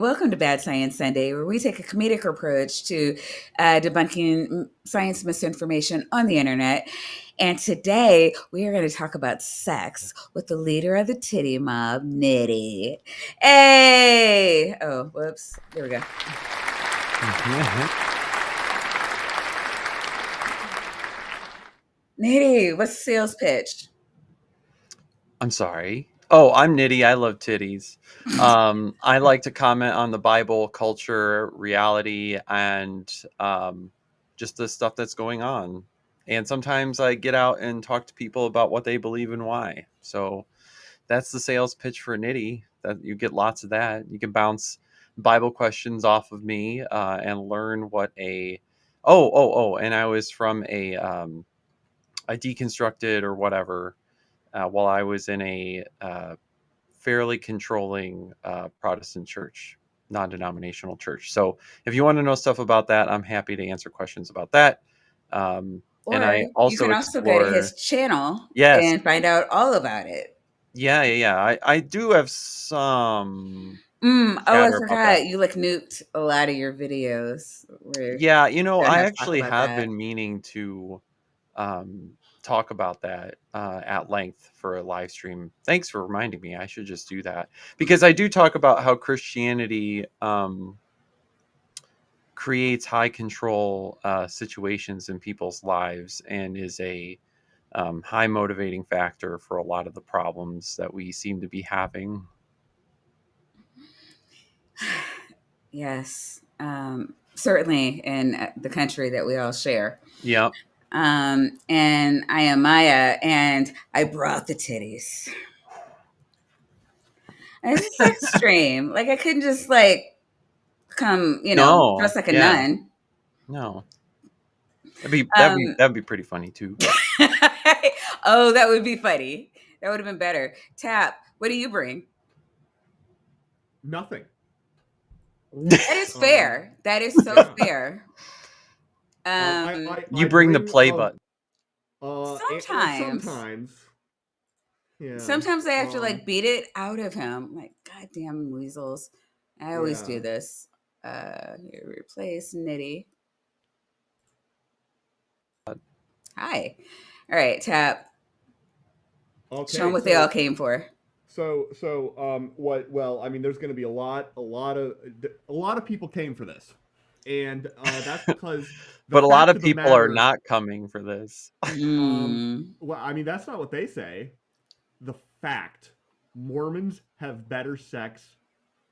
Welcome to Bad Science Sunday, where we take a comedic approach to debunking science misinformation on the internet. And today we are going to talk about sex with the leader of the titty mob, Nitty. Hey! Oh, whoops. There we go. Nitty, what's the sales pitch? I'm sorry. Oh, I'm Nitty. I love titties. I like to comment on the Bible, culture, reality, and just the stuff that's going on. And sometimes I get out and talk to people about what they believe and why. So that's the sales pitch for Nitty. That you get lots of that. You can bounce Bible questions off of me and learn what a and I was from a deconstructed or whatever while I was in a fairly controlling Protestant church, non-denominational church. So if you want to know stuff about that, I'm happy to answer questions about that. And Or I you also can also go to explore, his channel yes, and find out all about it. yeah. I do have some Oh, I chatter about that. forgot. You like nuked a lot of your videos. We're Yeah, gonna I have to talk actually about have that. been meaning to um, talk about that at length for a live stream. Thanks for reminding me. I should just do that because I do talk about how Christianity creates high control situations in people's lives and is a high motivating factor for a lot of the problems that we seem to be having. Yes, certainly in the country that we all share. Yep. And I am Maya, and I brought the titties. And it's just extreme. Like I couldn't just like come, No. dressed like a Yeah. nun. No. Um, That'd be pretty funny too. oh, that would be funny. That would have been better. Tap, what do you bring? Nothing. That is fair. That is so Yeah. fair. You I bring the bring play button. Sometimes. sometimes. Yeah. Sometimes I have to like beat it out of him. Like, goddamn weasels. I always do Yeah. this. Here, replace Nitty. Hi. All right, Tap. Show them Okay. what they all came for. What? Well, I mean, there's going to be a lot of people came for this, and that's because the But a lot fact of of the people are matter. not coming for this. Well, I mean, that's not what they say. The fact Mormons have better sex.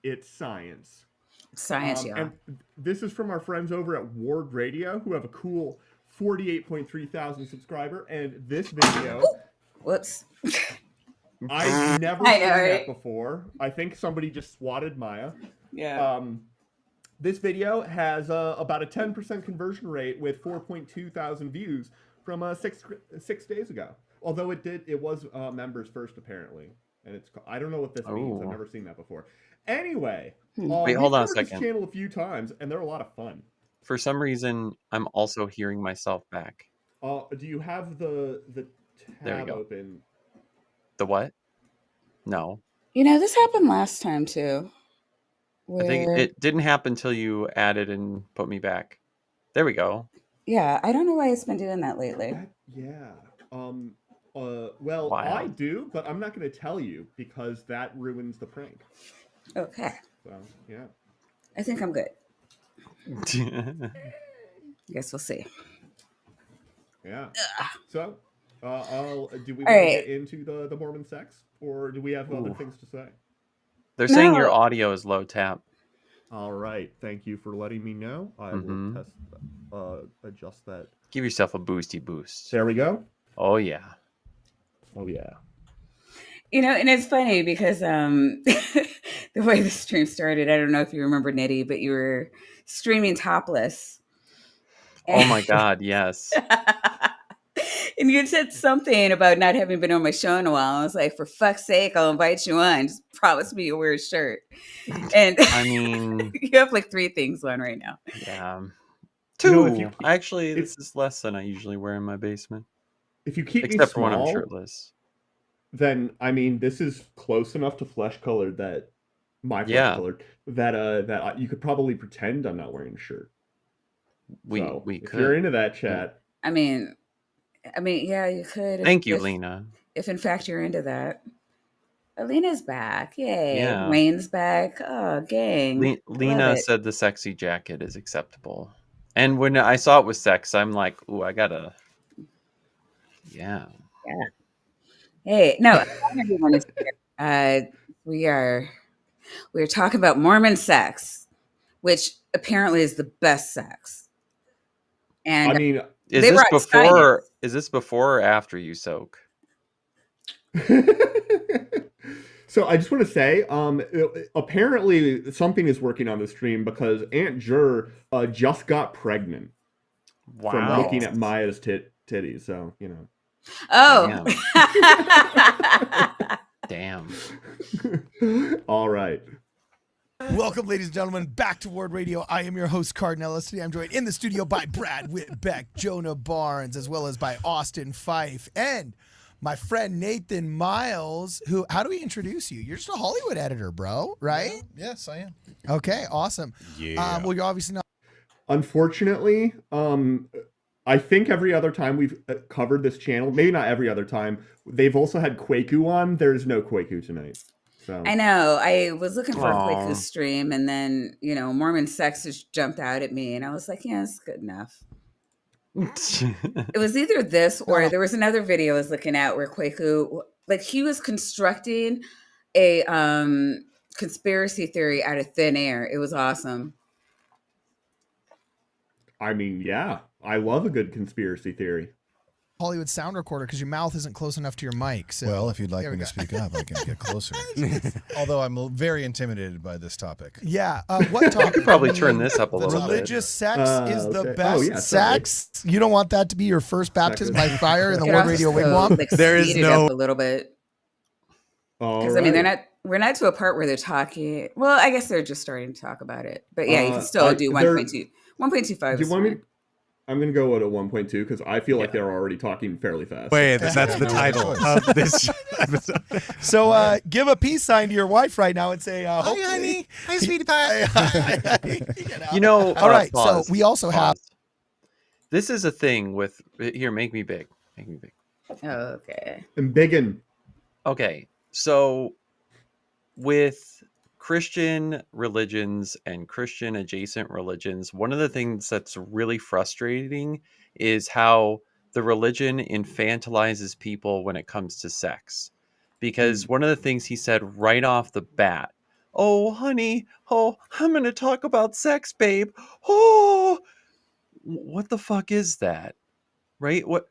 It's science. Science, y'all. And this is from our friends over at Ward Radio, who have a cool 48.3 thousand subscriber. And this video, Whoops. I've never I know, seen right? that before. I think somebody just swatted Maya. Yeah. This video has about a 10% conversion rate with 4.2 thousand views from 6 days ago. Although it was members first apparently, and I don't know what this means. I've Oh. never seen that before. Anyway, Wait, we've hold on a covered this second. channel a few times, and they're a lot of fun. For some reason, I'm also hearing myself back. Do you have the There we tab go. open? The what? No. This happened last time too. I think Where it didn't happen until you added and put me back. There we go. yeah, I don't know why it's been doing that lately. Yeah. Well, I Wild. do, but I'm not going to tell you because that ruins the prank. Okay. So yeah. I think I'm good. Guess we'll see. Yeah. So, do we All want to right. get into the Mormon sex, or do we have other Ooh. things to say? They're saying your No. audio is low, Tap. All right. Thank you for letting me know. I Mhm. will adjust that. Give yourself a boosty boost. There we go. Oh yeah. Oh yeah. And it's funny because the way the stream started, I don't know if you remember Nitty, but you were streaming topless. Oh my God, yes. And you said something about not having been on my show in a while. I was like, for fuck's sake, I'll invite you on. Just promise me you'll wear a shirt. And I mean, you have like 3 things on right now. yeah. You know, Two. Actually, if this is less than I usually wear in my basement, if you keep me except for when I'm small, shirtless. then I mean this is close enough to flesh colored that my flesh Yeah, colored, that you could probably pretend I'm not wearing a shirt. So we if you're could. into that Yeah. chat, I mean, yeah, you could Thank you, Lena. if in fact you're into that. Alina's back. Yay. Yeah. Wayne's back. Oh, gang. I love Lena it. said the sexy jacket is acceptable. And when I saw it was sex, I'm like, ooh, I gotta, yeah. Yeah. Hey, no, I want everyone is here. We are talking about Mormon sex, which apparently is the best sex. I And mean, they brought science. Is this before or after you soak? so I just want to say, apparently something is working on the stream because Aunt Jur just got pregnant from Wow. looking at Maya's titties. So Oh. Damn. All right. Welcome, ladies and gentlemen, back to Word Radio. I am your host, Cardinellis. Today I'm joined in the studio by Brad Whitbeck, Jonah Barnes, as well as by Austin Fife, and my friend Nathan Miles, who, how do we introduce you? You're just a Hollywood editor, bro, right? Yes, I am. Okay, awesome. Yeah. Well, you're obviously not. Unfortunately, I think every other time we've covered this channel, maybe not every other time, they've also had Kwaku on. There's no Kwaku tonight. So I know. I was looking for Aw. a Quaku stream, and then, Mormon sex just jumped out at me, and I was like, yeah, it's good enough. It was either this or there was another video I was looking at where Kwaku, like, he was constructing a conspiracy theory out of thin air. It was awesome. I mean, yeah, I love a good conspiracy theory. Hollywood sound recorder because your mouth isn't close enough to your mic. So Well, if you'd like there me we to go. speak up, I can get closer. Although I'm very intimidated by this topic. Yeah. What topic? You could probably turn this up a The little bit. Religious sex is the Okay. best Oh, yeah, sorry. sex. You don't want that to be your first baptism by fire in the Could Word also, Radio Wigwam? like, There is speed it no- up a little bit. All Because, right. I mean, we're not to a part where they're talking. Well, I guess they're just starting to talk about it. But yeah, you can still do 1.2. 1.25 Do is you want me? fine. I'm going to go at a 1.2 because I feel like they're already talking fairly fast. Wait, that's the title of this episode. So give a peace sign to your wife right now and say, Hi, hopefully- honey. Hi, sweetie pie. You know, All right, pause, so we also have. pause. This is a thing with here. Make me big. Make me big. Okay. And Biggin. Okay, so with Christian religions and Christian adjacent religions, one of the things that's really frustrating is how the religion infantilizes people when it comes to sex. Because one of the things he said right off the bat, oh, honey, oh, I'm going to talk about sex, babe. Oh, what the fuck is that? Right? What?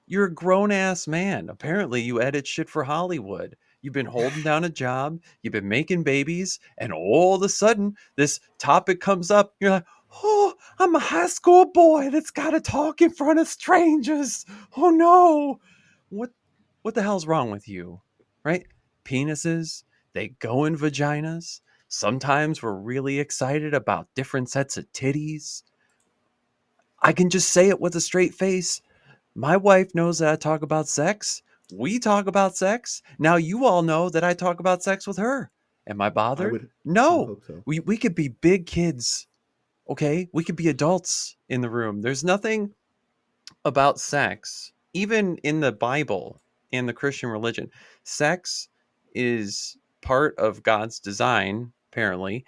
You're a grown ass man. Apparently, you edit shit for Hollywood. You've been holding down a job, you've been making babies, and all of a sudden, this topic comes up. You're like, oh, I'm a high school boy that's got to talk in front of strangers. Oh no. What the hell's wrong with you? Right? Penises, they go in vaginas. Sometimes we're really excited about different sets of titties. I can just say it with a straight face. My wife knows that I talk about sex. We talk about sex. Now you all know that I talk about sex with her. Am I bothered? would No. hope so. We could be big kids. Okay? We could be adults in the room. There's nothing about sex, even in the Bible and the Christian religion. Sex is part of God's design, apparently,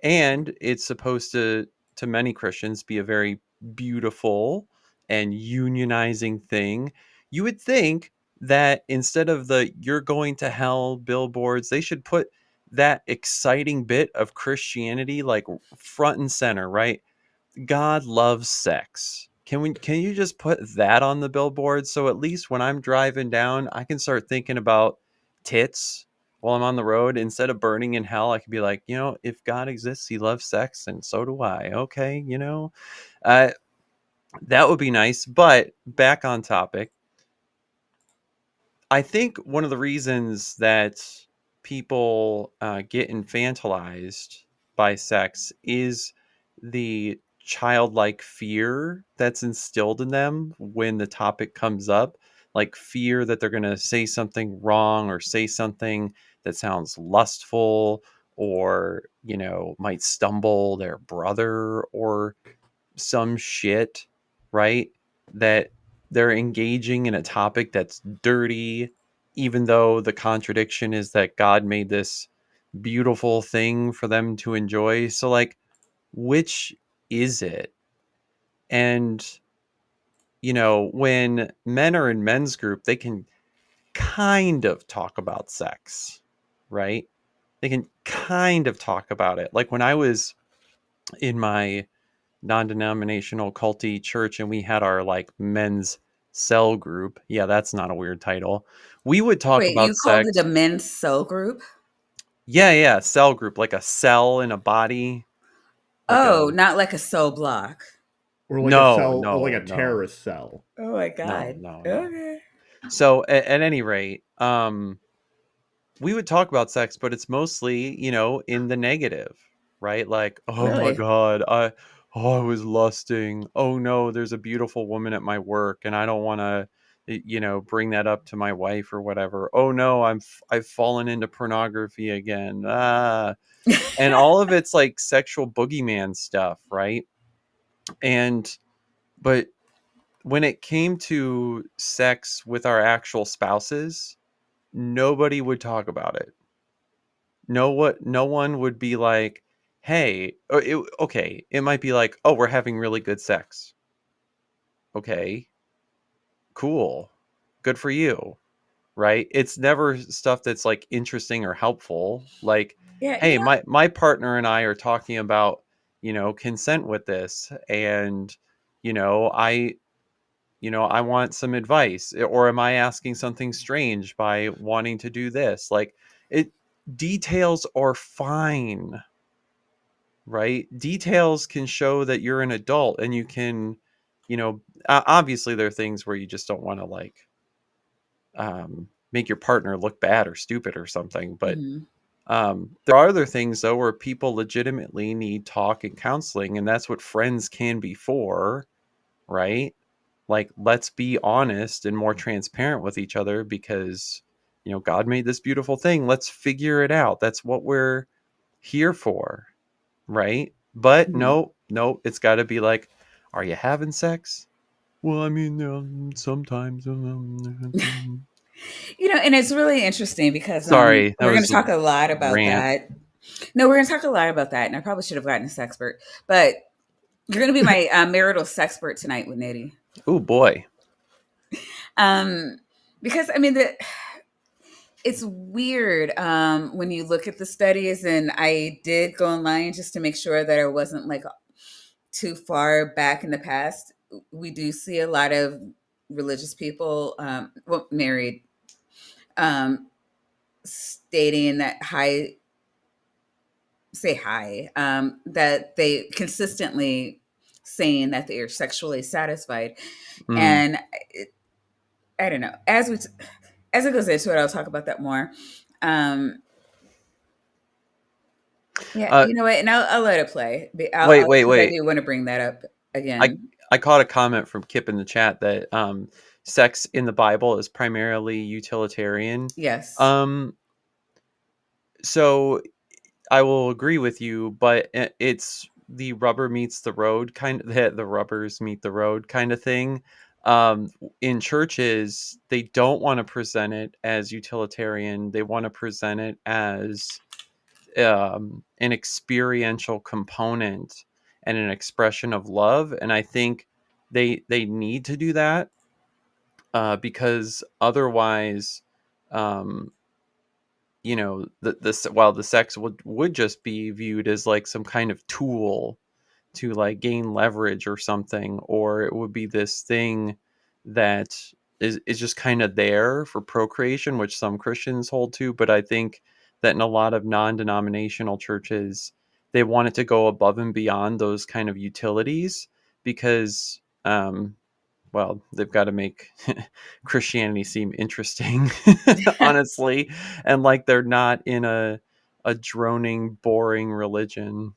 and it's supposed to many Christians be a very beautiful and unionizing thing. You would think that instead of the "you're going to hell" billboards, they should put that exciting bit of Christianity like front and center, right? God loves sex. Can you just put that on the billboard so at least when I'm driving down, I can start thinking about tits while I'm on the road instead of burning in hell. I could be like, if God exists, he loves sex and so do I. Okay, that would be nice. But back on topic, I think one of the reasons that people get infantilized by sex is the childlike fear that's instilled in them when the topic comes up, like fear that they're going to say something wrong or say something that sounds lustful or, might stumble their brother or some shit, right? That they're engaging in a topic that's dirty, even though the contradiction is that God made this beautiful thing for them to enjoy. So, like, which is it? And, when men are in men's group, they can kind of talk about sex, right? They can kind of talk about it. Like when I was in my non-denominational culty church and we had our like men's cell group. Yeah, that's not a weird title. We would talk Wait, you about called it sex. a men's cell group? Yeah, cell group, like a cell in a body. Like a Oh, not like a cell block. Or like a no, cell, or like no, a no, terrorist cell. Oh my no, god. no, no. Okay. So at any rate, we would talk about sex, but it's mostly, in the negative, right? Like, oh my Really? God, I was lusting. Oh no, there's a beautiful woman at my work and I don't want to, bring that up to my wife or whatever. Oh no, I've fallen into pornography again. And all of it's like sexual boogeyman stuff, right? And, but when it came to sex with our actual spouses, nobody would talk about it. No one would be like, hey, okay, it might be like, oh, we're having really good sex. Okay, cool, good for you, right? It's never stuff that's like interesting or helpful. Like, Yeah, hey, my partner and I are talking about, consent with this, and you know i I want some advice, or am I asking something strange by wanting to do this? Like, it details are fine, right? Details can show that you're an adult, and you can, obviously there are things where you just don't want to like make your partner look bad or stupid or something, but hmm there are other things though where people legitimately need talk and counseling, and that's what friends can be for, right? Like, let's be honest and more transparent with each other because, God made this beautiful thing. Let's figure it out. That's what we're here for, right? But hmm no, it's got to be like, are you having sex? Well, I mean, sometimes. And it's really interesting because Sorry, that we're going to was a talk a lot about rant. that. No, we're going to talk a lot about that, and I probably should have gotten a sexpert, but you're going to be my marital sexpert tonight with Nitty. Oh boy. Um, because I mean, it's weird when you look at the studies, and I did go online just to make sure that I wasn't like too far back in the past. We do see a lot of religious people, married, um, stating that that they consistently saying that they are sexually satisfied, Mm. and I don't know. As it goes into it, I'll talk about that more. Um, yeah, Uh, you know what? And I'll let it play. wait, wait, Because I wait. do want to bring that up I again. I caught a comment from Kip in the chat that sex in the Bible is primarily utilitarian. Yes. Um, so I will agree with you, but it's the rubber meets the road kind of the rubbers meet the road kind of thing. In churches, they don't want to present it as utilitarian. They want to present it as an experiential component and an expression of love. And I think they need to do that because otherwise, um, while the sex would just be viewed as like some kind of tool to like gain leverage or something, or it would be this thing that is just kind of there for procreation, which some Christians hold to. But I think that in a lot of non-denominational churches, they want it to go above and beyond those kind of utilities because well, they've got to make Christianity seem interesting, honestly, and like they're not in a droning, boring religion.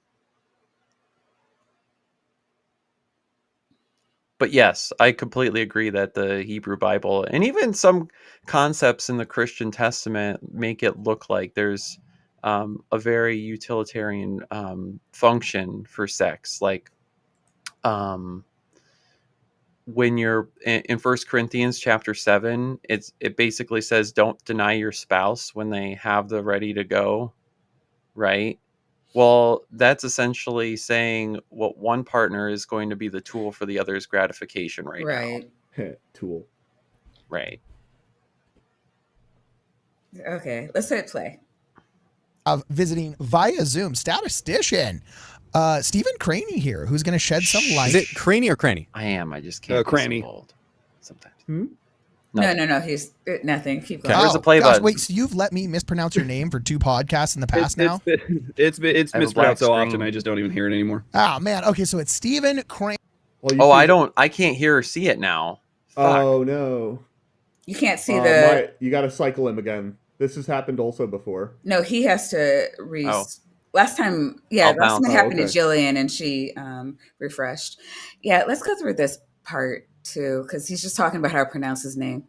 But yes, I completely agree that the Hebrew Bible and even some concepts in the Christian Testament make it look like there's a very utilitarian function for sex. Like when you're in 1 Corinthians chapter 7, it basically says don't deny your spouse when they have the ready to go, right? Well, that's essentially saying what one partner is going to be the tool for the other's gratification right now. Tool. Right. Okay, let's hit play. Of visiting via Zoom, statistician Stephen Craney here, who's going to shed some light. Is it Craney or Cranny? I am. I just can't. Cranny. Be so bold sometimes. No. He's nothing. Keep going. Where's the play button? Wait, so you've let me mispronounce your name for 2 podcasts in the past now? It's I have a black mispronounced so often, screen. I just don't even hear it anymore. Oh, man. Okay, so it's Stephen Craney. Well, I can't hear or see it now. Fuck. Oh no. You can't see the. You got to cycle him again. This has happened also before. No, he has to Last time, I'll last bounce. time it happened okay. to Jillian, and she refreshed. Yeah, let's go through this part too, because he's just talking about how to pronounce his name.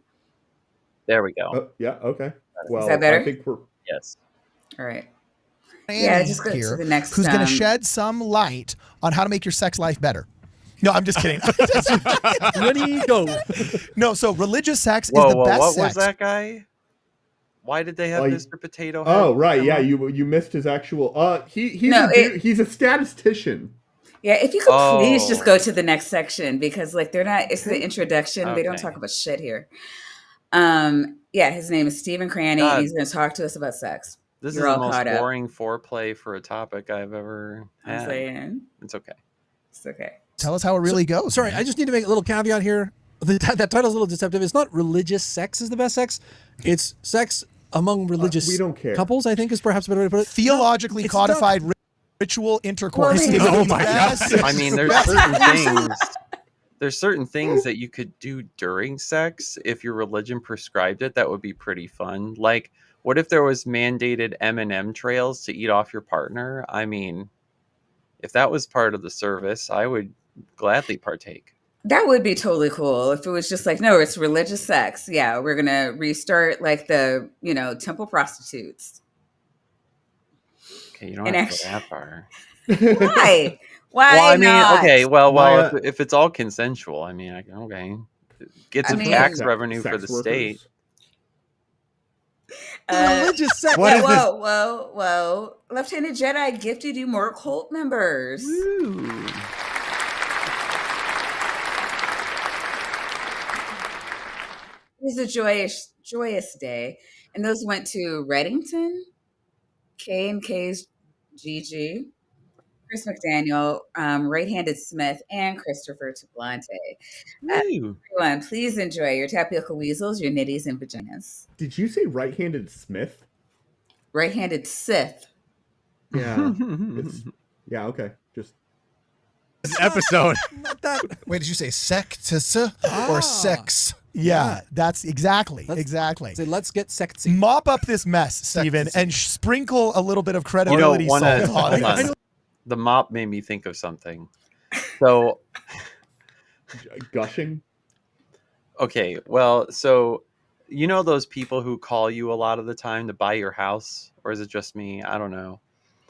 There we go. Oh, yeah. Okay. Well, that better? I think we're. Yes. All right. Yeah, just go here, to the next. who's going to shed some light on how to make your sex life better. No, I'm just kidding. Ready, go. No, so religious sex Whoa, is the best what sex. was that guy? Why did they have Mr. Potato Head? Oh, right. Yeah, you missed his actual. He's a statistician. Yeah, if you could please just go to the next section, because like they're not. It's the introduction. They don't Okay. talk about shit here. Yeah, his name is Stephen Craney, and he's going to talk to us about sex. This You're is all the most caught up. boring foreplay for a topic I've ever I'm had. saying It's okay. it's okay. Tell us how it really goes. Sorry, man. I just need to make a little caveat here. That title's a little deceptive. It's not religious sex is the best sex. It's sex among religious we don't care. couples, I think is perhaps a better way to put it. Theologically it's codified ritual intercourse. Well, is oh the my best God. I mean, there's certain things. There's certain things that you could do during sex if your religion prescribed it. That would be pretty fun. Like, what if there was mandated M&M trails to eat off your partner? I mean, if that was part of the service, I would gladly partake. That would be totally cool if it was just like, no, it's religious sex. Yeah, we're gonna restart like the temple prostitutes. Okay, you don't have to go that far. Why? Why Well, I mean, not? okay, well, Maya- if it's all consensual, I mean, okay, get some I mean- tax revenue for Sex the workers. state. Religious sex. Yeah, whoa. Lieutenant Jedi gifted you more cult members. Woo. It was a joyous day. And those went to Reddington, K&K's Gigi, Chris McDaniel, Right-Handed Smith, and Christopher Tablante. Woo. Everyone, please enjoy your tapioca weasels, your nitties, and vaginas. Did you say right-handed Smith? Right-handed Sith. Yeah. Yeah. Okay. Just. This episode. Not that. Wait, did you say sectus or sex? Yeah, that's exactly. Say, let's get sexy. Mop up this mess, Stephen, and sprinkle a little bit of credibility salt on hold it. on. The mop made me think of something. So, Gushing. okay, well, so you know those people who call you a lot of the time to buy your house, or is it just me? I don't know.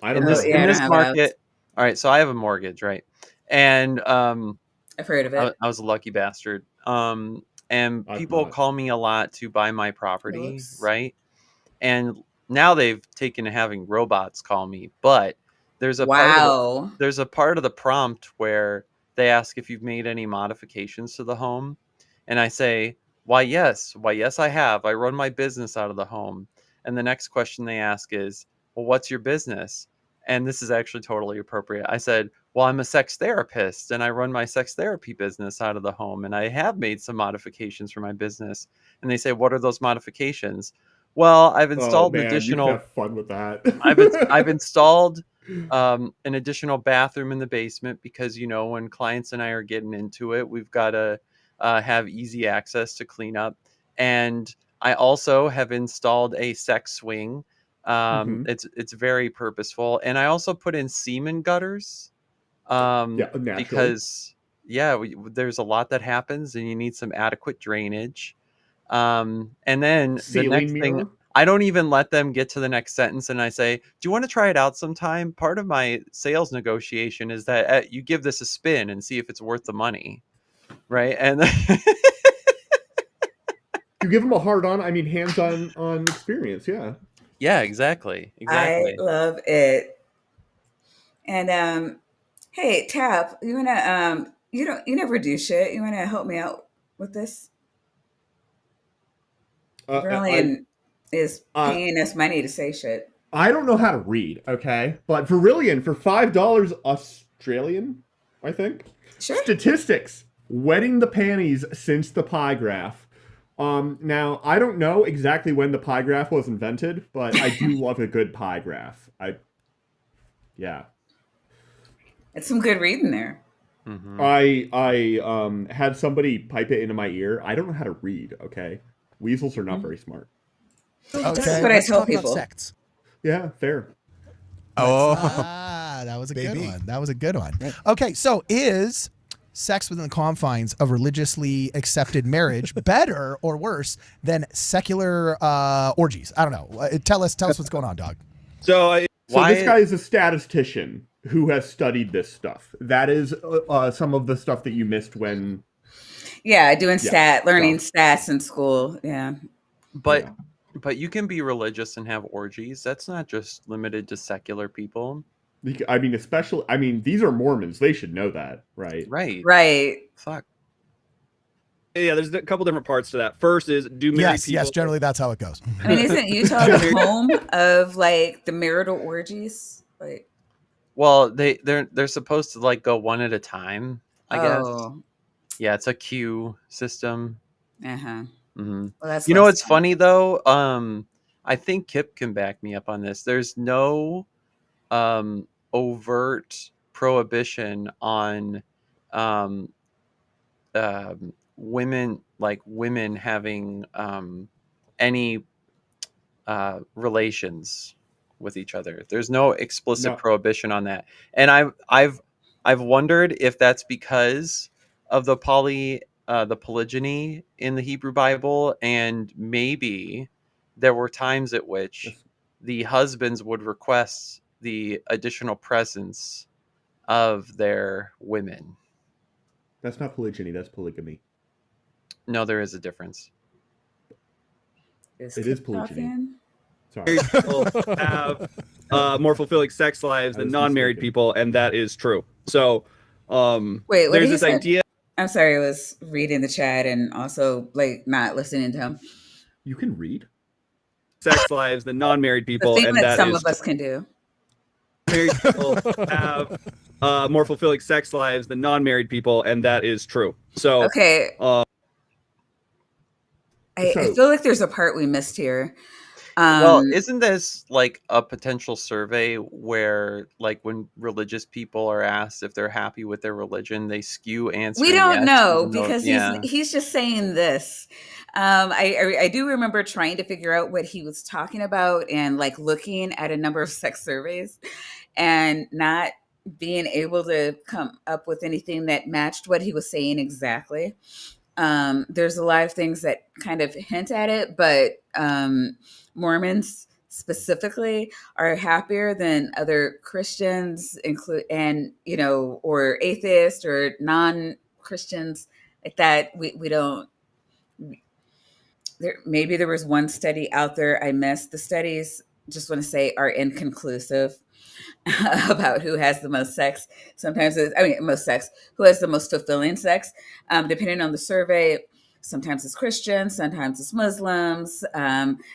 I don't In know. this, Yeah, I in don't this have a house. market, all right. So I have a mortgage, right? And I've heard of it. I was a lucky bastard. And I've people not. call me a lot to buy my property, Whoops. right? And now they've taken to having robots call me, but there's a Wow. there's a part of the prompt where they ask if you've made any modifications to the home, and I say, why yes, I have. I run my business out of the home. And the next question they ask is, well, what's your business? And this is actually totally appropriate. I said, well, I'm a sex therapist and I run my sex therapy business out of the home, and I have made some modifications for my business. And they say, what are those modifications? Well, I've installed You an can additional have fun with that. I've installed an additional bathroom in the basement because, when clients and I are getting into it, we've got to have easy access to clean up. And I also have installed a sex swing. It's very purposeful. And I also put in semen gutters naturally. because, there's a lot that happens and you need some adequate drainage. And then Ceiling the next mirror? thing, I don't even let them get to the next sentence, and I say, "Do you want to try it out sometime?" Part of my sales negotiation is that you give this a spin and see if it's worth the money, right? And You give them a hard on. I mean, hands on experience. Yeah. yeah, exactly, I exactly. love it. And hey, Tap, you wanna you never do shit. You wanna help me out with this? I Brilliant is uh, paying us money to say shit. I don't know how to read. Okay, but Virillion for $5 Australian, I think. Sure. Statistics: wetting the panties since the pie graph. Now I don't know exactly when the pie graph was invented, but I do love a good pie graph. Yeah. It's some good reading there. Mhm. I had somebody pipe it into my ear. I don't know how to read. Okay, weasels are not very smart. That's what I let's tell talk about people. sects. Yeah, fair. That was a good Baby. one. That was a good one. Okay, so is sex within the confines of religiously accepted marriage better or worse than secular orgies? I don't know. Tell us what's going on, dog. So Why- this guy is a statistician who has studied this stuff. That is some of the stuff that you missed when. Yeah, doing learning so- stats in school. Yeah. But Yeah. but you can be religious and have orgies. That's not just limited to secular people. I mean, especially. I mean, these are Mormons. They should know that, right? Right. Right. Fuck. Yeah, there's a couple different parts to that. First is, do married people? Yes, generally that's how it goes. I mean, isn't Utah the home of like the marital orgies? Like, Well, they're supposed to like go one at a time, I guess. oh, Yeah, it's a queue system. uh-huh. Hmm. Well, that's You know less what's fun. funny though? I think Kip can back me up on this. There's no overt prohibition on um, women having any relations with each other. There's no explicit No. prohibition on that, and I've wondered if that's because of the polygyny in the Hebrew Bible, and maybe there were times at which Yes. the husbands would request the additional presence of their women. That's not polygyny. That's polygamy. No, there is a difference. It Kip is polygyny. talking? Sorry. Married people have more fulfilling sex lives I than was non-married mistaken. people, and that is true. So, Wait, what did there's he this say? idea. I'm sorry, I was reading the chat and also like not listening to him. You can read. Sex lives than non-married The people, thing and that that some is of us can do. married people have more fulfilling sex lives than non-married people, and that is true. So, Okay. I So- feel like there's a part we missed here. Well, isn't this like a potential survey where, like, when religious people are asked if they're happy with their religion, they skew answering we don't yes, know even though- because yeah. he's just saying this. I do remember trying to figure out what he was talking about and like looking at a number of sex surveys and not being able to come up with anything that matched what he was saying exactly. There's a lot of things that kind of hint at it, but Mormons specifically are happier than other Christians, or atheists or non-Christians like that. We don't. Maybe there was one study out there I missed. The studies, just want to say, are inconclusive about who has the most sex. Sometimes most sex, who has the most fulfilling sex, depending on the survey. Sometimes it's Christians, sometimes it's Muslims,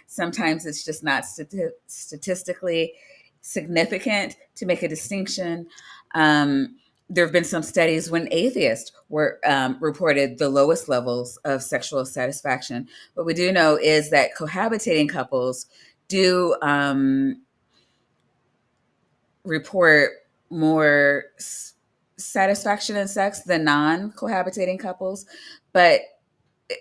sometimes it's just not statistically significant to make a distinction. There have been some studies when atheists were reported the lowest levels of sexual satisfaction. What we do know is that cohabitating couples do report more satisfaction in sex than non-cohabitating couples, but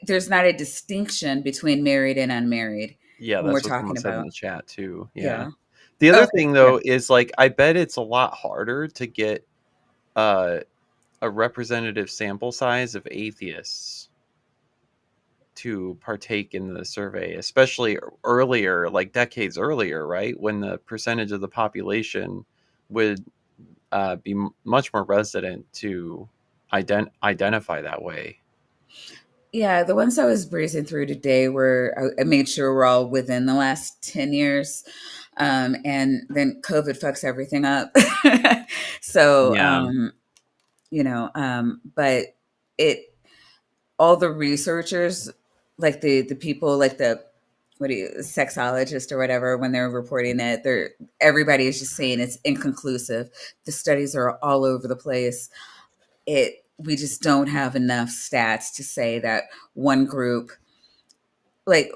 there's not a distinction between married and unmarried Yeah, when we're that's what talking someone said in about. the chat too. Yeah. Yeah. The other Okay, thing though is, like, I bet it's a lot harder to get a representative sample size of atheists to partake in the survey, especially earlier, like decades earlier, right? When the percentage of the population would be much more resident to identify that way. Yeah, the ones I was breezing through today were, I made sure we're all within the last 10 years. And then COVID fucks everything up. So, Yeah. but it, all the researchers, like the people, like the, what do you, sexologist or whatever, when they're reporting it, everybody is just saying it's inconclusive. The studies are all over the place. We just don't have enough stats to say that one group, like,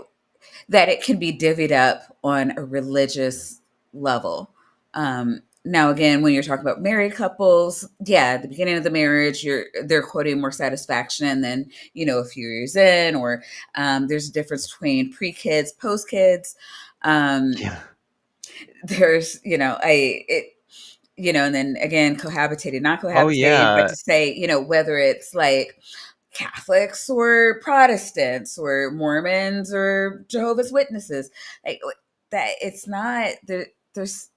that it can be divvied up on a religious level. Now, again, when you're talking about married couples, yeah, at the beginning of the marriage, they're quoting more satisfaction, and then a few years in, or there's a difference between pre-kids, post-kids. Yeah. There's, and then again, cohabitating, not Oh cohabitating, but yeah. to say, whether it's like Catholics or Protestants or Mormons or Jehovah's Witnesses, like that, it's not there. There's,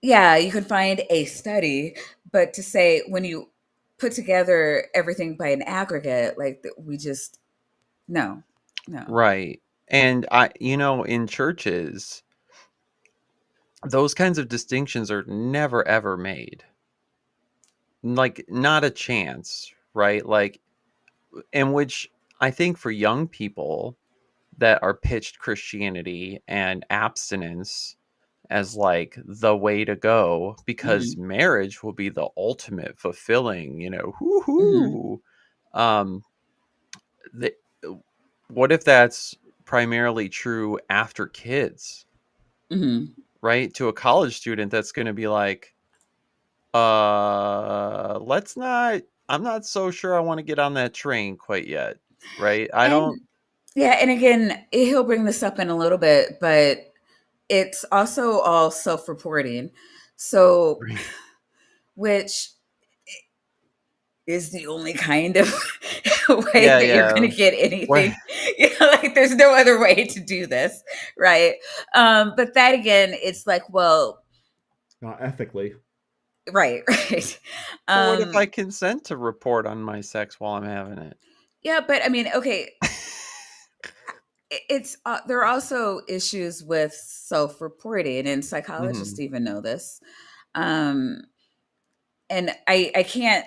yeah, you can find a study, but to say when you put together everything by an aggregate, like we just, no, no. Right. And in churches, those kinds of distinctions are never ever made. Like, not a chance, right? Like, in which I think for young people that are pitched Christianity and abstinence as like the way to go, because Hmm. marriage will be the ultimate fulfilling, Hmm. hoo. Um, the, what if that's primarily true after kids, Hmm. right? To a college student, that's going to be like, let's not. I'm not so sure I want to get on that train quite yet, right? I don't. And yeah, and again, he'll bring this up in a little bit, but it's also all self-reporting. So, which is the only kind of way Yeah, that you're going yeah. to get What? anything. Like there's no other way to do this, right? But that again, it's like, well, Not ethically. right, right. But what if Um, I consent to report on my sex while I'm having it? yeah, but I mean, okay, it's there are also issues with self-reporting, and psychologists Mhm. even know this. Um, and I can't,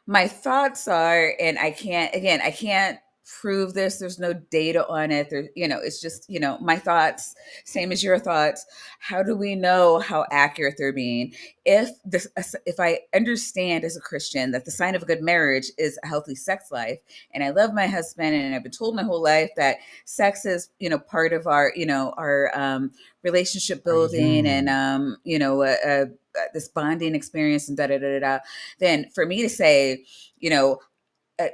my thoughts are, and I can't prove this, there's no data on it, it's just, my thoughts, same as your thoughts. How do we know how accurate they're being? If I understand as a Christian that the sign of a good marriage is a healthy sex life, and I love my husband, and I've been told my whole life that sex is, part of our relationship Our building, and union. this bonding experience, and da da da da da, then for me to say,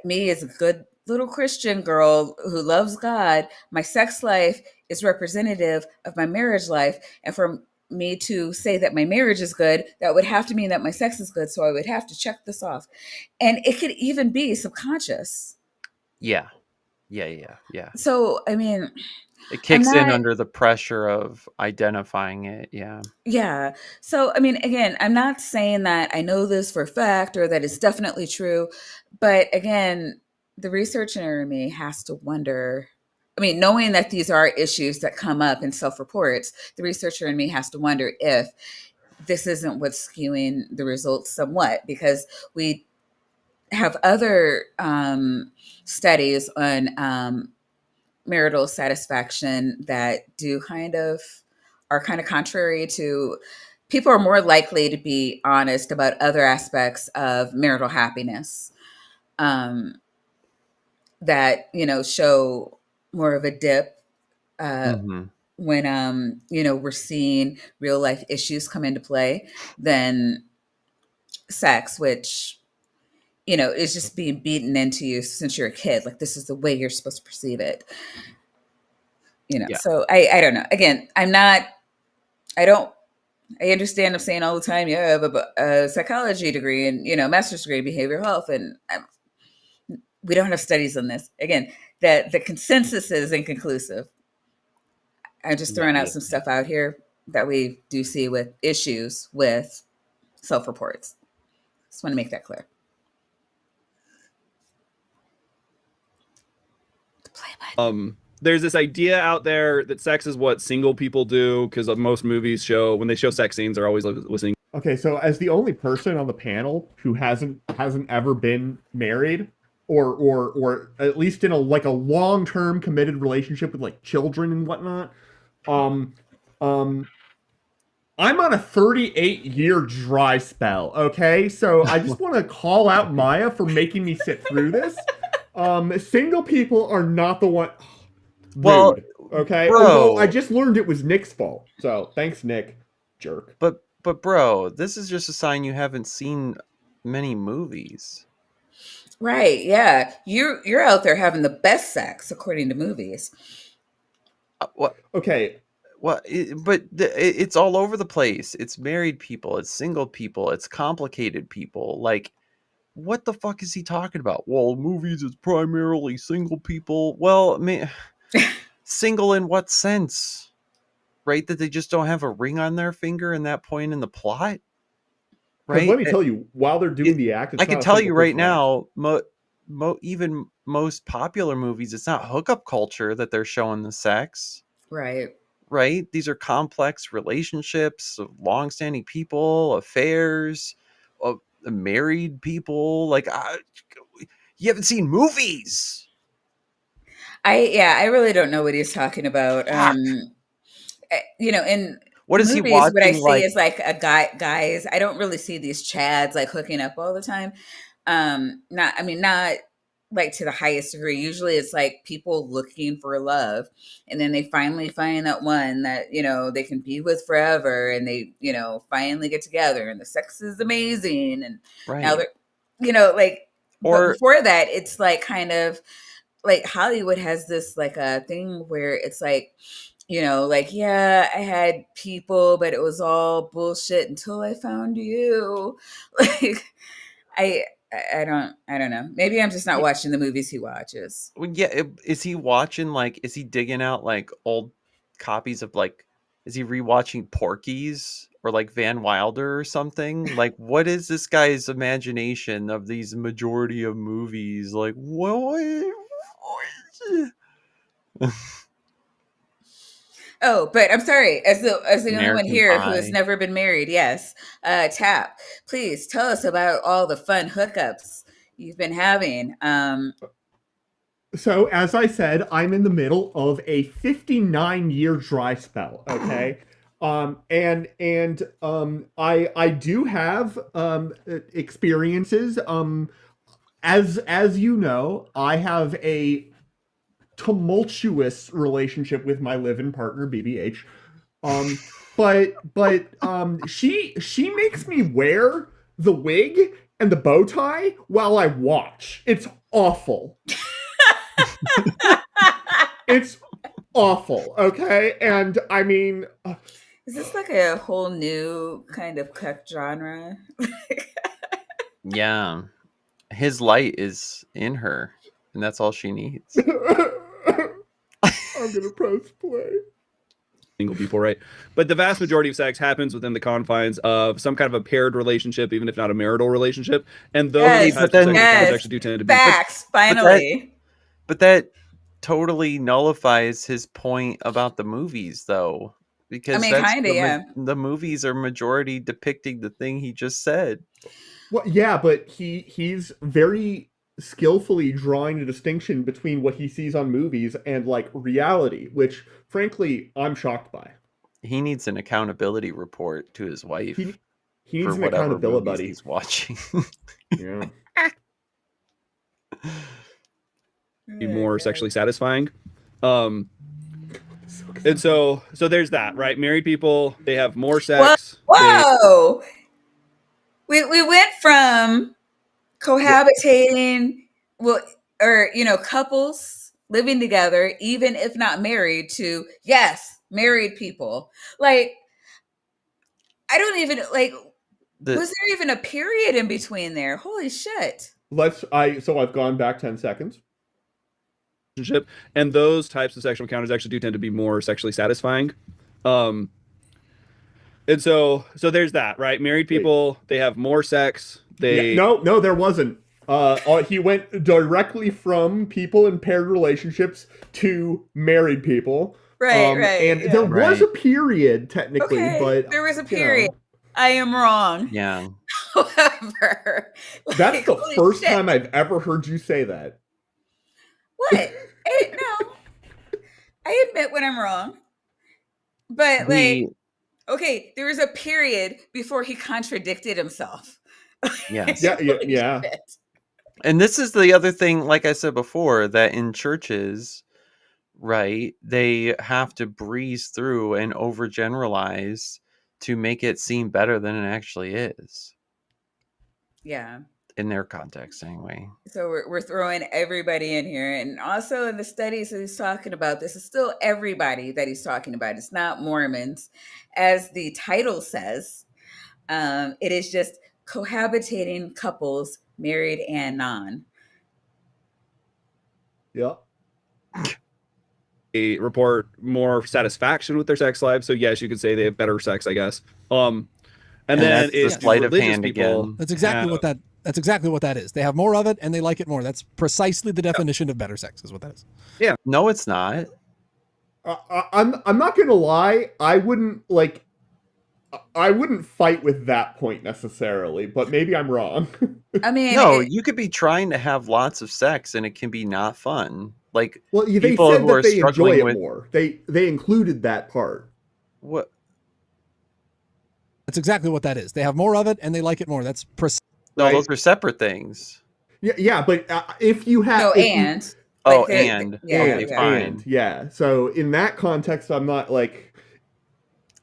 me as a good little Christian girl who loves God, my sex life is representative of my marriage life. And for me to say that my marriage is good, that would have to mean that my sex is good. So I would have to check this off. And it could even be subconscious. Yeah. Yeah, yeah, yeah. So, I mean, It I'm kicks in not, under the pressure of identifying it, yeah. yeah. So, I mean, again, I'm not saying that I know this for a fact or that it's definitely true. But again, the researcher in me has to wonder. I mean, knowing that these are issues that come up in self reports, the researcher in me has to wonder if this isn't what's skewing the results somewhat, because we have other studies on marital satisfaction that do are kind of contrary to, people are more likely to be honest about other aspects of marital happiness, um, that show more of a dip, uh, Mhm. when we're seeing real life issues come into play than sex, which is just being beaten into you since you're a kid, like this is the way you're supposed to perceive it. Yeah. So I don't know, again, I don't, I understand I'm saying all the time, yeah, I have a psychology degree and master's degree in behavioral health, and we don't have studies on this. Again, the consensus is inconclusive. I'm just throwing out some stuff out here that we do see with issues with self-reports. Just want to make that clear. There's this idea out there that sex is what single people do, because most movies show, when they show sex scenes, they're always listening. Okay, so as the only person on the panel who hasn't ever been married, or at least in a long-term committed relationship with like children and whatnot, I'm on a 38-year dry spell. Okay, so I just want to call out Maya for making me sit through this. Single people are not the one. Well, Rude, okay. bro. Although I just learned it was Nick's fault. So thanks, Nick. Jerk. But bro, this is just a sign you haven't seen many movies. Right, yeah. You're out there having the best sex according to movies. What? Okay. It's all over the place. It's married people, it's single people, it's complicated people. Like, what the fuck is he talking about? Well, movies is primarily single people. Well, I mean, single in what sense? Right? That they just don't have a ring on their finger in that point in the plot? Right? Let me tell you, while they're doing the act, it's I can not a tell single you right person act. now, even most popular movies, it's not hookup culture that they're showing the sex. Right. Right? These are complex relationships of long-standing people, affairs, of married people. Like, you haven't seen movies. I really don't know what he's talking about. Fuck. In What is he movies, what I watching, see like- is like guys. I don't really see these chads like hooking up all the time. Not like to the highest degree. Usually it's like people looking for love, and then they finally find that one that, they can be with forever, and they, finally get together, and the sex is amazing. And now Right. they're, but Or before that, it's like kind of like Hollywood has this like a thing where it's like, yeah, I had people, but it was all bullshit until I found you. Like, I don't know. Maybe I'm just not watching the movies he watches. well, yeah, is he watching, like, is he digging out like old copies of, like, is he rewatching Porky's or like Van Wilder or something? Like, what is this guy's imagination of these majority of movies? Like, what? Oh, but I'm sorry. As the only one American here who has Pie. never been married, yes. Tap, please tell us about all the fun hookups you've been having. So, as I said, I'm in the middle of a 59-year dry spell. Okay. I do have experiences. As you know, I have a tumultuous relationship with my live-in partner, BBH. She makes me wear the wig and the bow tie while I watch. It's awful. It's awful, okay? And I mean, Is this like a whole new kind of cuck genre? Yeah, his light is in her, and that's all she needs. I'm gonna post play. Single people, right? But the vast majority of sex happens within the confines of some kind of a paired relationship, even if not a marital relationship. And those Yes, types but of then- sexual yes. contexts do tend to be Facts, finally. But that totally nullifies his point about the movies, though, because kinda, yeah. the movies are majority depicting the thing he just said. Well, yeah, but he's very skillfully drawing a distinction between what he sees on movies and like reality, which frankly I'm shocked by. He needs an accountability report to his wife He for needs an whatever accountability movies buddy. he's watching. Yeah. be more sexually satisfying. And so there's that, right? Married people, they have more sex. Whoa! We went from cohabitating, couples living together, even if not married, to yes, married people. Like, I don't even was there even a period in between there? Holy shit! So I've gone back 10 seconds. Relationship, and those types of sexual encounters actually do tend to be more sexually satisfying. Um, and so there's that, right? Married people, they have more sex. They No, there wasn't. He went directly from people in paired relationships to married people. Right. And Yeah. there was Right. a period technically, Okay, but there was a you period. know, I am wrong. Yeah. However, that's like, the holy first shit. time I've ever heard you say that. What? No, I admit when I'm wrong. But like, The okay, there was a period before he contradicted himself. yes. Holy Yeah. shit. And this is the other thing, like I said before, that in churches, right, they have to breeze through and overgeneralize to make it seem better than it actually is Yeah. in their context, anyway. So we're throwing everybody in here. And also in the studies that he's talking about, this is still everybody that he's talking about. It's not Mormons. As the title says, it is just cohabitating couples, married and non. Yeah. they report more satisfaction with their sex lives. So yes, you could say they have better sex, I guess. And And then that's the it's sleight of religious hand people. again. That's exactly what that. That's exactly what that is. They have more of it, and they like it more. That's precisely the definition of better sex. Is what that is. No, it's not. I'm not gonna lie. I wouldn't fight with that point necessarily, but maybe I'm wrong. I mean, No, you could be trying to have lots of sex and it can be not fun. Like Well, they people said who that are they enjoy struggling it with more. They included that part. what That's exactly what that is. They have more of it, and they like it more. That's no, Right? those are separate things. Yeah, but if you have no, if you- and Oh, like they- and yeah, okay, yeah. fine. yeah. So in that context, I'm not like,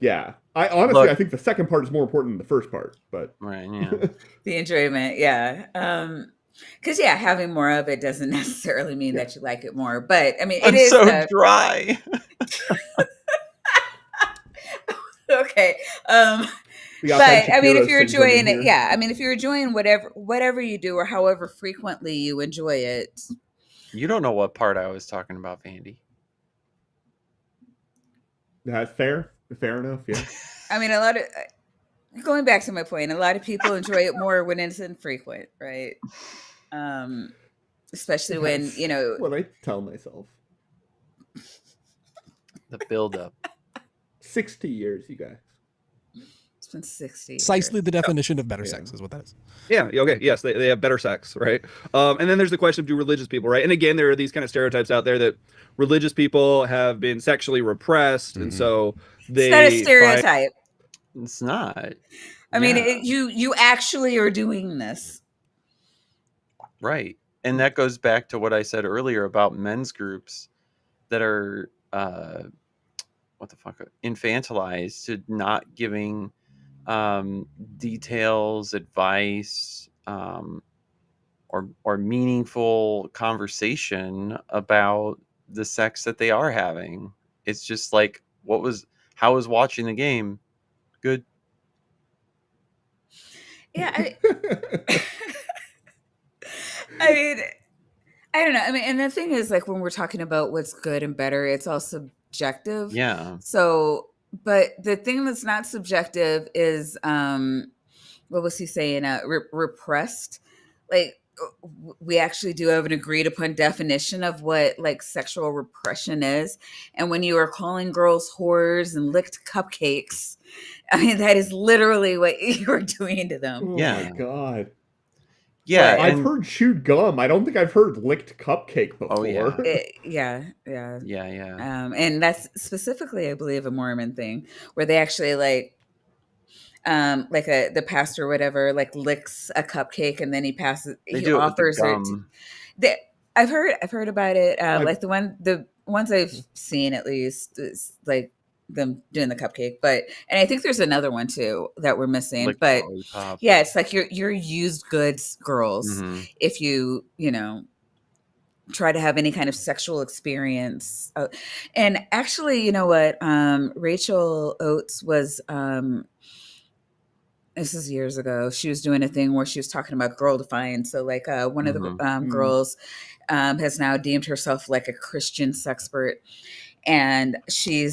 yeah. I honestly, Look- I think the second part is more important than the first part. But Right, yeah. The enjoyment, yeah. Because yeah, having more of it doesn't necessarily mean Yeah. that you like it more. But I mean, it I'm is so dry. okay. we got But Ben I mean, if Shapiro you're syndrome in enjoying it, here. yeah. I mean, if you're enjoying whatever you do or however frequently you enjoy it, You don't know what part I was talking about, Vandy. That's fair. Fair enough. Yeah. I mean, a lot of going back to my point, a lot of people enjoy it more when it's infrequent, right? Especially when That's you know. what I tell myself. The buildup. 60 years, you guys. It's been 60 precisely years. the definition of better Yeah. sex. Is what that is. Yeah. Okay. Yes, they have better sex, right? And then there's the question of do religious people, right? And again, there are these kind of stereotypes out there that religious people have been sexually repressed, and so they It's not a find- stereotype. It's not. I mean, Yeah, you actually are doing this. right. And that goes back to what I said earlier about men's groups that are infantilized to not giving details, advice, or meaningful conversation about the sex that they are having. It's just like, how was watching the game? Good. Yeah, I mean, I don't know. I mean, and the thing is, like, when we're talking about what's good and better, it's all subjective. Yeah. So, but the thing that's not subjective is, what was he saying? Repressed. Like, we actually do have an agreed upon definition of what like sexual repression is. And when you are calling girls whores and licked cupcakes, I mean, that is literally what you're doing to them. Oh Yeah. my god. Yeah. What? I've and- heard chewed gum. I don't think I've heard licked cupcake before. Oh, yeah. Yeah. Yeah. And that's specifically, I believe, a Mormon thing where they actually like the pastor or whatever like licks a cupcake and then he They he do it with the offers it gum. I've heard about it. I've- Like the ones I've seen at least is like them doing the cupcake, and I think there's another one too that we're missing. Like but lollipop. yeah, it's like you're used goods girls Mhm. if you try to have any kind of sexual experience. And actually, you know what? Rachel Oates was this is years ago. She was doing a thing where she was talking about girl defiance. So, like, one of the Mhm. girls has now deemed herself like a Christian sexpert, and Does she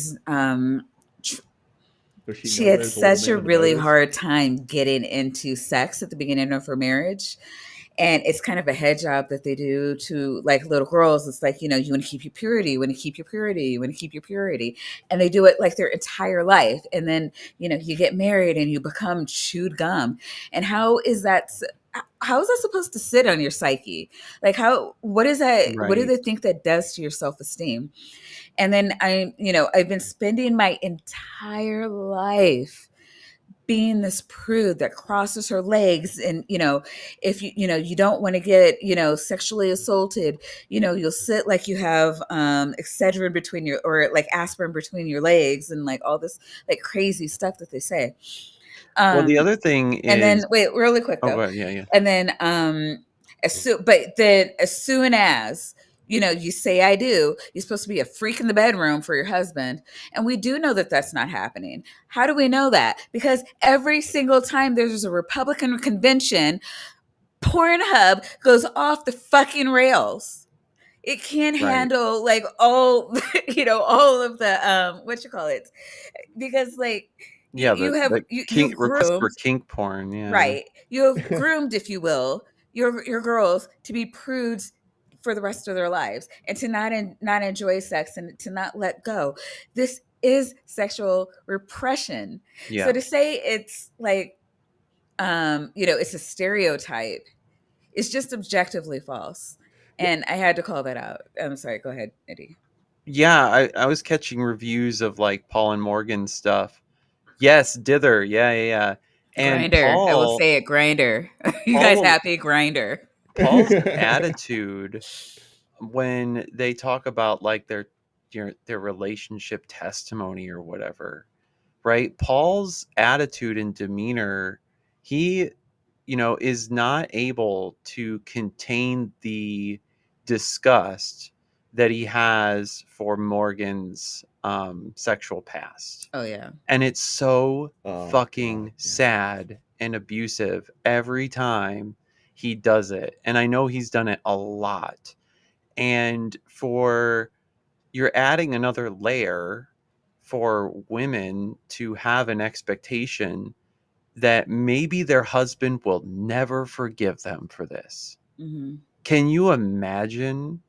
she know had there's a little such a man in the really motives? hard time getting into sex at the beginning of her marriage. And it's kind of a head job that they do to like little girls. It's like, you want to keep your purity, you want to keep your purity, you want to keep your purity. And they do it like their entire life. And then, you get married and you become chewed gum. And how is that supposed to sit on your psyche? Like, what is that? What do Right. they think that does to your self-esteem? And then I've been spending my entire life being this prude that crosses her legs, and if you don't want to get sexually assaulted, you'll sit like you have excedrin between your, or like aspirin between your legs, and like all this like crazy stuff that they say. Well, the um other thing and then is wait, really quick oh, though. well, yeah, yeah. And then as soon as you say I do, you're supposed to be a freak in the bedroom for your husband. And we do know that that's not happening. How do we know that? Because every single time there's a Republican convention, Pornhub goes off the fucking rails. It can't Right. handle like all all of the what you call it, because like Yeah, you have the you've kink request for groomed. kink porn, yeah. Right. You have groomed, if you will, your girls to be prudes for the rest of their lives, and to not enjoy sex, and to not let go. This is sexual repression. So Yeah. to say it's like it's a stereotype, it's just objectively false. And I had to call that out. I'm sorry, go ahead, Eddie. Yeah, I was catching reviews of, like, Paul and Morgan stuff. Yes, dither, yeah, yeah, yeah. And Grinder. I will say it, Grinder. You guys Paul happy, Grinder? Paul's attitude when they talk about, like, their relationship testimony or whatever, right? Paul's attitude and demeanor, he, is not able to contain the disgust that he has for Morgan's sexual past. Oh yeah. And it's so Oh, fucking God, yeah. sad and abusive every time he does it. And I know he's done it a lot. And you're adding another layer for women to have an expectation that maybe their husband will never forgive them for this. Hmm. Can you imagine,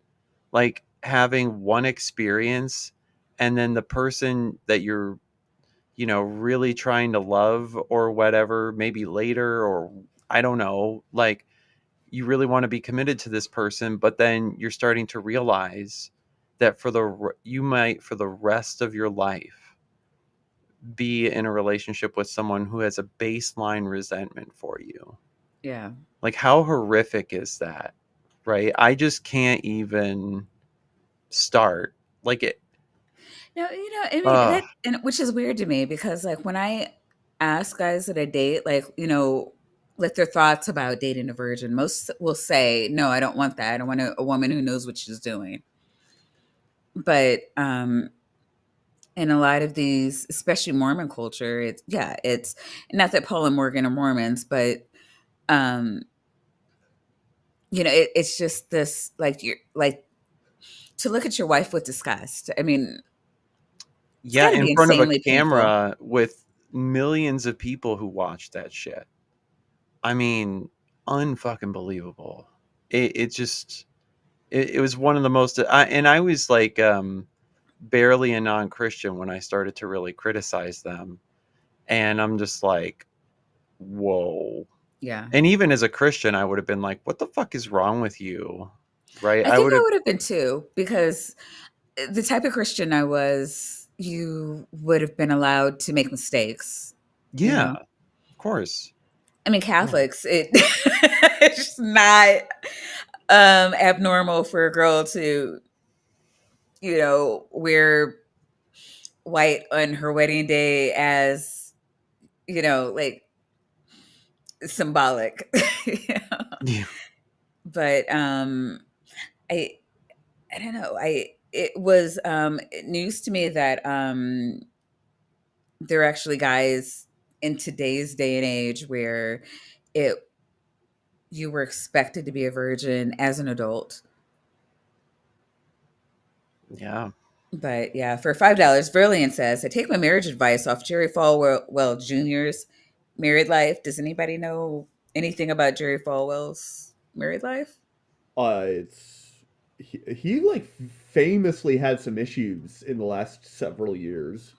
like, having one experience and then the person that you're, really trying to love or whatever, maybe later, or I don't know, like, you really want to be committed to this person, but then you're starting to realize that you might for the rest of your life be in a relationship with someone who has a baseline resentment for you. Yeah. Like, how horrific is that? Right? I just can't even start. Like it. No, I mean Uh, that, and which is weird to me, because like when I ask guys that I date, like like their thoughts about dating a virgin, most will say, "No, I don't want that. I want a woman who knows what she's doing." But in a lot of these, especially Mormon culture, it's not that Paul and Morgan are Mormons, but um, it's just this like you're like to look at your wife with disgust. I mean, it's yeah, got to in be front of a insanely painful. camera with millions of people who watch that shit. I mean, unfucking believable. It just it was one of the most. And I was like barely a non-Christian when I started to really criticize them, and I'm just like, whoa. Yeah. And even as a Christian, I would have been like, what the fuck is wrong with you? Right? I I think would I have, would have been too, because the type of Christian I was, you would have been allowed to make mistakes, you yeah, know? of course. I mean, Yeah. Catholics, it's just not abnormal for a girl to, wear white on her wedding day as, like symbolic. You know? Yeah. But I I don't know. It was news to me that there are actually guys in today's day and age where it you were expected to be a virgin as an adult. Yeah. But yeah, for $5, Verlian says, I take my marriage advice off Jerry Falwell Jr.'s married life. Does anybody know anything about Jerry Falwell's married life? It's he like famously had some issues in the last several years,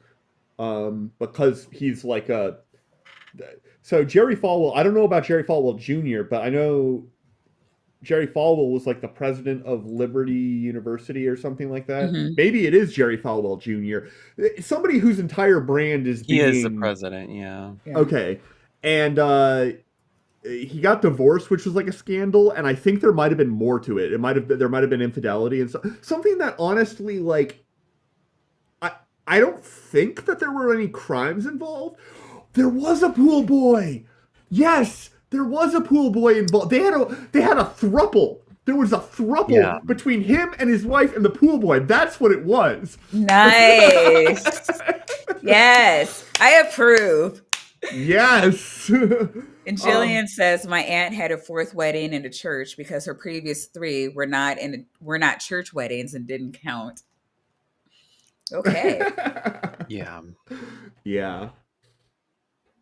because he's like a so Jerry Falwell. I don't know about Jerry Falwell Jr., but I know Jerry Falwell was like the president of Liberty University or something like that. Hmm. Maybe it is Jerry Falwell Jr. Somebody whose entire brand is He is the being president, yeah. Yeah. okay, and he got divorced, which was like a scandal, and I think there might have been more to it. There might have been infidelity and something that honestly, like, I don't think that there were any crimes involved. There was a pool boy. Yes, there was a pool boy involved. They had a throuple. There was a throuple Yeah. between him and his wife and the pool boy. That's what it was. Nice. Yes, I approve. Yes. And Jillian says my aunt had a fourth wedding in a church because her previous three were not church weddings and didn't count. Okay. Yeah. Yeah.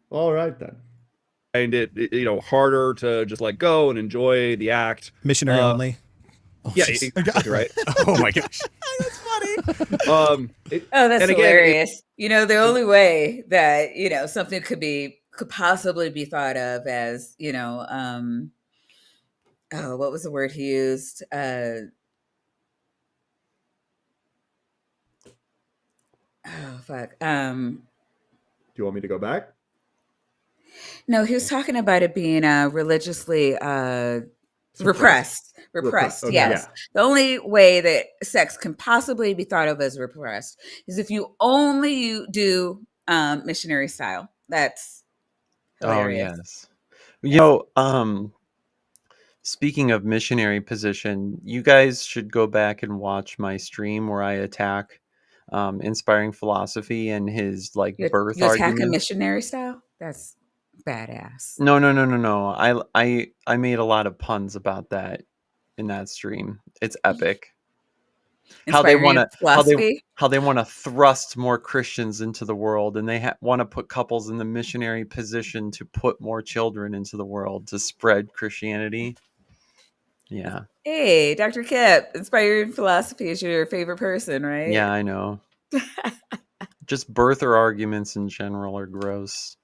All right then. And it harder to just like go and enjoy the act. Missionary only. Oh, Yeah, jeez. exactly right. Oh my gosh. That's funny. Oh, that's and again, hilarious. The only way that, something could possibly be thought of as, what was the word he used? Fuck. Do you want me to go back? No, he was talking about it being religiously repressed. Repressed, Okay, yes. yeah. The only way that sex can possibly be thought of as repressed is if you only do missionary style. That's hilarious. Oh yes. Speaking of missionary position, you guys should go back and watch my stream where I attack inspiring philosophy and his like birth You attack a argument. missionary style? That's badass. No. I made a lot of puns about that in that stream. It's epic. How they Inspiring want to philosophy. how they want to thrust more Christians into the world, and they want to put couples in the missionary position to put more children into the world to spread Christianity. Yeah. Hey, Dr. Kip, inspiring philosophy is your favorite person, right? Yeah, I know. Just birther arguments in general are gross.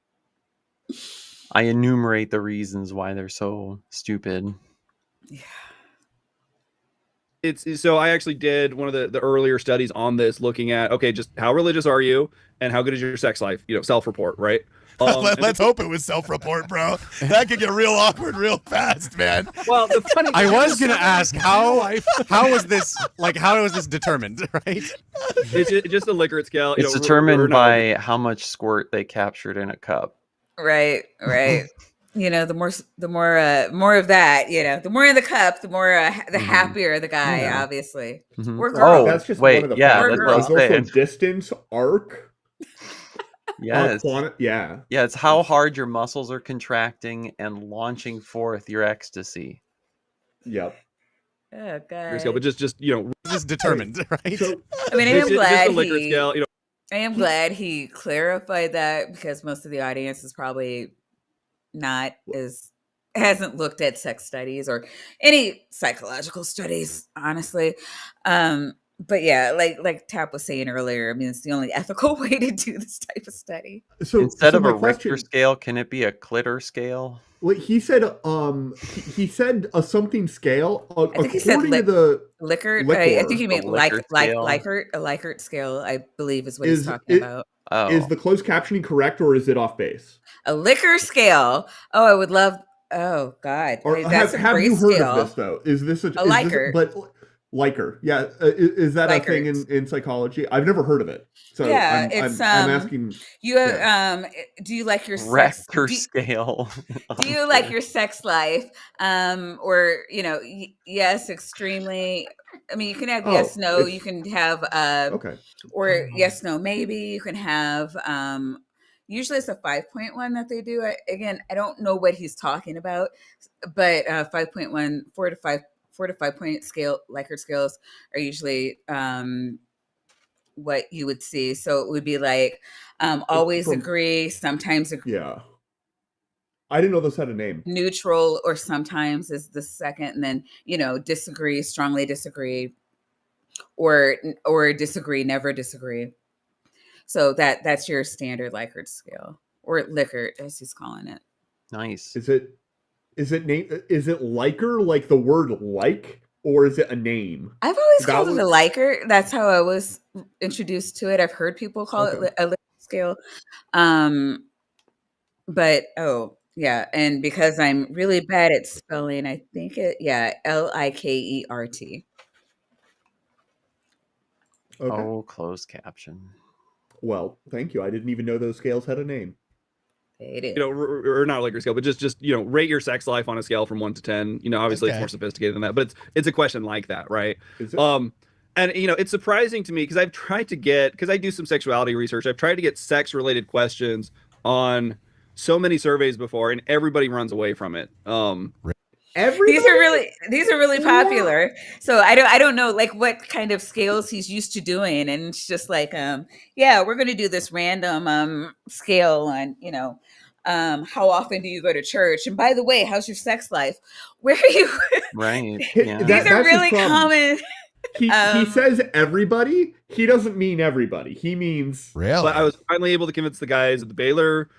I enumerate the reasons why they're so stupid. Yeah. It's so I actually did one of the earlier studies on this, looking at just how religious are you and how good is your sex life? Self-report, right? Let's hope it was self-report, bro. That could get real awkward real fast, man. Well, the funny I was gonna ask how was this determined, right? it's just a Likert scale. It's determined by how much squirt they captured in a cup. Right. The more of that, the more in the cup, the more the happier the guy, Yeah. obviously. Mhm. Or girl. Oh, That's just wait, one of the yeah, factors. that's what I was There's also saying. distance, arc, Yes. yeah. Yeah, it's how hard your muscles are contracting and launching forth your ecstasy. Yep. Oh scale, god. but just This is determined, right? So I mean, I it's am just glad a Likert he scale. I am glad he clarified that because most of the audience is probably not as hasn't looked at sex studies or any psychological studies, honestly. But yeah, like Tap was saying earlier, I mean, it's the only ethical way to do this type of study. Instead so of my a Richter question, scale, can it be a clitter scale? well, he said he said a something scale. I think he said According to the Likert. liquor, I think you mean a Likert scale. a Likert scale, I believe is what he's is talking about. Oh, is the closed captioning correct or is it off base? A liquor scale. Oh, I would love. Oh God, Or that's a have great you heard scale. of this though? Is this a Likert. But Liker, yeah, is that a thing Likert. in psychology? I've never heard of it, so Yeah, I'm it's asking. you have, do you like your sex? Richter scale. Do you like your sex life? Or yes, extremely. I mean, you can have yes, no. it's- You can have Okay. or yes, no, maybe. You can have Usually it's a 5.1 that they do. Again, I don't know what he's talking about, but 5.1, 4 to 5 point scale Likert scales are usually what you would see. So it would be like always From agree, sometimes agree, yeah, I didn't know those had a name. neutral, or sometimes is the second, and then disagree, strongly disagree, or disagree, never disagree. So that's your standard Likert scale, or Likert as he's calling it. Nice. Is it liker, like the word like, or is it a name? I've always That called was it a Likert. That's how I was introduced to it. I've heard people call okay. it a Likert scale. But oh yeah, and because I'm really bad at spelling, I think Likert. Okay. Oh, closed caption. Well, thank you. I didn't even know those scales had a name. They do. Or not a Likert scale, but just rate your sex life on a scale from 1 to 10. Obviously it's Okay. more sophisticated than that, but it's a question like that, right? Is it? And it's surprising to me because I've tried to because I do some sexuality research. I've tried to get sex related questions on so many surveys before, and everybody runs away from it. Everybody? These are really popular. So I don't know like what kind of scales he's used to doing, and it's just like yeah, we're going to do this random scale on how often do you go to church, and by the way, how's your sex life, where are you? Right. That, Yeah. These are that's his really problem. common. He says everybody. He doesn't mean everybody. He means Really? But I was finally able to convince the guys at the Baylor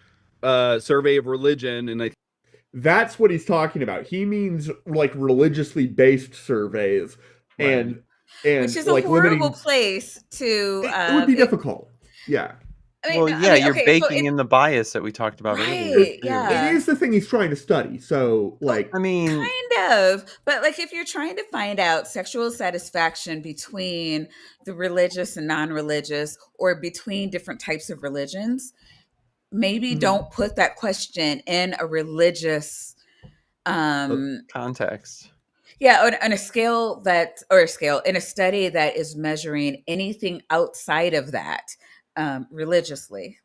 survey of religion, and that's what he's talking about. He means like religiously based surveys Right. and Which is a like horrible limiting. place to It would be difficult. Yeah. Well, yeah, you're okay, so baking in the bias that we talked about earlier right, It yeah. is the thing he's trying to study. So like I mean, Kind of, but like if you're trying to find out sexual satisfaction between the religious and non-religious, or between different types of religions, maybe don't put that question in a religious context. yeah, on a scale that, or a scale in a study that is measuring anything outside of that religiously.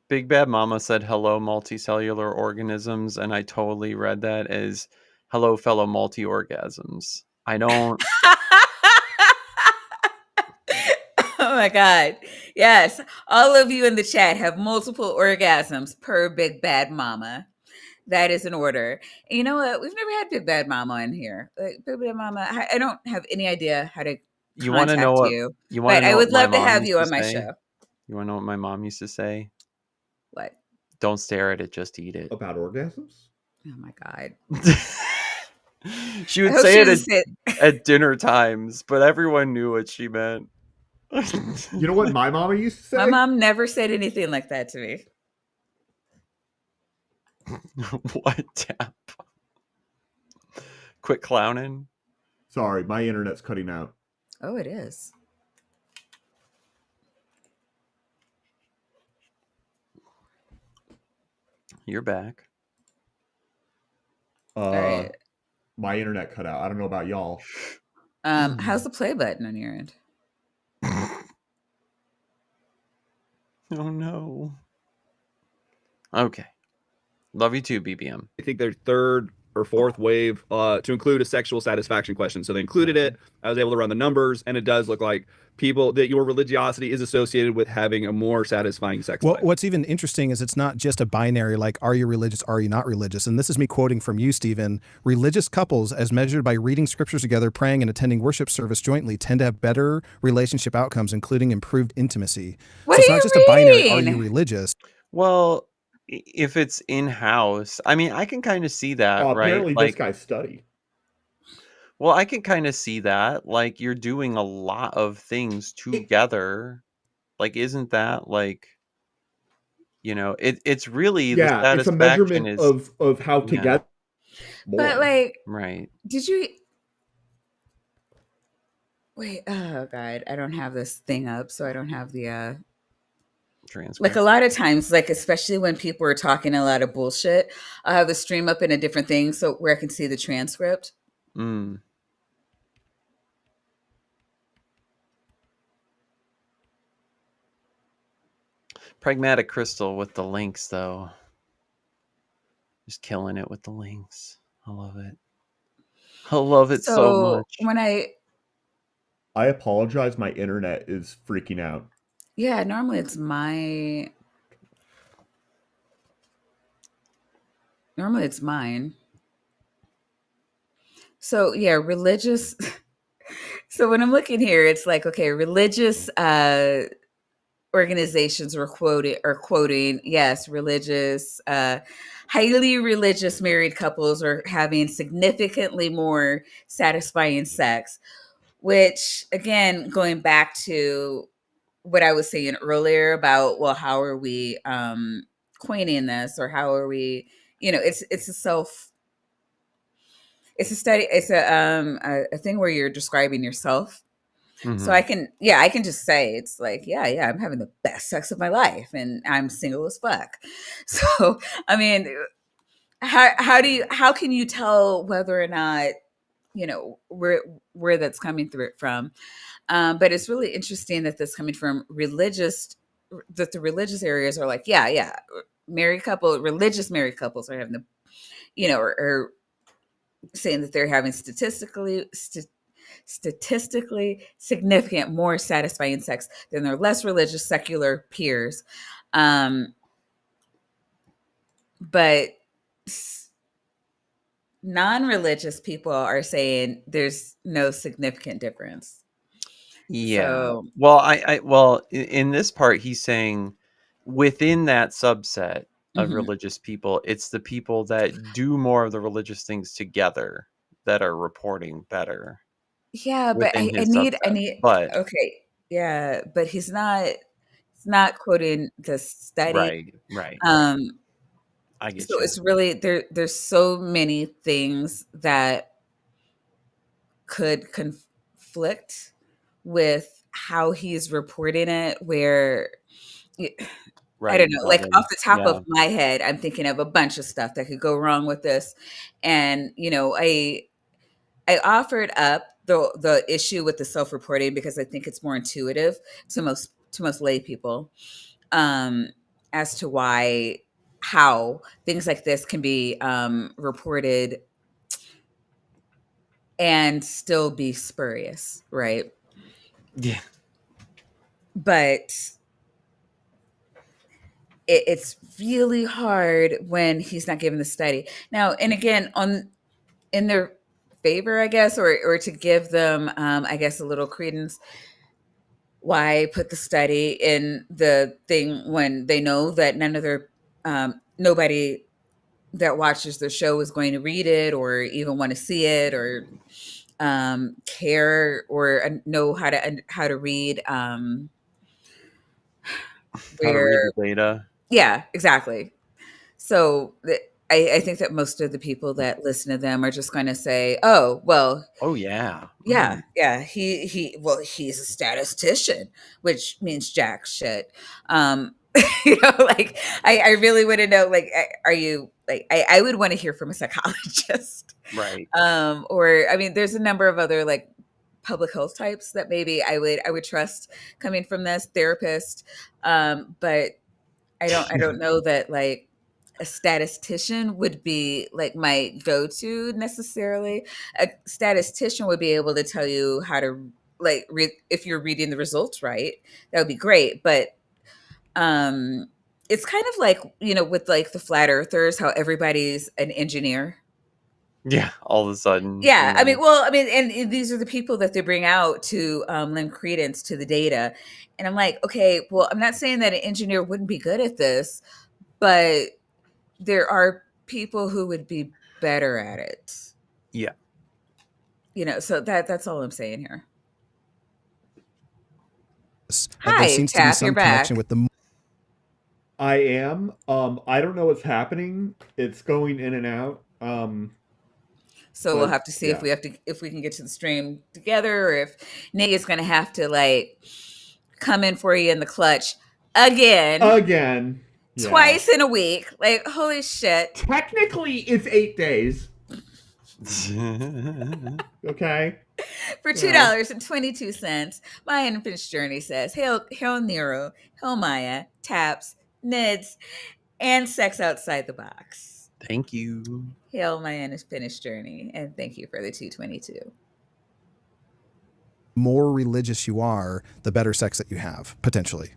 Big Bad Mama said hello multicellular organisms, and I totally read that as hello fellow multi-orgasms. I don't Oh my God. Yes. All of you in the chat have multiple orgasms per Big Bad Mama. That is an order. And you know what? We've never had Big Bad Mama in here. Like, Big Bad Mama, I don't have any idea how to you want to know contact what you, you want but to I know what would my love to mom have used you to on my say? show. You want to know what my mom used to say? What? Don't stare at it, just eat it. about orgasms. Oh my God. She I would hope say she it doesn't say at dinner times, but everyone knew what she meant. You know what my mama used to say? My mom never said anything like that to me. What, Tap? Quit clowning. Sorry, my internet's cutting out. Oh, it is. You're back. All right. My internet cut out. I don't know about y'all. How's the play button on your end? Oh no. Okay. Love you too, BBM. I think their third or fourth wave to include a sexual satisfaction question. So they included it. I was able to run the numbers, and it does look like people that your religiosity is associated with having a more satisfying sex Well, life. what's even interesting is it's not just a binary like, are you religious, are you not religious? And this is me quoting from you, Stephen. Religious couples, as measured by reading scriptures together, praying, and attending worship service jointly, tend to have better relationship outcomes, including improved intimacy. What So it's are not you just a binary, are reading? you religious? Well, if it's in-house, I mean, I can kind of see that, right? Apparently, Like, this guy studied. well, I can kind of see that. Like, you're doing a lot of things together. Like, isn't that like, it's really the Yeah, it's a satisfaction measurement is, of how yeah, together. But like, right. did you wait? Oh God, I don't have this thing up, so I don't have the Transcript. like a lot of times, like especially when people are talking a lot of bullshit, I'll have the stream up in a different thing so where I can see the transcript. Mm. Pragmatic Crystal with the links, though. Just killing it with the links. I love it. I love it so So much. when I apologize. My internet is freaking out. yeah, normally it's mine. So yeah, religious. So when I'm looking here, it's like, okay, religious organizations were quoting, yes, religious, highly religious married couples are having significantly more satisfying sex, which again, going back to what I was saying earlier about, well, how are we coining this, or how are we, it's a study, it's a thing where you're describing yourself. So Mhm. I can just say it's like, yeah, I'm having the best sex of my life and I'm single as fuck. So, I mean, how can you tell whether or not, where that's coming through it from? But it's really interesting that that's coming from that the religious areas are like, yeah, religious married couples are having the, or saying that they're having statistically significant more satisfying sex than their less religious secular peers. Um, but non-religious people are saying there's no significant difference. Yeah. So, Well, in this part, he's saying within that subset of mhm. religious people, it's the people that do more of the religious things together that are reporting better Yeah, but within I his need, subset. But okay, yeah, but he's not quoting the study. right. Um, I get so you. it's really there's so many things that could conflict with how he's reporting it, where I don't Right. know, like off Loving. the top of Yeah. my head, I'm thinking of a bunch of stuff that could go wrong with this. And, I offered up the issue with the self-reporting because I think it's more intuitive to most lay people, um, as to how things like this can be reported and still be spurious, right? Yeah. But it's really hard when he's not given the study. Now, and again, on in their favor, I guess, or to give them, I guess, a little credence, why put the study in the thing when they know that nobody that watches the show is going to read it or even want to see it or care or know how to read, How to read where the data. yeah, exactly. So I think that most of the people that listen to them are just going to say, "Oh, well, Oh yeah. yeah, yeah, he's a statistician," which means jack shit. Um, like I really want to know, like, are you like I would want to hear from a psychologist, Right. or I mean, there's a number of other like public health types that maybe I would trust coming from this therapist, but I don't know that like a statistician would be like my go-to necessarily. A statistician would be able to tell you how to if you're reading the results right. That would be great, but um it's kind of like, with like the flat earthers, how everybody's an engineer. Yeah. All of a sudden, Yeah, I mean, well, I mean, and these are the people that they bring out to lend credence to the data. And I'm like, okay, well, I'm not saying that an engineer wouldn't be good at this, but there are people who would be better at it. yeah. So that's all I'm saying here. There Hi, seems to be Tap, you're some connection back. with the I am. I don't know what's happening. It's going in and out. So we'll But have to see yeah, if we can get to the stream together, or if Nate is going to have to like come in for you in the clutch again, again, yeah. twice in a week. Like, holy shit. Technically, it's 8 days. Okay. For $2.22, my unfinished journey says, Hail Nero, Hail Maya, taps, nids, and sex outside the box. Thank you. Hail my unfinished journey, and thank you for the 222. More religious you are, the better sex that you have, potentially.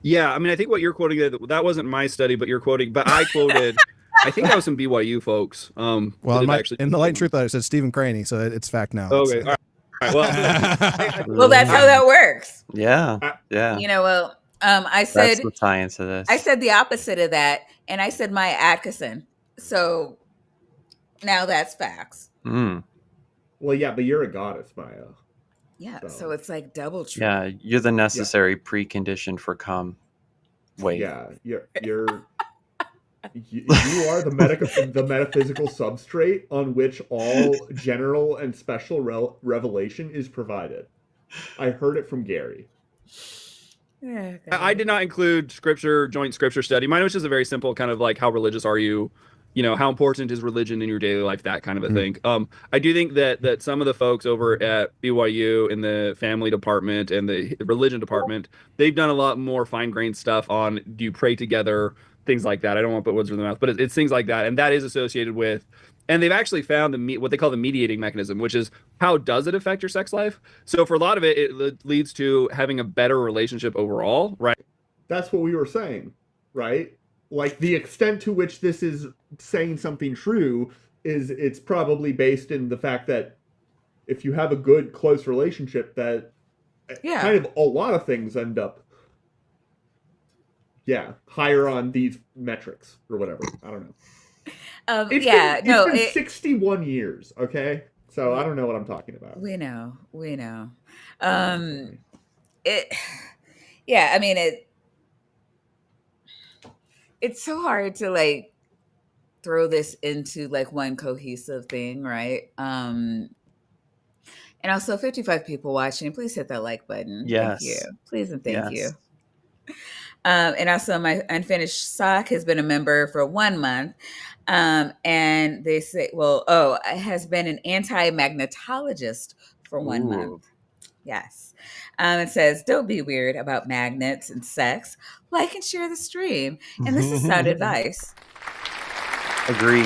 Yeah, I mean, I think what you're quoting, that wasn't my study, but you're quoting, but I quoted, I think that was some BYU folks. Well, that in the Light and Truth letter, it says Stephen Craney, so it's fact now. Okay, all right. Well, Well, that's how that works. Yeah. Yeah. You know, well, I That's said the science of this. I said the opposite of that, and I said Maya Atkinson. So now that's facts. Mm. Well, yeah, but you're a goddess, Maya. Yeah, so it's like double true. Yeah, you're the necessary precondition for cum. Wait. Yeah, you are the metaphysical substrate on which all general and special revelation is provided. I heard it from Gary. Yeah, I did not include joint scripture study. Mine was just a very simple kind of like, how religious are you? You know, how important is religion in your daily life? That kind of a thing. I do think that some of the folks over at BYU in the family department and the religion department, they've done a lot more fine-grained stuff on, do you pray together, things like that. I don't want to put words in the mouth, but it's things like that, and that is associated with. And they've actually found what they call the mediating mechanism, which is how does it affect your sex life? So for a lot of it, it leads to having a better relationship overall, right? That's what we were saying, right? Like the extent to which this is saying something true is it's probably based in the fact that if you have a good close relationship, that kind of a lot of things end up higher on these metrics or whatever. I don't know. It's been 61 years, okay? So I don't know what I'm talking about. We know. I mean, it's so hard to like throw this into like one cohesive thing, right? And also 55 people watching, please hit that like button. Yes. Thank you. Please and thank you. Yes. And also my unfinished sock has been a member for 1 month. And they say, has been an anti-magnetologist for 1 month. Yes. It says, don't be weird about magnets and sex. Like and share the stream. And this is sound advice. Agreed.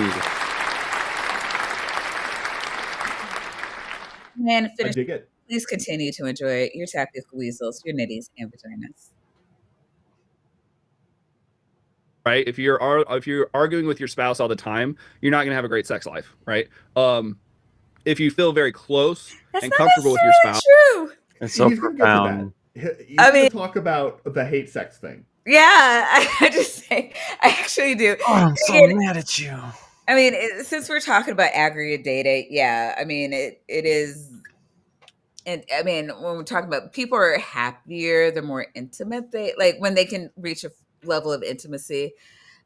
And I dig it. Please continue to enjoy your tactical weasels, your nitties, and vaginas. Right? If you're arguing with your spouse all the time, you're not going to have a great sex life, right? If you feel very close and comfortable with your spouse, true. It's so profound. I mean, talk about the hate sex thing. Yeah, I actually do. Oh, I'm so mad at you. I mean, since we're talking about aggregate data, yeah, I mean, it is. And I mean, when we're talking about people are happier, the more intimate when they can reach a level of intimacy.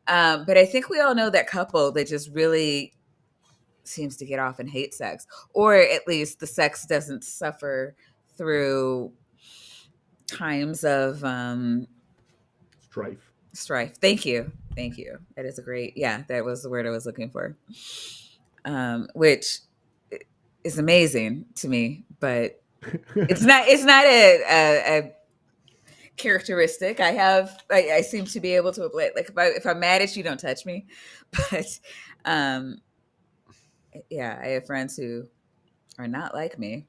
But I think we all know that couple that just really seems to get off and hate sex, or at least the sex doesn't suffer through times of strife. Thank you. That is that was the word I was looking for. Which is amazing to me, but it's not a characteristic I have. I seem to be able to like if I'm mad at you, don't touch me. But I have friends who are not like me.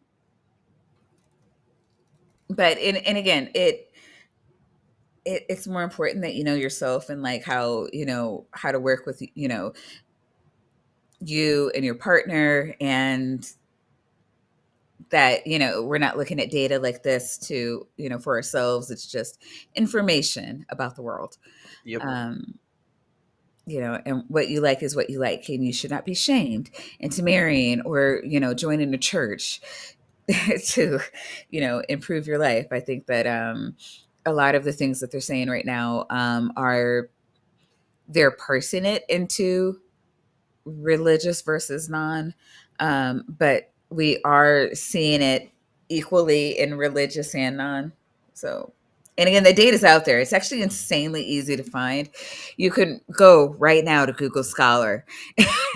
But and again, it's more important that you know yourself and like how to work with you and your partner, and that we're not looking at data like this to for ourselves. It's just information about the world. Yep. And what you like is what you like, and you should not be shamed into marrying or joining a church to improve your life. I think that a lot of the things that they're saying right now they're parsing it into religious versus non, but we are seeing it equally in religious and non. So, and again, the data's out there. It's actually insanely easy to find. You can go right now to Google Scholar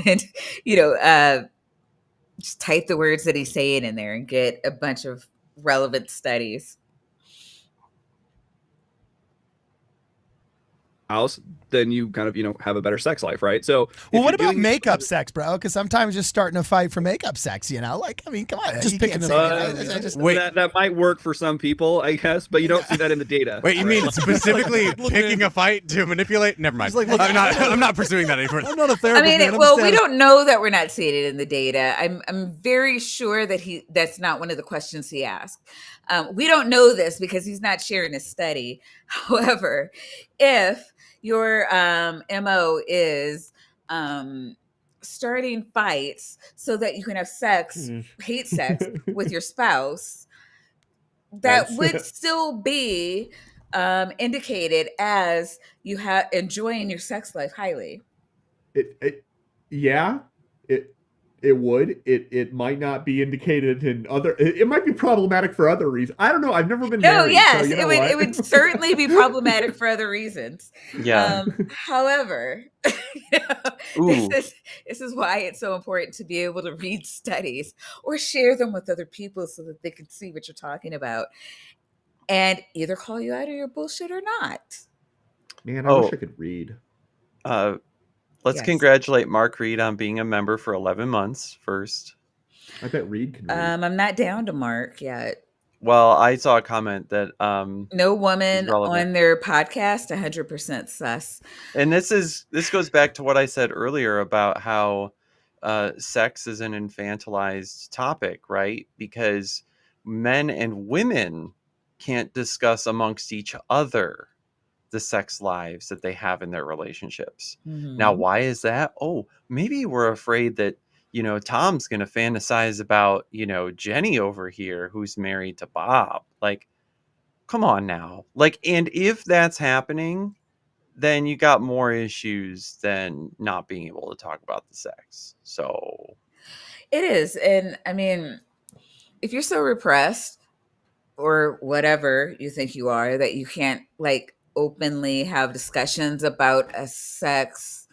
and Just type the words that he's saying in there and get a bunch of relevant studies. House, then you kind of, have a better sex life, right? So Well, if what you're about doing- makeup sex, bro? Because sometimes just starting a fight for makeup sex, Like, I mean, come on. Just you picking can't a- say that. I just, Wait. that might work for some people, I guess, but you don't see that in the data. Wait, you mean specifically picking a fight to manipulate? Never mind. He's like, I'm not pursuing that anymore. I'm not a I therapist. mean, man. I'm well, just we status- don't know that we're not seeing it in the data. I'm very sure that that's not one of the questions he asked. We don't know this because he's not sharing his study. However, if your MO is starting fights so that you can have sex, hate sex with your spouse, that That's- would still be indicated as you have enjoying your sex life highly. Yeah, it would. It might not be indicated in other. It might be problematic for other reasons. I don't know. I've never been No, married. yes, so you know it what? would certainly be problematic for other reasons. Yeah. However, Ooh. this is why it's so important to be able to read studies or share them with other people so that they can see what you're talking about and either call you out of your bullshit or not. Man, I Oh. wish I could read. Let's Yes. congratulate Mark Reed on being a member for 11 months first. I bet Reed can read. I'm not down to Mark yet. Well, I saw a comment that No woman Is relevant. on their podcast, 100% sus. and this goes back to what I said earlier about how sex is an infantilized topic, right? Because men and women can't discuss amongst each other the sex lives that they have in their relationships. Now, Mhm. why is that? Oh, maybe we're afraid that, Tom's going to fantasize about, Jenny over here who's married to Bob. Like, come on now. Like, and if that's happening, then you got more issues than not being able to talk about the sex. So, It is. And I mean, if you're so repressed or whatever you think you are, that you can't like openly have discussions about a sex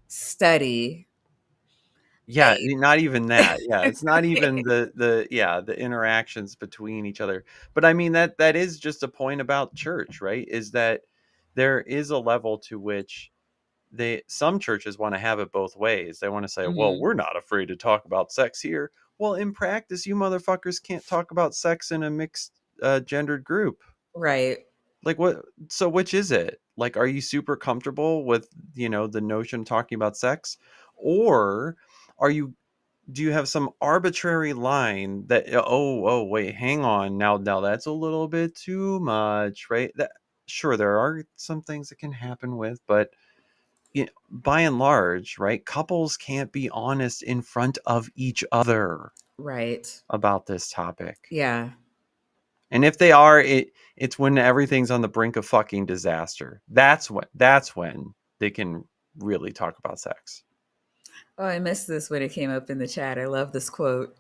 study. yeah, Hey. not even that. Yeah, it's not even the interactions between each other. But I mean that is just a point about church, right? Is that there is a level to which some churches want to have it both ways. They want to say, well, Mhm. we're not afraid to talk about sex here. Well, in practice, you motherfuckers can't talk about sex in a mixed gendered group. Right. Like what? So which is it? Like, are you super comfortable with, the notion of talking about sex? Or do you have some arbitrary line that, oh, wait, hang on. Now that's a little bit too much, right? Sure, there are some things that can happen with, but by and large, right, couples can't be honest in front of each other Right. about this topic. Yeah. And if they are, it's when everything's on the brink of fucking disaster. That's when they can really talk about sex. Oh, I missed this when it came up in the chat. I love this quote.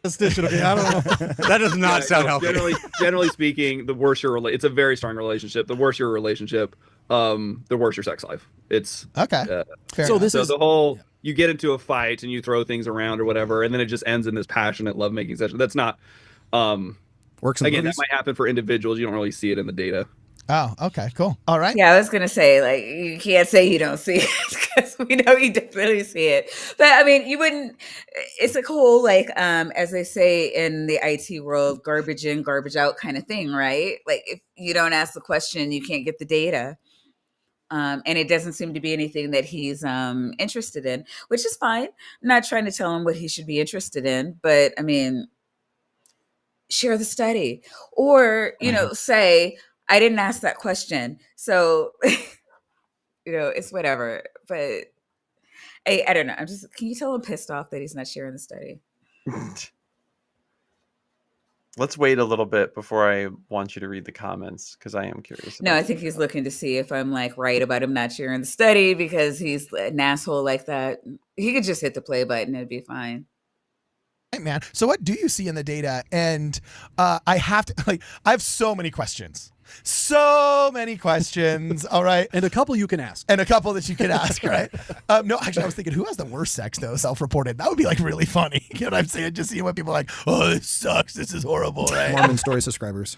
Okay, I don't know. That does not sound healthy. Generally speaking, the worse your it's a very strong relationship. The worse your relationship, the worse your sex life. It's Okay. Fair So enough. this so is the whole you get into a fight and you throw things around or whatever, and then it just ends in this passionate lovemaking session. That's not. works in Again, movies. that might happen for individuals. You don't really see it in the data. Oh, okay, cool. All right. Yeah, I was gonna say, like, you can't say you don't see it because we know you definitely see it. But I mean, you wouldn't. It's a whole like, as they say in the IT world, garbage in, garbage out kind of thing, right? Like, if you don't ask the question, you can't get the data. And it doesn't seem to be anything that he's interested in, which is fine. I'm not trying to tell him what he should be interested in, but I mean, share the study or say I didn't ask that question, so it's whatever. But I don't know, can you tell I'm pissed off that he's not sharing the study? Let's wait a little bit before I want you to read the comments because I am curious. No, I think he's looking to see if I'm like right about him not sharing the study because he's an asshole like that. He could just hit the play button, it'd be fine. right, man. So what do you see in the data? And I have to I have so many questions. So many questions. All right. And a couple you can ask. And a couple that you could ask, right? No, actually, I was thinking, who has the worst sex, though, self-reported? That would be, like, really funny. You know what I'm saying? Just seeing what people are like, oh, this sucks. This is horrible, right? Mormon story subscribers.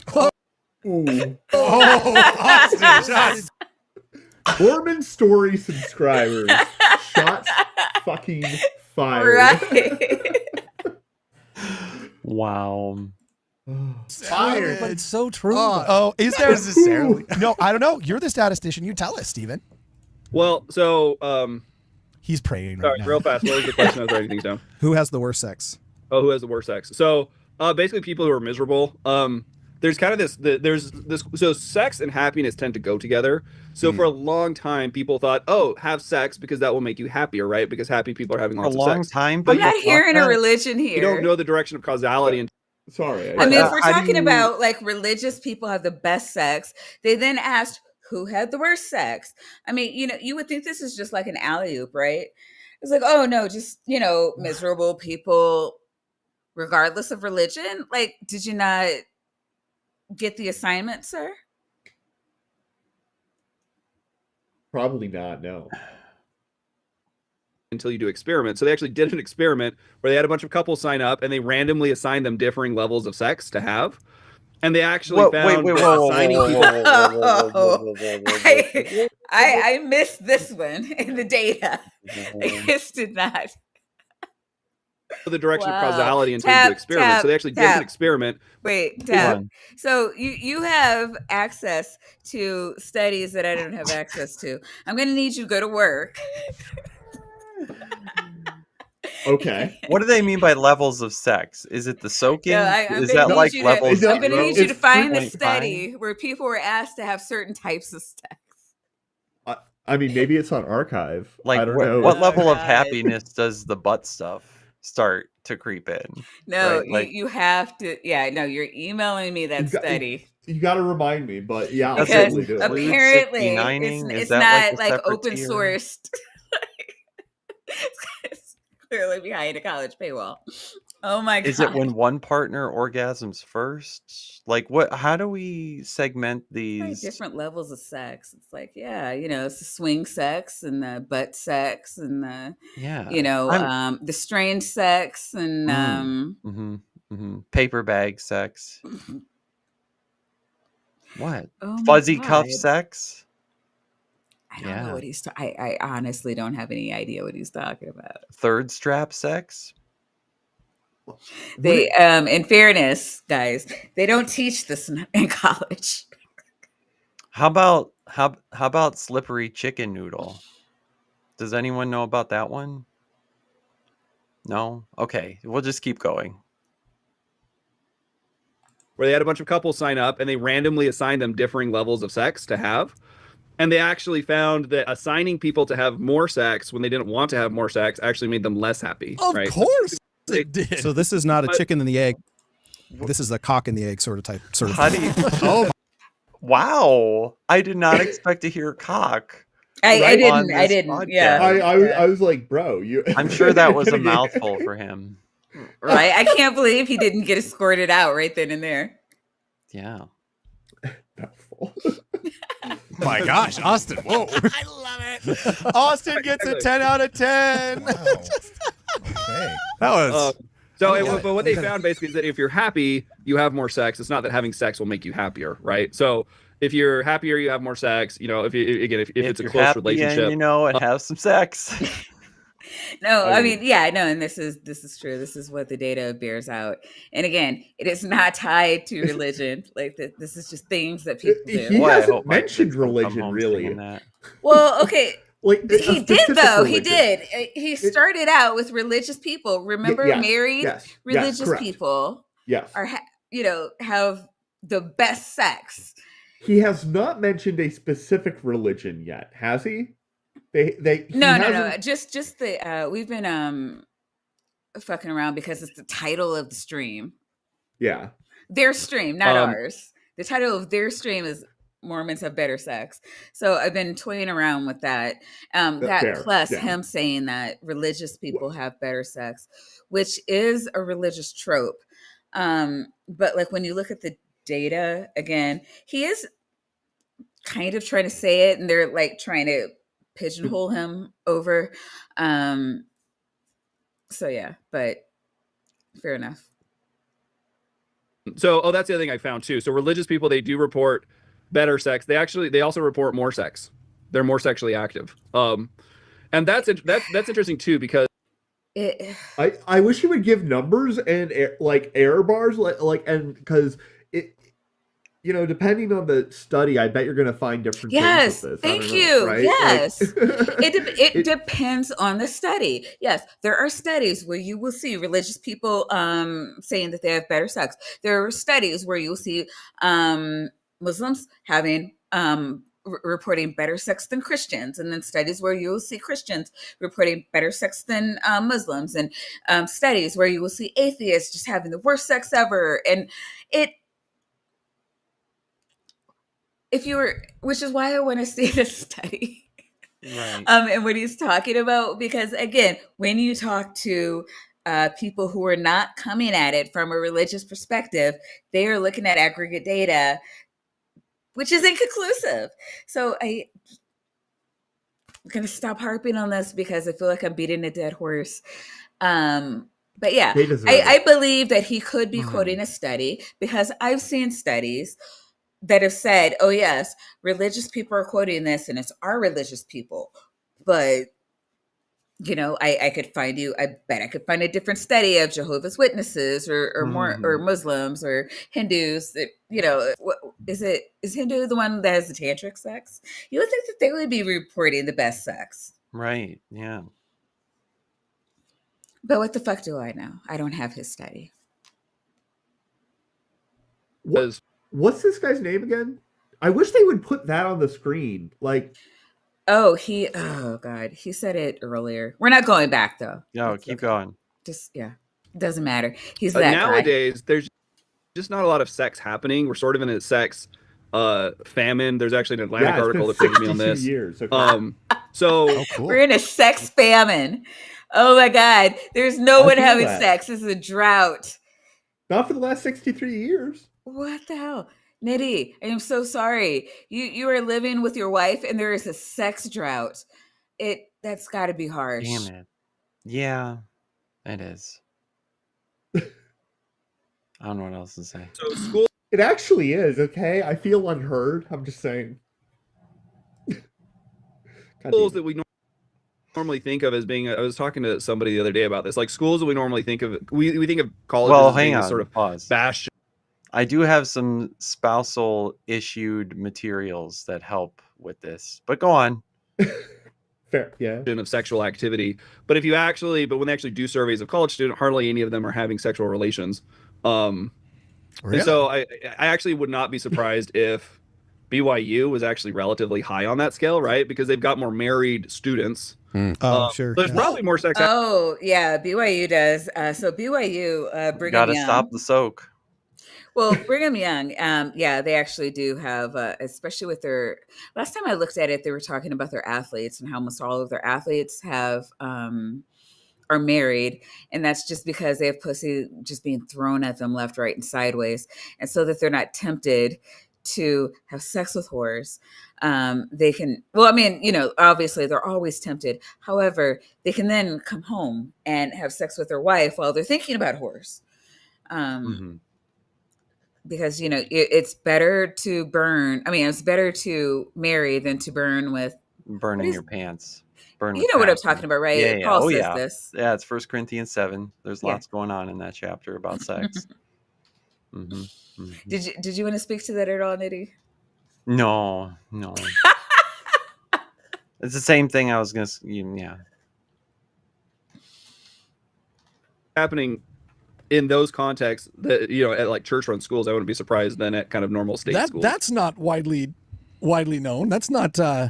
Ooh. Austin, shots. Mormon story subscribers. Shots fucking fired. Right. Wow. Fired, but it's so true. Oh, is there necessarily? No, I don't know. You're the statistician. You tell us, Steven. Well, so He's praying right sorry, now. real fast. What was the question? I was writing things down. Who has the worst sex? Oh, who has the worst sex? So basically people who are miserable. There's kind of there's this, so sex and happiness tend to go together. So for a long time, people thought, oh, have sex because that will make you happier, right? Because happy people are having For a lots of long sex. time, I'm but not hearing a religion here. You don't know the direction of causality. And Sorry. I mean, if we're how do talking you- about like religious people have the best sex, they then asked who had the worst sex. I mean, you would think this is just like an alley-oop, right? It's like, oh no, just miserable people, regardless of religion. Like, did you not get the assignment, sir? Probably not, no. until you do experiments. So they actually did an experiment where they had a bunch of couples sign up and they randomly assigned them differing levels of sex to have. And they actually found that assigning people. I missed this one in the data. I just did not. The direction Wow. of causality until you do experiments. So they actually did an experiment. Wait, Tab. So you have access to studies that I don't have access to. I'm going to need you to go to work. Okay. What do they mean by levels of sex? Is it the soaking? No, I'm Is gonna that need like you to- levels? I'm going to need you to It's find the 3.5? study where people were asked to have certain types of sex. I mean, maybe it's on archive. Like I don't know. what level of God. happiness does the butt stuff start to creep in? No, Right, like- you have to. Yeah, no, you're emailing me that You got- study. You got to remind me, but yeah, I'll Does Because certainly do it. include apparently 69ing? Is it's that not like a like separate open tier? sourced. It's clearly behind a college paywall. Oh my god! Is it when one partner orgasms first? Like what? How do we segment Very these? different levels of sex? It's like, yeah, it's the swing sex and the butt sex and the Yeah, the strange sex and paper bag sex. What? oh my Fuzzy cuff God. sex? I don't know Yeah. what he's. I honestly don't have any idea what he's talking about. Third strap sex? They, in fairness, guys, they don't teach this in college. How about slippery chicken noodle? Does anyone know about that one? No? Okay, we'll just keep going. Where they had a bunch of couples sign up and they randomly assigned them differing levels of sex to have. And they actually found that assigning people to have more sex when they didn't want to have more sex actually made them less happy. Of right? course it did. So this is not a But- chicken and the egg. This is a cock and the egg sort of type. How do you? Oh, Wow! I did not expect to hear cock. I Right on didn't. I this didn't. Yeah. I was like, bro, you. I'm sure that was a Gonna get- mouthful for him. Right. I can't believe he didn't get escorted out right then and there. Yeah. Mouthful. My gosh, Austin, whoa. I love it. Austin gets a 10 out of 10. Wow. Okay. That was But what they found basically is that if you're happy, you have more sex. It's not that having sex will make you happier, right? So if you're happier, you have more sex. If it's a you're close happy relationship, and have some sex. No, I mean, yeah, no, and this is true. This is what the data bears out. And again, it is not tied to religion. Like this is just things that people He do. Boy, I hasn't hope my mentioned kids don't come religion, home really. singing that. Well, okay. Like a He did specific though. He religion. did. He started out with religious people. Remember, Yes, married yes, religious correct. people Yes. are have the best sex. He has not mentioned a specific religion yet, has he? He No. hasn't- Just the we've been fucking around because it's the title of the stream. Yeah. Their stream, not Um, ours. The title of their stream is Mormons have better sex. So I've been toying around with that. That fair. plus Yeah. him saying that religious people have better sex, which is a religious trope. But like when you look at the data again, he is kind of trying to say it, and they're like trying to pigeonhole him over. So yeah, but fair enough. So, that's the other thing I found too. So religious people, they do report better sex. They also report more sex. They're more sexually active. And that's interesting too, because I wish he would give numbers and like error bars, and because it, depending on the study, I bet you're going to find different Yes, things with this. thank you. Right? Yes, Like, it depends on the study. Yes, there are studies where you will see religious people saying that they have better sex. There are studies where you will see Muslims having reporting better sex than Christians, and then studies where you will see Christians reporting better sex than Muslims, and studies where you will see atheists just having the worst sex ever, and it. Which is why I want to see this study. Right. And what he's talking about, because again, when you talk to people who are not coming at it from a religious perspective, they are looking at aggregate data, which is inconclusive. So I'm going to stop harping on this because I feel like I'm beating a dead horse. But yeah, I believe that he could be quoting a study, because I've seen studies that have said, oh yes, religious people are quoting this and it's our religious people. But, I could find a different study of Jehovah's Witnesses or more or Muslims or Hindus that, is Hindu the one that has the tantric sex? You would think that they would be reporting the best sex. Right. Yeah. But what the fuck do I know? I don't have his study. What's this guy's name again? I wish they would put that on the screen. Like, oh God, he said it earlier. We're not going back though. No, keep going. Just it doesn't matter. He's that nowadays guy. There's just not a lot of sex happening. We're sort of in a sex famine. There's actually an Atlantic article that put me on this. Years. Okay. So cool. We're in a sex famine. Oh my God, there's no one having sex. This is a drought. Not for the last 63 years. What the hell? Nitty, I am so sorry. You are living with your wife and there is a sex drought. That's got to be harsh. Damn it. Yeah, it is. I don't know what else to say. So school. It actually is, okay? I feel unheard. I'm just saying. Schools that we normally think of as being, I was talking to somebody the other day about this, like schools that we normally think of, we think of colleges as being a sort of bastion. I do have some spousal issued materials that help with this, but go on. Fair, yeah. Of sexual activity, but when they actually do surveys of college students, hardly any of them are having sexual relations. Really? And so I actually would not be surprised if BYU was actually relatively high on that scale, right? Because they've got more married students. Oh, sure. There's probably more sex. Oh, yeah, BYU does. So BYU, Brigham Young. Gotta stop the soak. Well, Brigham Young, they actually do have, especially with their, last time I looked at it, they were talking about their athletes and how almost all of their athletes are married. And that's just because they have pussy just being thrown at them left, right, and sideways. And so that they're not tempted to have sex with whores. They can, obviously they're always tempted. However, they can then come home and have sex with their wife while they're thinking about whores. Because, it's better to burn. I mean, it's better to marry than to burn with. Burning your pants. Burn you know what I'm talking about, right? Yeah, Paul says this. Yeah, it's 1 Corinthians 7. There's lots going on in that chapter about sex. Did you want to speak to that at all, Nitty? No. It's the same thing I was going to, happening in those contexts that, at like church run schools, I wouldn't be surprised then at kind of normal state schools. That's not widely known. That's not, I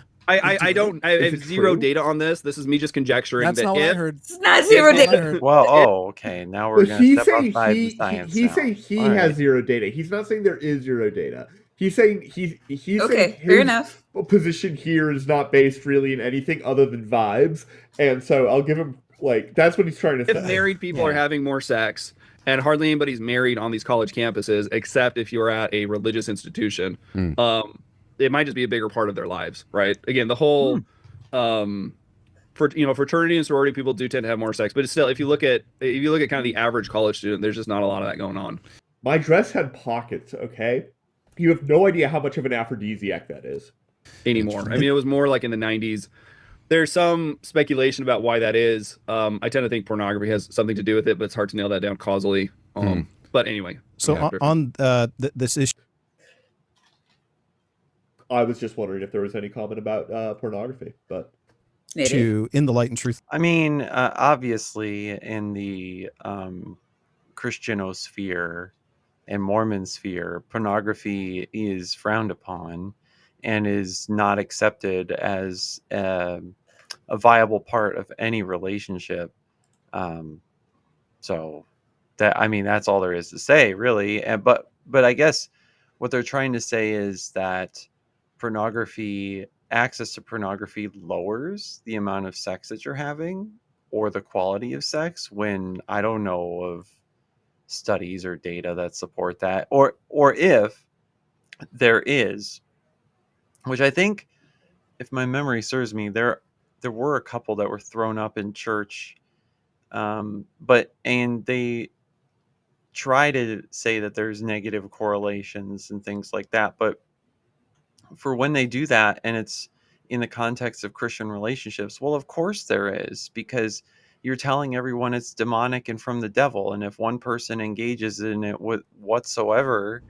have zero data on this. This is me just conjecturing. That's not what I heard. It's not zero data. Well, okay. Now we're going to step outside the science. He's saying he has zero data. He's not saying there is zero data. He's saying saying Okay, fair his enough. position here is not based really in anything other than vibes, and so I'll give him like that's what he's trying to If say. married people are Yeah. having more sex, and hardly anybody's married on these college campuses, except if you're at a religious institution, it might just be a bigger part of their lives, right? Again, the whole, for fraternity and sorority people do tend to have more sex, but it's still, if you look at kind of the average college student, there's just not a lot of that going on My dress had pockets. Okay, you have no idea how much of an aphrodisiac that is. anymore. I mean, it was more like in the 90s. There's some speculation about why that is. I tend to think pornography has something to do with it, but it's hard to nail that down causally. But anyway. So yeah. on this issue, I was just wondering if there was any comment about pornography, but in the Light and Truth. I mean, obviously, in the Christianosphere and Mormon sphere, pornography is frowned upon and is not accepted as a viable part of any relationship. So that, I mean, that's all there is to say, really. But I guess what they're trying to say is that access to pornography lowers the amount of sex that you're having or the quality of sex, when I don't know of studies or data that support that, or if there is, which I think, if my memory serves me, there were a couple that were thrown up in church, but they try to say that there's negative correlations and things like that, but for when they do that and it's in the context of Christian relationships, well, of course there is, because you're telling everyone it's demonic and from the devil. And if one person engages in it whatsoever,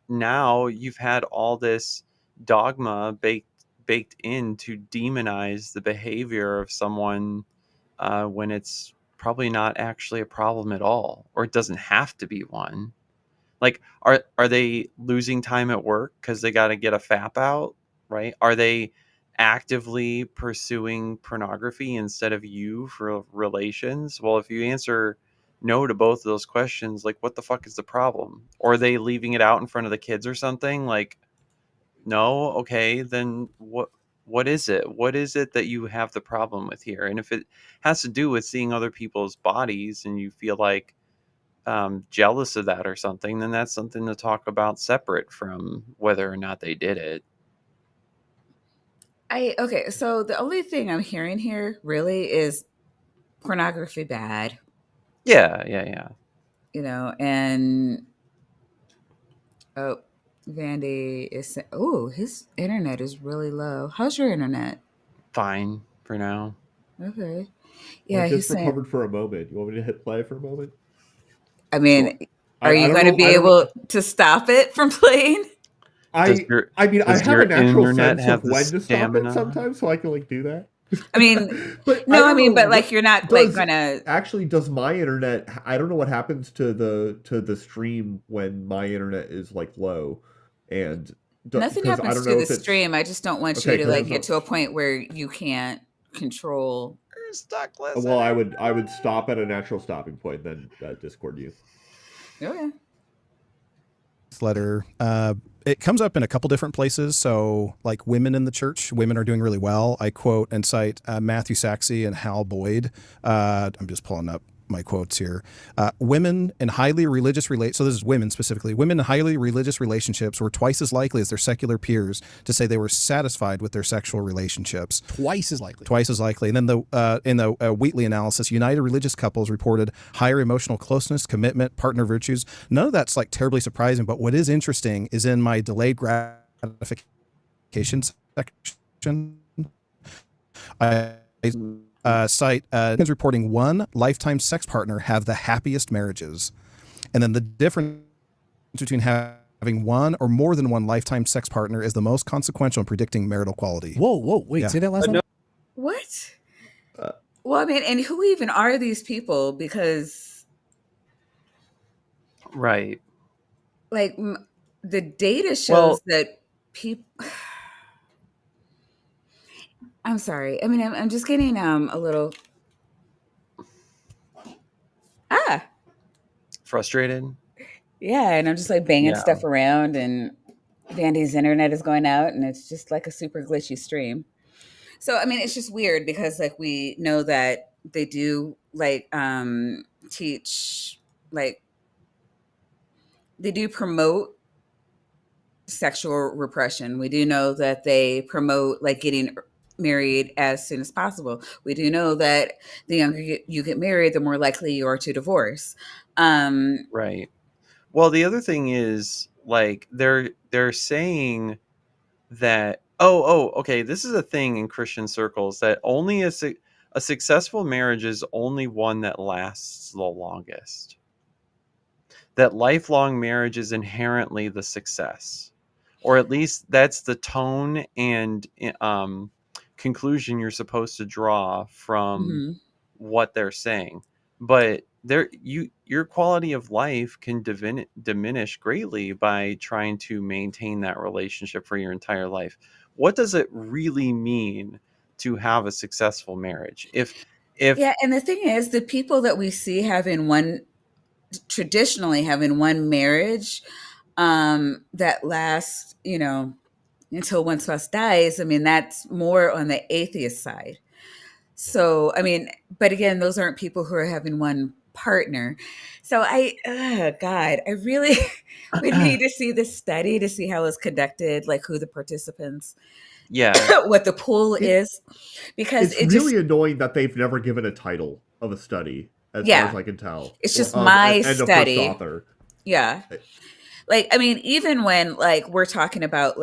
now you've had all this dogma baked in to demonize the behavior of someone, when it's probably not actually a problem at all, or it doesn't have to be one. Like, are they losing time at work because they got to get a FAP out, right? Are they actively pursuing pornography instead of you for relations? Well, if you answer no to both of those questions, like, what the fuck is the problem? Or are they leaving it out in front of the kids or something? Like, no, okay, then what is it? What is it that you have the problem with here? And if it has to do with seeing other people's bodies and you feel like jealous of that or something, then that's something to talk about separate from whether or not they did it. Okay, so the only thing I'm hearing here really is pornography bad, Yeah. and oh, Vandy is his internet is really low. How's your internet? Fine for now. Okay. I Yeah, just he's saying, recovered for a moment. You want me to hit play for a moment? I mean, are I you don't going to know. be I don't. able to stop it from playing? Does I mean, I does have your a natural internet sense have of the when to stop it stamina? sometimes, so I can like do that. I mean, but no, I don't mean, know but like what you're not like does gonna. actually does my internet. I don't know what happens to the stream when my internet is like low, and Nothing because I happens don't to know the if it's stream. I just don't want okay you to because like there's get no. to a point where you can't control. You're stuck Well, I listening. would stop at a natural stopping point, then Discord you. Okay. Letter. It comes up in a couple different places. So, like women in the church, women are doing really well. I quote and cite Matthew Saxey and Hal Boyd. I'm just pulling up my quotes here. Women in highly religious so this is women specifically. Women in highly religious relationships were twice as likely as their secular peers to say they were satisfied with their sexual relationships. Twice as likely. Twice as likely. And then in the Wheatley analysis, united religious couples reported higher emotional closeness, commitment, partner virtues. None of that's like terribly surprising, but what is interesting is in my delayed gratification section, I cite is reporting one lifetime sex partner have the happiest marriages, and then the difference between having one or more than one lifetime sex partner is the most consequential in predicting marital quality. Whoa, wait, Yeah. say that last time. No. What? Well, I mean, and who even are these people? Because Right. like the data shows that people. I'm sorry. I mean, I'm just getting a little Frustrated. yeah, and I'm just like banging Yeah. stuff around, and Vandy's internet is going out, and it's just like a super glitchy stream. So I mean, it's just weird because like we know that they do like teach, like they do promote sexual repression. We do know that they promote like getting married as soon as possible. We do know that the younger you get married, the more likely you are to divorce. Um, Right. Well, the other thing is like they're saying that okay, this is a thing in Christian circles that only a successful marriage is only one that lasts the longest. That lifelong marriage is inherently the success, or at least that's the tone and conclusion you're supposed to draw from mhm. what they're saying. But your quality of life can diminish greatly by trying to maintain that relationship for your entire life. What does it really mean to have a successful marriage? If Yeah, and the thing is, the people that we see having one traditionally having one marriage that lasts, until one spouse dies. I mean, that's more on the atheist side. So, I mean, but again, those aren't people who are having one partner. So God, I really would need to see this study to see how it's conducted, like who the participants, yeah, what the pool It is, because it's it just, really annoying that they've never given a title of a study, as far as yeah, I can tell, it's or just my and a first study. author. Yeah. Like, I mean, even when like we're talking about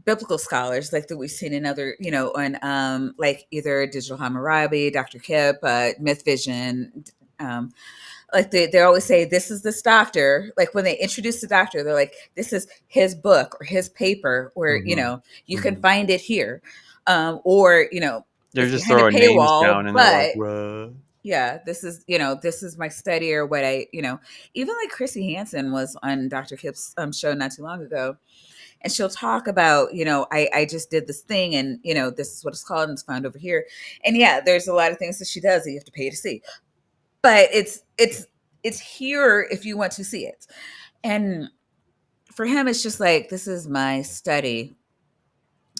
biblical scholars like that we've seen in other, on like either Digital Hammurabi, Dr. Kip, Myth Vision, um like they always say this is this doctor. Like when they introduce the doctor, they're like, this is his book or his paper, or Hmm. you can Hmm. find it here. Or they're it's just behind a throwing names paywall, down and they're like, but "Bruh." yeah, this is my study, or what even like Chrissy Hansen was on Dr. Kip's show not too long ago, and she'll talk about, I just did this thing, and this is what it's called, and it's found over here. And yeah, there's a lot of things that she does that you have to pay to see, but it's here if you want to see it. And for him, it's just like, this is my study.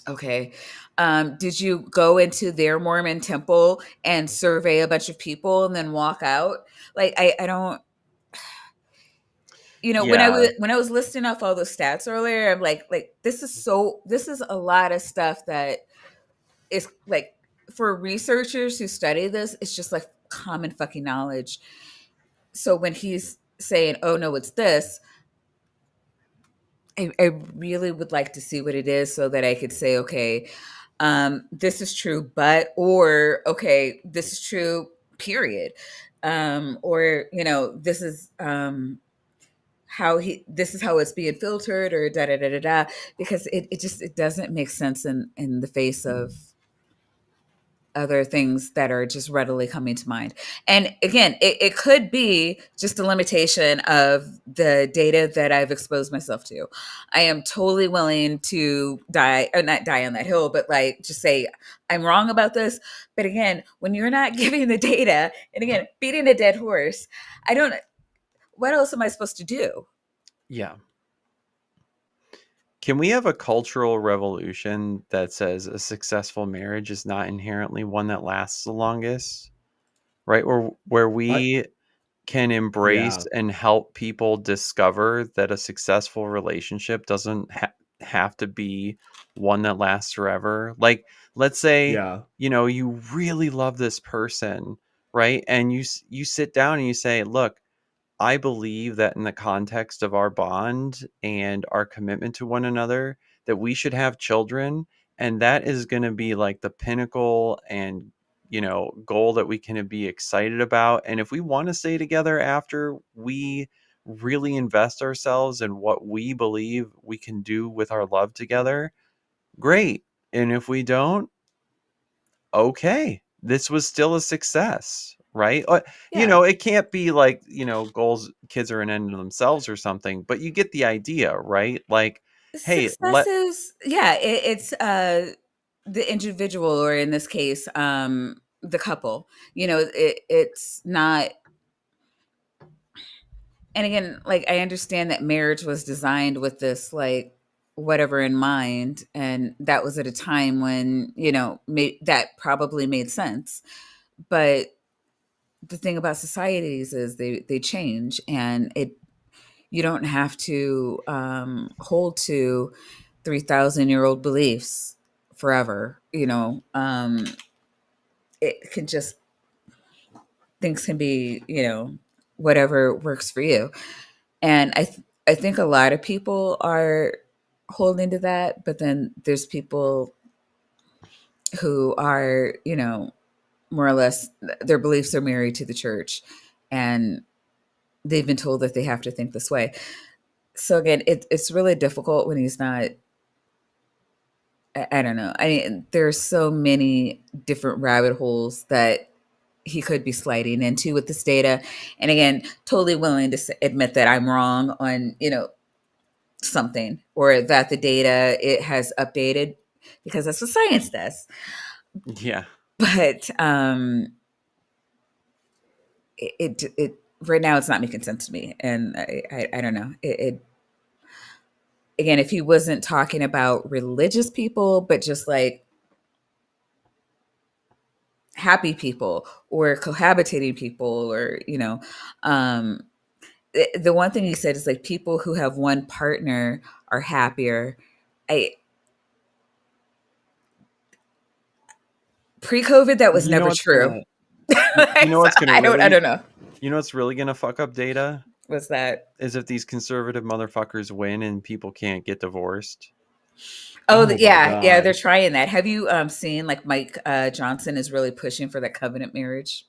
Okay. Did you go into their Mormon temple and survey a bunch of people and then walk out? Like, I don't, Yeah, when I was listing off all those stats earlier, I'm like, this is a lot of stuff that is like, for researchers who study this, it's just like common fucking knowledge. So when he's saying, oh no, it's this, I really would like to see what it is so that I could say, okay, this is true, but, or, okay, this is true, period. Or, this is, this is how it's being filtered, or da da da da da, because it doesn't make sense in the face of other things that are just readily coming to mind. And again, it could be just a limitation of the data that I've exposed myself to. I am totally willing to die, or not die on that hill, but like just say I'm wrong about this. But again, when you're not giving the data, and again, beating a dead horse, I don't, what else am I supposed to do? yeah. Can we have a cultural revolution that says a successful marriage is not inherently one that lasts the longest? Right? Or where I we can embrace Yeah, and help people discover that a successful relationship doesn't have to be one that lasts forever. Like, let's say, yeah. you really love this person, right? And you sit down and you say, look, I believe that in the context of our bond and our commitment to one another, that we should have children. And that is going to be like the pinnacle and, goal that we can be excited about. And if we want to stay together after we really invest ourselves in what we believe we can do with our love together, great. And if we don't, okay, this was still a success, right? Yeah. It can't be like, goals, kids are an end in themselves or something, but you get the idea, right? Like, hey, Success is, yeah, it's the individual, or in this case, the couple. It's not, And again, like I understand that marriage was designed with this like whatever in mind, and that was at a time when that probably made sense. But the thing about societies is they change, and it you don't have to hold to 3,000-year-old beliefs forever. It can just things can be whatever works for you. And I think a lot of people are holding to that, but then there's people who are, more or less their beliefs are married to the church, and they've been told that they have to think this way. So again, it's really difficult when he's not. I don't know. I mean, there's so many different rabbit holes that he could be sliding into with this data. And again, totally willing to admit that I'm wrong on, something, or that the data it has updated, because that's what science does. Yeah. But it right now it's not making sense to me, and I don't know. It again, if he wasn't talking about religious people, but just like happy people or cohabitating people, or the one thing he said is like people who have one partner are happier. I Pre-COVID, that was You know never what's true. You know what's gonna I don't really know. you know what's really gonna fuck up data What's that? is if these conservative motherfuckers win and people can't get divorced. Oh, Oh my yeah, they're God. trying that. Have you seen like Mike Johnson is really pushing for that covenant marriage?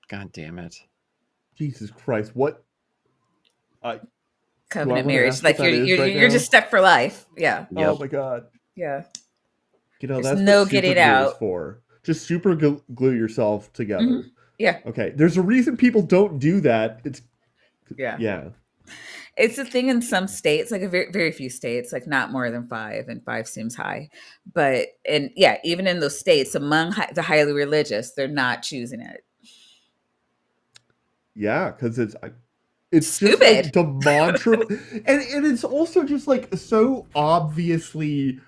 God damn it. Jesus Christ. What? Do I Covenant want to marriage, ask what like you're that is you're right you're now? just stuck for life. Yeah, Oh Yep. my God. yeah. There's That's no what super getting glue is out. for. Just super glue yourself together. Yeah, Okay. There's a reason people don't do that. It's, yeah. yeah. It's a thing in some states, like a very, very few states, like not more than five, and five seems high. But and yeah, even in those states, among the highly religious, they're not choosing it. Yeah. Because it's just like Stupid. demonstrable. And it's also just like so obviously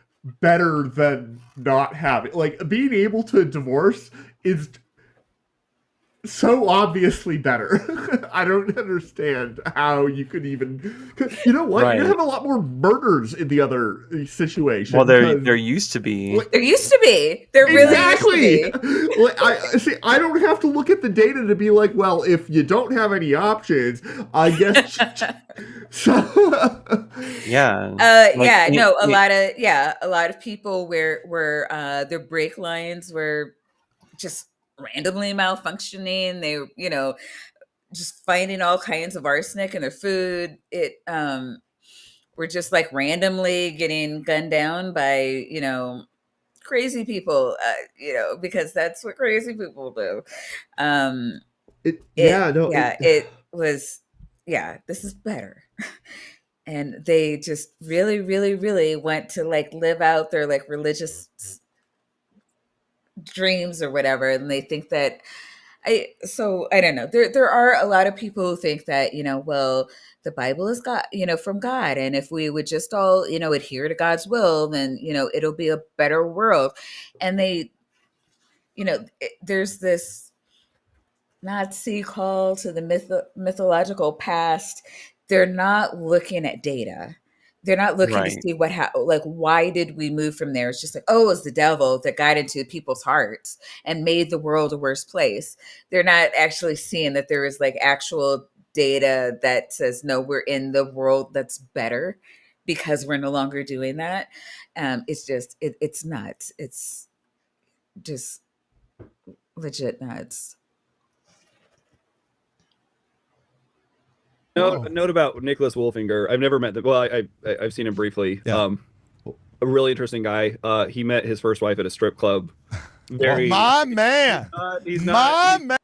better than not having. Like being able to divorce is so obviously better. I don't understand how you could even. You know what? You're gonna Right. have a lot more murders in the other situation. Well, there 'cause- used to be. Like, There used to be. There really exactly. used to be. Like, I see. I don't have to look at the data to be like, well, if you don't have any options, I guess. So, Yeah. Yeah, no, a lot of people where their brake lines were just randomly malfunctioning. They, just finding all kinds of arsenic in their food. We're just like randomly getting gunned down by, crazy people, because that's what crazy people do. yeah, no, It was, this is better. And they just really, really, really went to like live out their like religious dreams or whatever. And they think that I don't know. There are a lot of people who think that, well, the Bible is God, from God. And if we would just all, adhere to God's will, then, it'll be a better world. And there's this Nazi call to the mythological past. They're not looking at data. They're not looking to Right. see like, why did we move from there? It's just like, oh, it was the devil that got into people's hearts and made the world a worse place. They're not actually seeing that there is like actual data that says, no, we're in the world that's better because we're no longer doing that. It's just, it's nuts. It's just legit nuts. A note about Nicholas Wolfinger. I've never met them. Well, I've seen him briefly. Yeah. A really interesting guy. He met his first wife at a strip club. Very. My man. He's My not. man.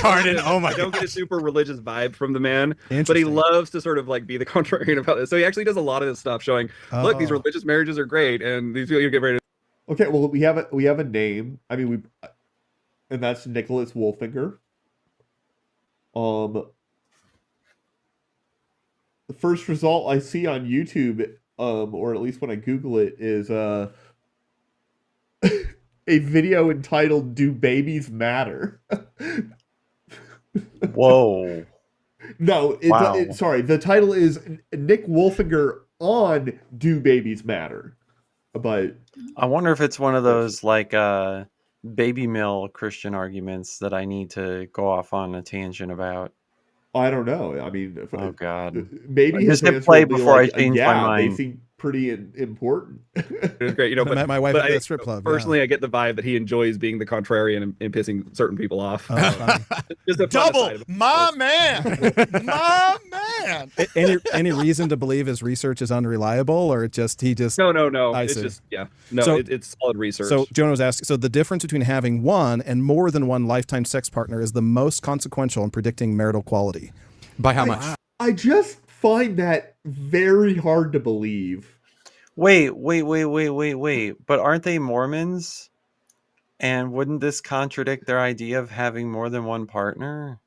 Pardon. Oh my I don't get a gosh. super religious vibe from the man, but he Interesting. loves to sort of like be the contrarian about this. So he actually does a lot of this stuff, showing, look, these Oh. religious marriages are great, and these people you get ready to. okay. Well, we have a name. I mean, and that's Nicholas Wolfinger. The first result I see on YouTube, or at least when I Google it, is a video entitled "Do Babies Matter?" Whoa. No, Wow. sorry. The title is Nick Wolfinger on "Do Babies Matter?" But I wonder if it's one of those like baby mill Christian arguments that I need to go off on a tangent about. I don't know. I mean, Oh God. maybe his Just hit answer play will be before I like, change my "Yeah, they mind." seem pretty important." It was great, you know. I met my wife but at that strip club. Yeah. Personally, I get the vibe that he enjoys being the contrarian and pissing certain people off. Oh, that's funny. Just a fun Double, aside. my man, my man. Any reason to believe his research is unreliable, or he just No. I It's see. just no. So- It's solid research. So Jonah was asking, so the difference between having one and more than one lifetime sex partner is the most consequential in predicting marital quality. By how much? I just find that very hard to believe. Wait. But aren't they Mormons? And wouldn't this contradict their idea of having more than one partner?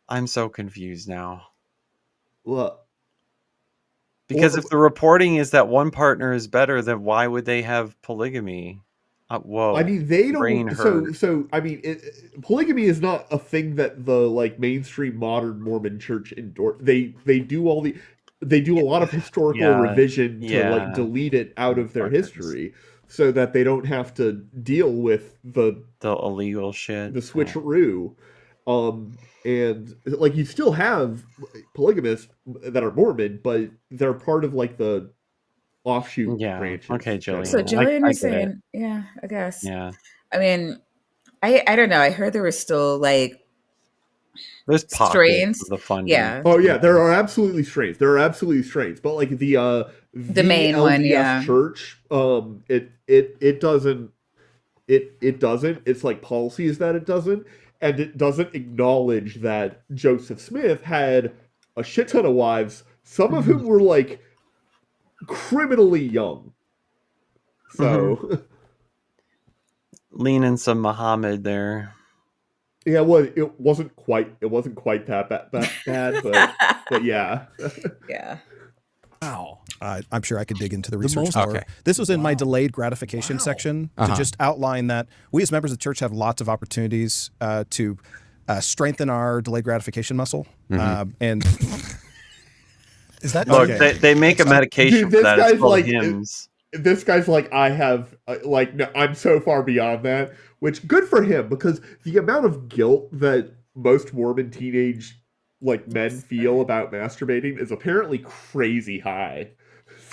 I'm so confused now. Well, Because if the reporting is that one partner is better, then why would they have polygamy? Whoa. I mean, they brain don't. hurt. So I mean, polygamy is not a thing that the like mainstream modern Mormon church endorse. They do a lot of historical Yeah, revision to yeah. like delete it out of their Fuckers. history, so that they don't have to deal with The illegal shit. the switcheroo. And like you still have polygamists that are Mormon, but they're part of like the offshoot Yeah. branches. Okay, Jillian. So I Jillian was get it. saying, yeah, I guess. Yeah. I mean, I don't know. I heard there was still like There's pockets strains. of the fun. Yeah. Oh yeah, there are absolutely strains. There are absolutely strains, but like the main one, LDS yeah. church, it doesn't. It doesn't. It's like policies that it doesn't, and it doesn't acknowledge that Joseph Smith had a shit ton of wives, some of whom were like criminally young. So Leaning some Muhammad there. yeah, well, it wasn't quite that bad, but yeah. Yeah. Wow. I'm sure I could dig into the research most- more. Okay. This was in my delayed gratification section to just outline that we as members of the church have lots of opportunities to strengthen our delayed gratification muscle. And Is that Look, Okay. they make a medication Dude, for this that. guy's It's called like- hymns. This guy's like, I have, like, no, I'm so far beyond that, which good for him, because the amount of guilt that most Mormon teenage, like, men feel about masturbating is apparently crazy high.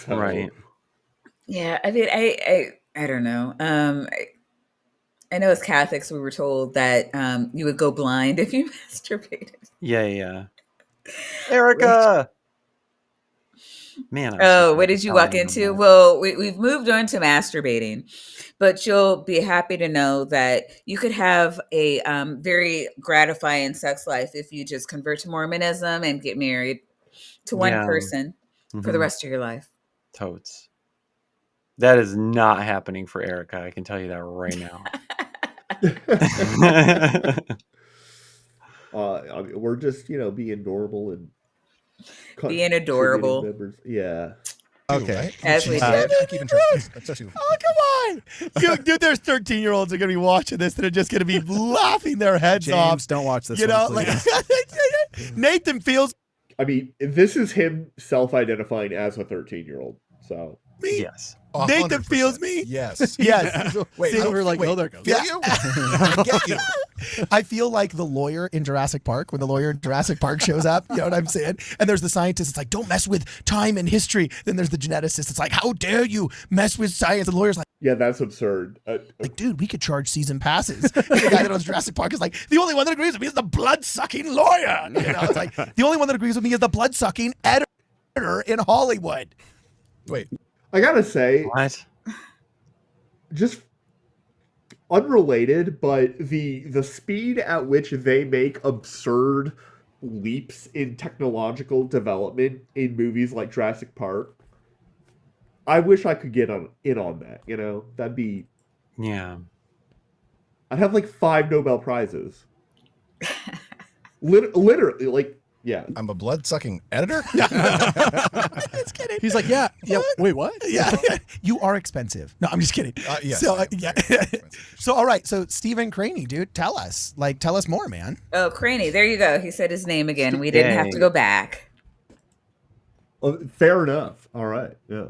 So, Right. Yeah. I mean, I don't know. I know as Catholics we were told that you would go blind if you masturbated. Yeah. Erica! Man. I'm so Oh, what sick did of you walk telling them into? that. Well, we've moved on to masturbating, but you'll be happy to know that you could have a very gratifying sex life if you just convert to Mormonism and get married to one Yeah. person for the Mhm. rest of your life. Totes. That is not happening for Erica. I can tell you that right now. I mean, we're just, being normal and Being adorable. members. Yeah. okay. Right? As we Jeez. do. Keeping track. Especially- Oh, come on. Dude, there's 13-year-olds that are going to be watching this that are just going to be laughing their heads James, off. don't watch this You know, one, like please. Nathan feels I mean, this is him self-identifying as a 13-year-old, so. me. Yes. Nathan 100%. feels me. Yes. Yes. Wait, See, how- we're like, wait, oh, there it goes. feel Yeah. you? I get you. I feel like the lawyer in Jurassic Park when the lawyer in Jurassic Park shows up. You know what I'm saying? And there's the scientist. It's like, don't mess with time and history. Then there's the geneticist. It's like, how dare you mess with science? And the lawyer's Yeah, that's absurd. like, dude, we could charge season passes. And the guy that owns Jurassic Park is like, the only one that agrees with me is the blood-sucking lawyer. You know, it's like, the only one that agrees with me is the blood-sucking editor in Hollywood. Wait, I gotta say, What? just unrelated, but the speed at which they make absurd leaps in technological development in movies like Jurassic Park, I wish I could get in on that. That'd be. Yeah. I'd have like 5 Nobel Prizes. literally, like, yeah. I'm a blood-sucking editor? Just kidding. He's like, yeah. Wait, what? Yeah, you are expensive. No, I'm just kidding. Yes, So I am. yeah. So all right. So Stephen Craney, dude, tell us more, man. Oh, Craney, there you go. He said his name again. We didn't have to Yay. go back. Fair enough. All right. Yeah.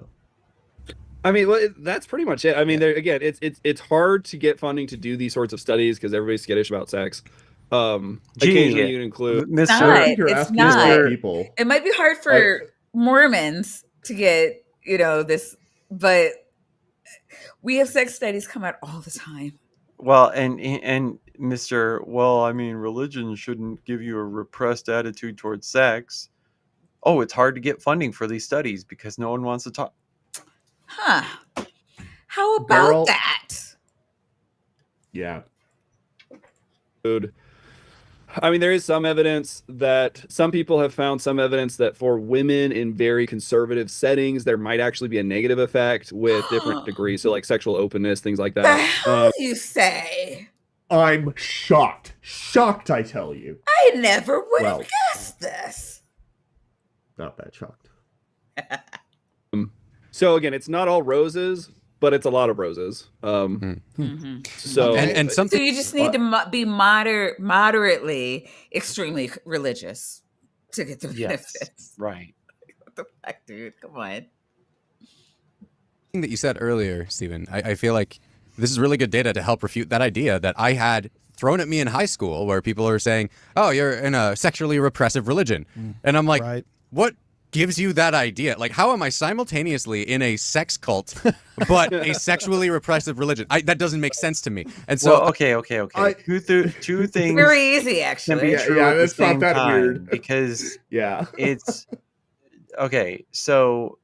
I mean, well, that's pretty much it. I mean, there again, it's hard to get funding to do these sorts of studies because everybody's skittish about sex. Occasionally you can include. It's I not. think you're It's asking not. the right people. It might be hard for Mormons to get, this, but we have sex studies come out all the time. Well, and Mr. Well, I mean, religion shouldn't give you a repressed attitude towards sex. Oh, it's hard to get funding for these studies because no one wants to talk. Huh. How about Girl. that? Yeah. I mean, there is some evidence that some people have found some evidence that for women in very conservative settings, there might actually be a negative effect with different degrees. So, like sexual openness, things like The that. hell you say? I'm shocked. Shocked, I tell you. I never would have Well. guessed this. Not that shocked. So again, it's not all roses, but it's a lot of roses. Mhm. So And So something. you just need to be moderately, extremely religious to get the Yes, benefits. right. What the fuck, dude? Come on. That you said earlier, Stephen, I feel like this is really good data to help refute that idea that I had thrown at me in high school where people are saying, oh, you're in a sexually repressive religion. And I'm like, Right. what gives you that idea? Like, how am I simultaneously in a sex cult but a sexually repressive religion? That doesn't make sense to me. And so Well, okay. Two things Very easy, can be actually. Yeah, true yeah, at the that's not same that time weird. because Yeah. it's okay. So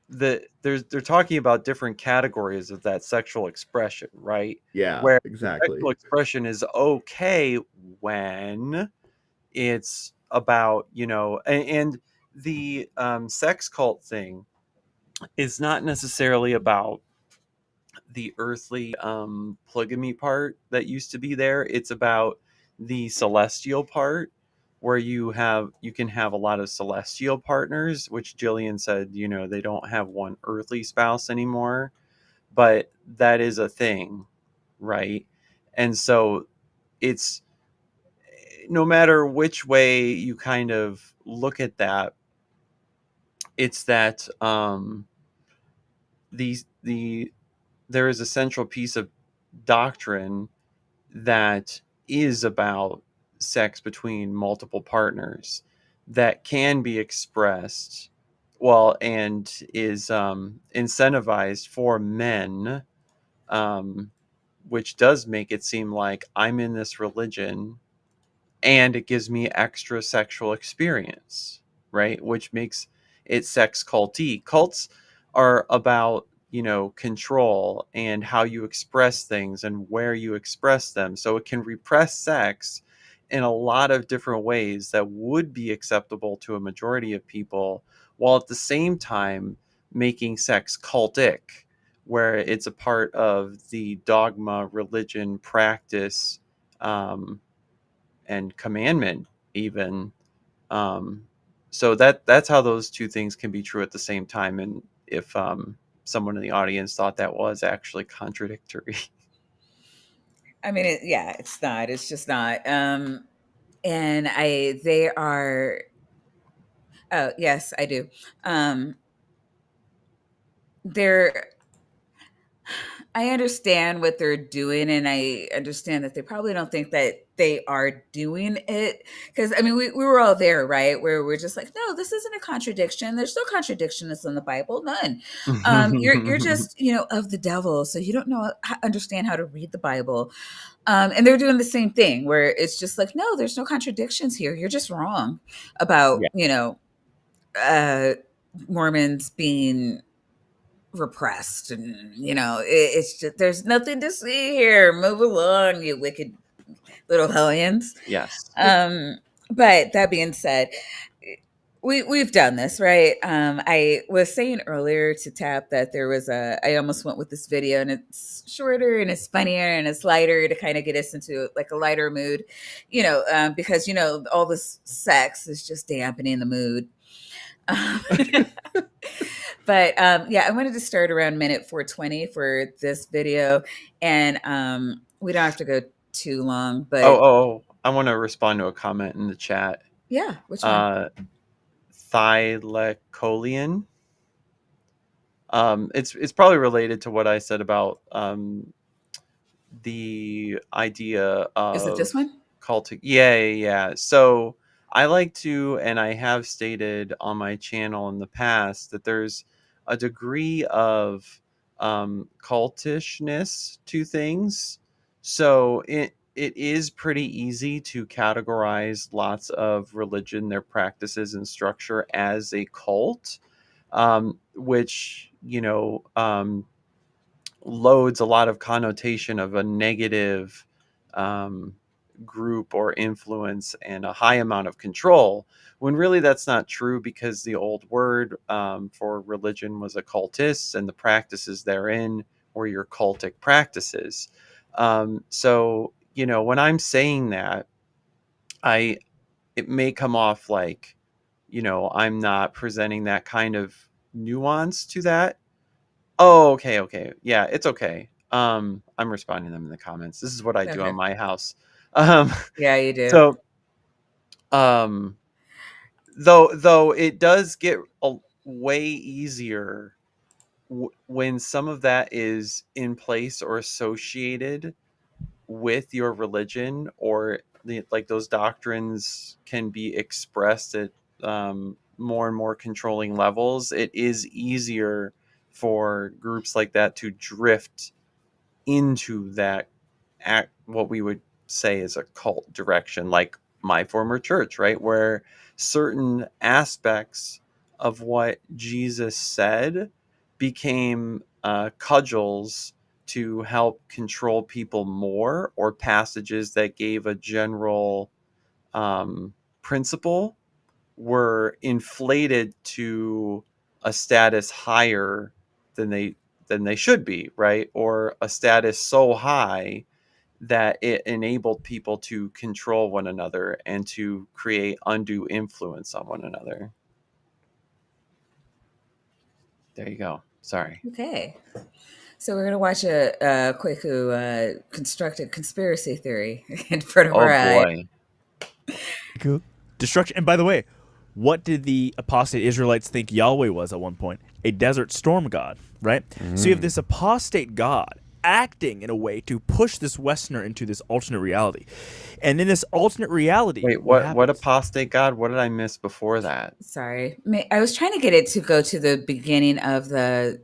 they're talking about different categories of that sexual expression, right? Yeah. Where Exactly. sexual expression is okay when it's about and the sex cult thing is not necessarily about the earthly polygamy part that used to be there. It's about the celestial part where you can have a lot of celestial partners, which Jillian said, they don't have one earthly spouse anymore, but that is a thing, right? And so it's no matter which way you kind of look at that, it's that there is a central piece of doctrine that is about sex between multiple partners that can be expressed well and is incentivized for men, which does make it seem like I'm in this religion and it gives me extra sexual experience, right? Which makes it sex culty. Cults are about, control and how you express things and where you express them. So it can repress sex in a lot of different ways that would be acceptable to a majority of people, while at the same time making sex cultic, where it's a part of the dogma, religion, practice, and commandment even. So that's how those two things can be true at the same time. And if someone in the audience thought that was actually contradictory. I mean, it's not. It's just not. And they are. Oh yes, I do. They're. I understand what they're doing, and I understand that they probably don't think that they are doing it. Because, I mean, we were all there, right? Where we're just like, no, this isn't a contradiction. There's no contradictions in the Bible, none. You're just, of the devil. So you don't understand how to read the Bible. And they're doing the same thing where it's just like, no, there's no contradictions here. You're just wrong about, Mormons being repressed, and it's just there's nothing to see here. Move along, you wicked little hellions. Yes. But that being said, we've done this, right? I was saying earlier to Tap that there was I almost went with this video, and it's shorter and it's funnier and it's lighter to kind of get us into like a lighter mood, because all this sex is just dampening the mood. Um, but yeah, I wanted to start around minute 420 for this video, and we don't have to go too long, but I want to respond to a comment in the chat. yeah, which one? Thylacolian. It's probably related to what I said about the idea Is it of this one? cultic. Yeah. So I like to, and I have stated on my channel in the past, that there's a degree of cultishness to things. So it is pretty easy to categorize lots of religion, their practices and structure as a cult, which loads a lot of connotation of a negative group or influence and a high amount of control, when really that's not true, because the old word for religion was occultus, and the practices therein were your cultic practices. So when I'm saying that, it may come off like I'm not presenting that kind of nuance to that. Oh, okay. Yeah, it's okay. I'm responding to them in the comments. This is what I do Okay. on my house. Um, Yeah, you do. so, though it does get way easier when some of that is in place or associated with your religion, or like those doctrines can be expressed at more and more controlling levels. It is easier for groups like that to drift into that what we would say is a cult direction, like my former church, right, where certain aspects of what Jesus said became cudgels to help control people more, or passages that gave a general principle were inflated to a status higher than they should be, right? Or a status so high that it enabled people to control one another and to create undue influence on one another. There you go. Sorry. Okay. So we're gonna watch a quick who constructed conspiracy theory in front of Oh our eyes. boy. Cool. Destruction. And by the way, what did the apostate Israelites think Yahweh was at one point? A desert storm god, right? So you have this apostate god acting in a way to push this Westerner into this alternate reality. And in this alternate reality, Wait, what happens? apostate god? What did I miss before that? Sorry, I was trying to get it to go to the beginning of the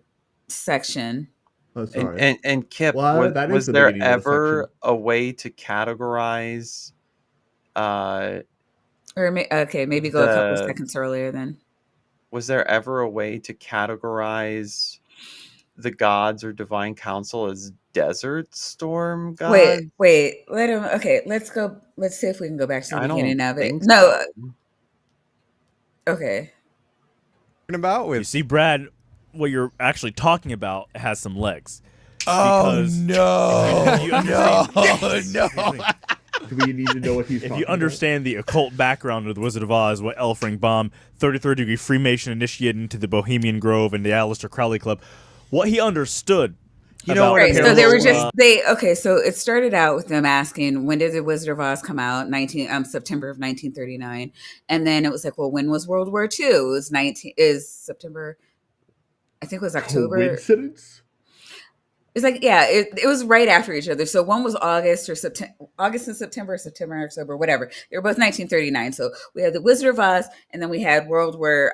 section. Oh, sorry. And Kip, Well, that is was the there beginning of the ever section. a way to categorize Or maybe go a couple of the seconds earlier then. was there ever a way to categorize the gods or divine council as desert storm gods? Wait. Let him. Okay, let's go. Let's see if we can go back to the I don't beginning of it. think No. so. Okay. About You with see, Brad, what you're actually talking about has some legs. Oh Because no! if you No! understand- No! Do we need to know what he's If talking you understand the occult background of the Wizard of Oz, what L. Frank Baum, 33rd degree Freemason initiated into the Bohemian Grove and the Aleister Crowley Club, what he understood. You know about what Right. So they paranormal, were just they. Okay. So it started out with them asking, when did the Wizard of Oz come out? September of 1939, and then it was like, well, when was World War II? It was September. I think it was about? October. Coincidence? It's like, yeah, it was right after each other. So one was August and September, September and October, whatever. They were both 1939. So we had the Wizard of Oz, and then we had World War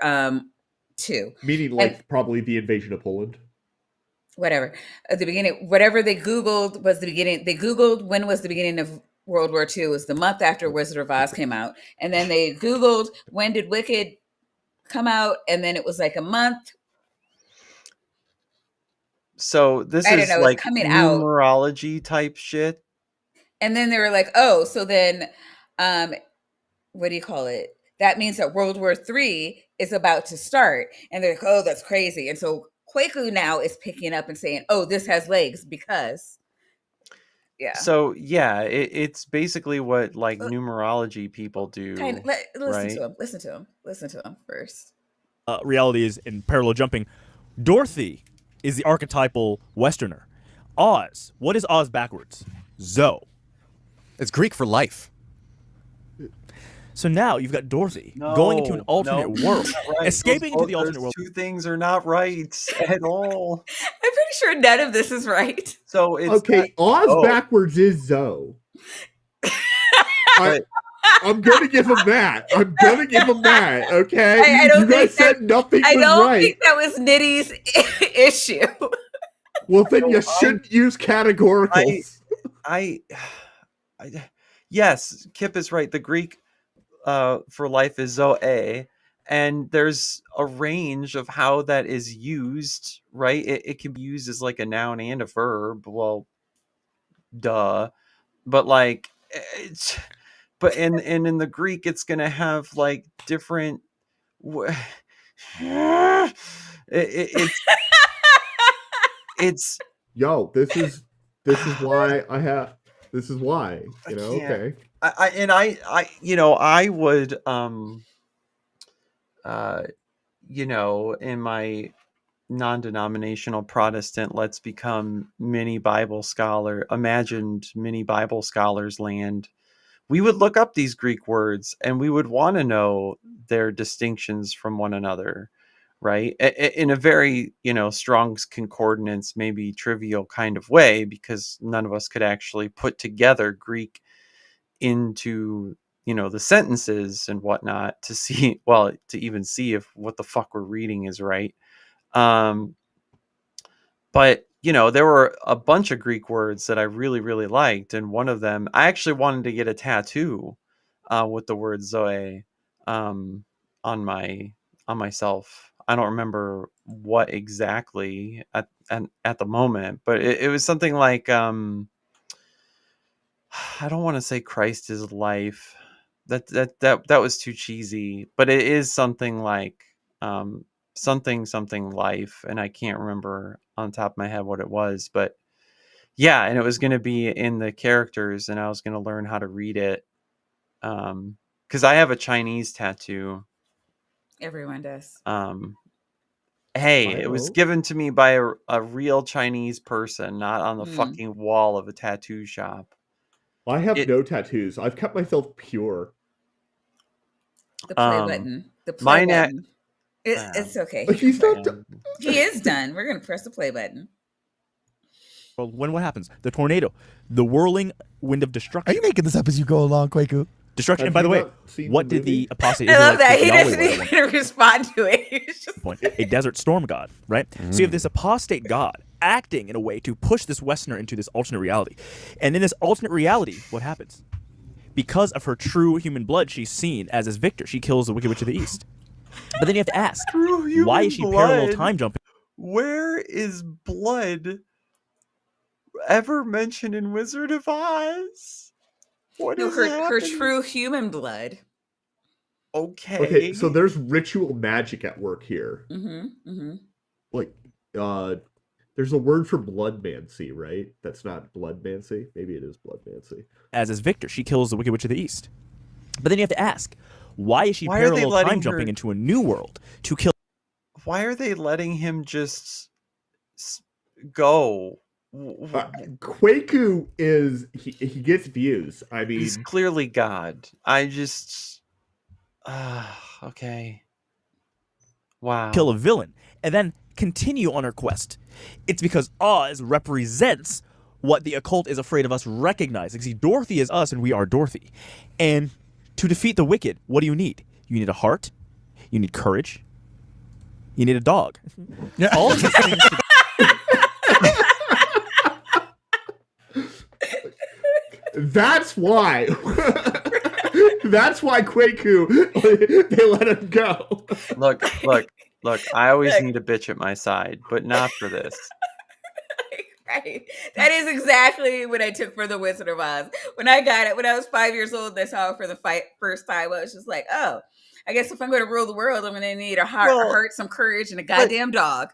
II. Meaning, like, probably the invasion of Poland. Whatever. At the beginning, whatever they Googled was the beginning. They Googled when was the beginning of World War II. It was the month after Wizard of Oz came out. And then they Googled when did Wicked come out, and then it was like a month. So this I don't is know, it's like coming out. numerology type shit. And then they were like, oh, so then what do you call it? that means that World War III is about to start. And they're like, oh, that's crazy. And so Kwaku now is picking up and saying, oh, this has legs because, yeah. So yeah, it's basically what like numerology people do, right? Listen to him first. Reality is in parallel jumping. Dorothy is the archetypal Westerner. Oz. What is Oz backwards? Zo. It's Greek for life. So now you've got Dorothy going into an alternate world, right. escaping into the alternate world. Two things are not right at all. I'm pretty sure none of this is right. So it's okay. Oz backwards is Zo. I'm gonna give him that. Okay, I don't you guys said nothing was right. I don't think that was Nitty's issue. Well, then you shouldn't use categoricals. Yes, Kip is right. The Greek for life is zoe, and there's a range of how that is used, right? It can be used as like a noun and a verb. Well, duh. But like it's and in the Greek it's gonna have like different it's yo, this is why I have this is why, you know, okay. I you know, I would you know, in my non-denominational Protestant let's become mini Bible scholar imagined mini Bible scholars land, we would look up these Greek words and we would want to know their distinctions from one another, right? In a very, you know, Strong's Concordance, maybe trivial kind of way, because none of us could actually put together Greek into, you know, the sentences and whatnot to see, well, to even see if what the fuck we're reading is right. But you know, there were a bunch of Greek words that I really, really liked. And one of them, I actually wanted to get a tattoo with the word Zoe on myself. I don't remember what exactly at the moment, but it was something like, I don't want to say Christ is life. That was too cheesy, but it is something like something life, and I can't remember on top of my head what it was, but yeah, and it was going to be in the characters, and I was going to learn how to read it because I have a Chinese tattoo. Everyone does. Hey, it was given to me by a real Chinese person, not on the fucking wall of a tattoo shop. I have no tattoos. I've kept myself pure. The play button. The play button. It's okay. He's not done. He is done. We're going to press the play button. Well, what happens? The tornado, the whirling wind of destruction. Are you making this up as you go along, Kwaku? Destruction. And by the way, what did the apostate I love that. Israelites He doesn't even respond to it. A desert storm god, right? So you have this apostate god acting in a way to push this Westerner into this alternate reality. And in this alternate reality, what happens? Because of her true human blood, she's seen as this victor. She kills the Wicked Witch of the East. But then you have to ask, why is she parallel time jumping? Where is blood ever mentioned in Wizard of Oz? What is her true human blood? Okay, so there's ritual magic at work here. Like, there's a word for bloodmancy, right? That's not bloodmancy. Maybe it is bloodmancy. As victor, she kills the Wicked Witch of the East. But then you have to ask, why is she parallel time jumping into a new world to kill? Why are they letting him just go? Kwaku is he gets views. I mean, he's clearly God. I just okay. Wow. Kill a villain and then continue on her quest. It's because Oz represents what the occult is afraid of us recognizing. See, Dorothy is us and we are Dorothy. And to defeat the wicked, what do you need? You need a heart. You need courage. You need a dog. All of these things. That's why. That's why Kwaku, they let him go. Look. I always need a bitch at my side, but not for this. Right. That is exactly what I took for the Wizard of Oz. When I got it, when I was 5 years old, and I saw it for the first time. I was just like, oh, I guess if I'm going to rule the world, I'm going to need a Well, heart, some courage, and a but goddamn dog.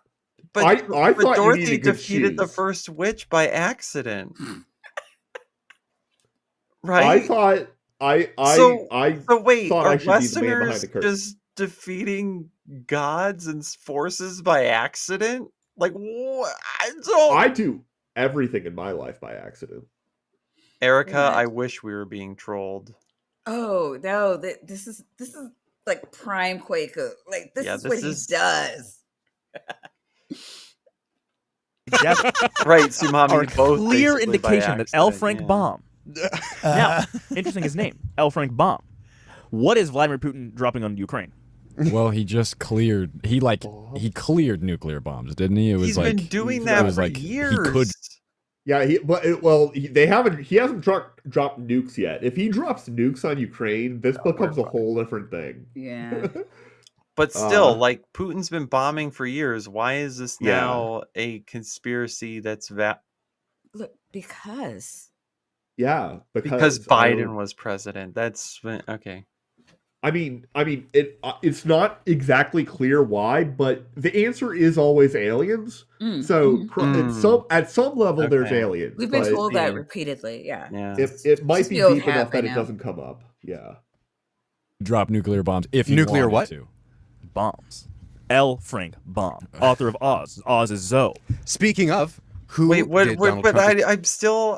but I but thought you Dorothy needed good defeated the shoes. first witch by accident, I right? thought So I so wait, thought are I should be the man behind Westerners the curtain. just defeating gods and forces by accident? Like what? I don't. I do everything in my life by accident. Erica, What? I wish we were being trolled. Oh no, this is like prime Quaker. Like this Yeah, is what this he is does. right. Sumami, Are both clear basically by indication that L. accident, Frank yeah. Baum. Now, interesting his name, L. Frank Baum. What is Vladimir Putin dropping on Ukraine? Well, he just cleared. He cleared nuclear bombs, didn't he? It was He's like been doing it that was for like years. he could. Yeah, he hasn't dropped nukes yet. If he drops nukes on Ukraine, this becomes a whole different thing. Yeah. But still, like Putin's been bombing for years. Why is this Yeah. now a conspiracy that's Look, because Yeah, because Biden was president? That's okay. I mean, it's not exactly clear why, but the answer is always aliens. So at some level, there's Okay. aliens. we've been but told that repeatedly. Yeah. Yeah. it might Just be the old deep hat enough by that now. it doesn't come up. Yeah. Drop nuclear bombs if you Nuclear wanted what? to. Bombs. L. Frank Baum, author of Oz. Oz is Zoe. Speaking of, who Wait, what? did What? Donald But Trump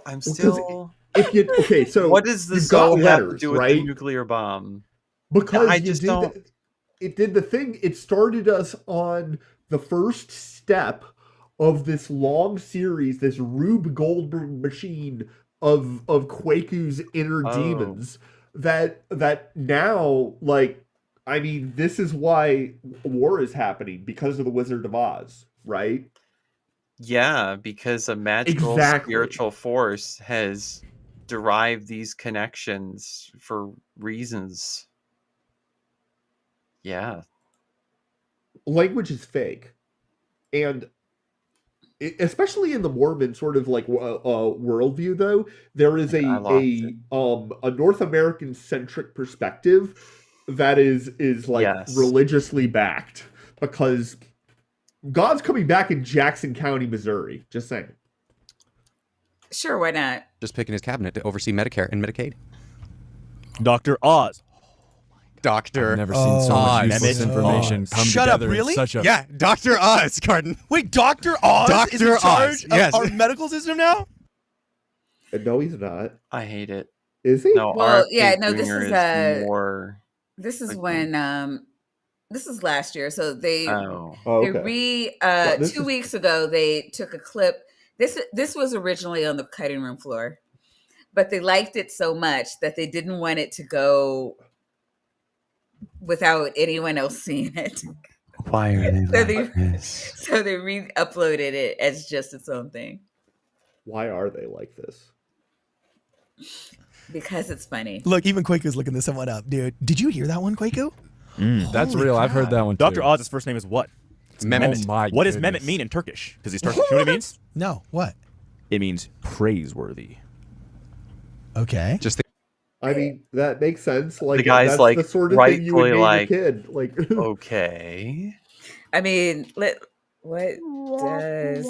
I'm still. If you okay, so What does the you've got soul have to letters, do with right? the nuclear bomb? Because I you just did don't. it did the thing. It started us on the first step of this long series, this Rube Goldberg machine of Quaku's inner Oh. demons. That now, like, I mean, this is why war is happening because of the Wizard of Oz, right? Yeah, because a magical Exactly. spiritual force has derived these connections for reasons. Yeah. Language is fake, and especially in the Mormon sort of like worldview, though, there is I lost a North American centric perspective that is like Yes. religiously backed because God's coming back in Jackson County, Missouri. Just saying. Sure, why not? just picking his cabinet to oversee Medicare and Medicaid? Dr. Oz. Doctor. I've never seen so much Oz. useless information come Shut up, together in really? such a Yeah, Dr. Oz, Carden. Wait, Dr. Oz is in Dr. charge Oz, yes. of our medical system now? No, he's not. I hate it. Is he? No, Well, RFK yeah, no, this Jr. is more. this is Okay. when this is last year. So they Oh. Oh, they okay. Well, this 2 is- weeks ago they took a clip. This was originally on the cutting room floor, but they liked it so much that they didn't want it to go without anyone else seeing it. Why are they So they like this? so they re-uploaded it as just its own thing Why are they like this? because it's funny. Look, even Quaku's looking this someone up, dude. Did you hear that one, Quaku? That's Holy real. I've heard crap. that one too. Dr. Oz's first name is what? Mehmet. Oh my What does goodness. Mehmet mean in Turkish? Because he's Turkish. You know what it means? No, what? It means praiseworthy. Okay. Just think, I mean, that makes sense. Like guy's, that's like, the sort of thing you would rightfully, name like, your kid. Like, Okay. I mean, what does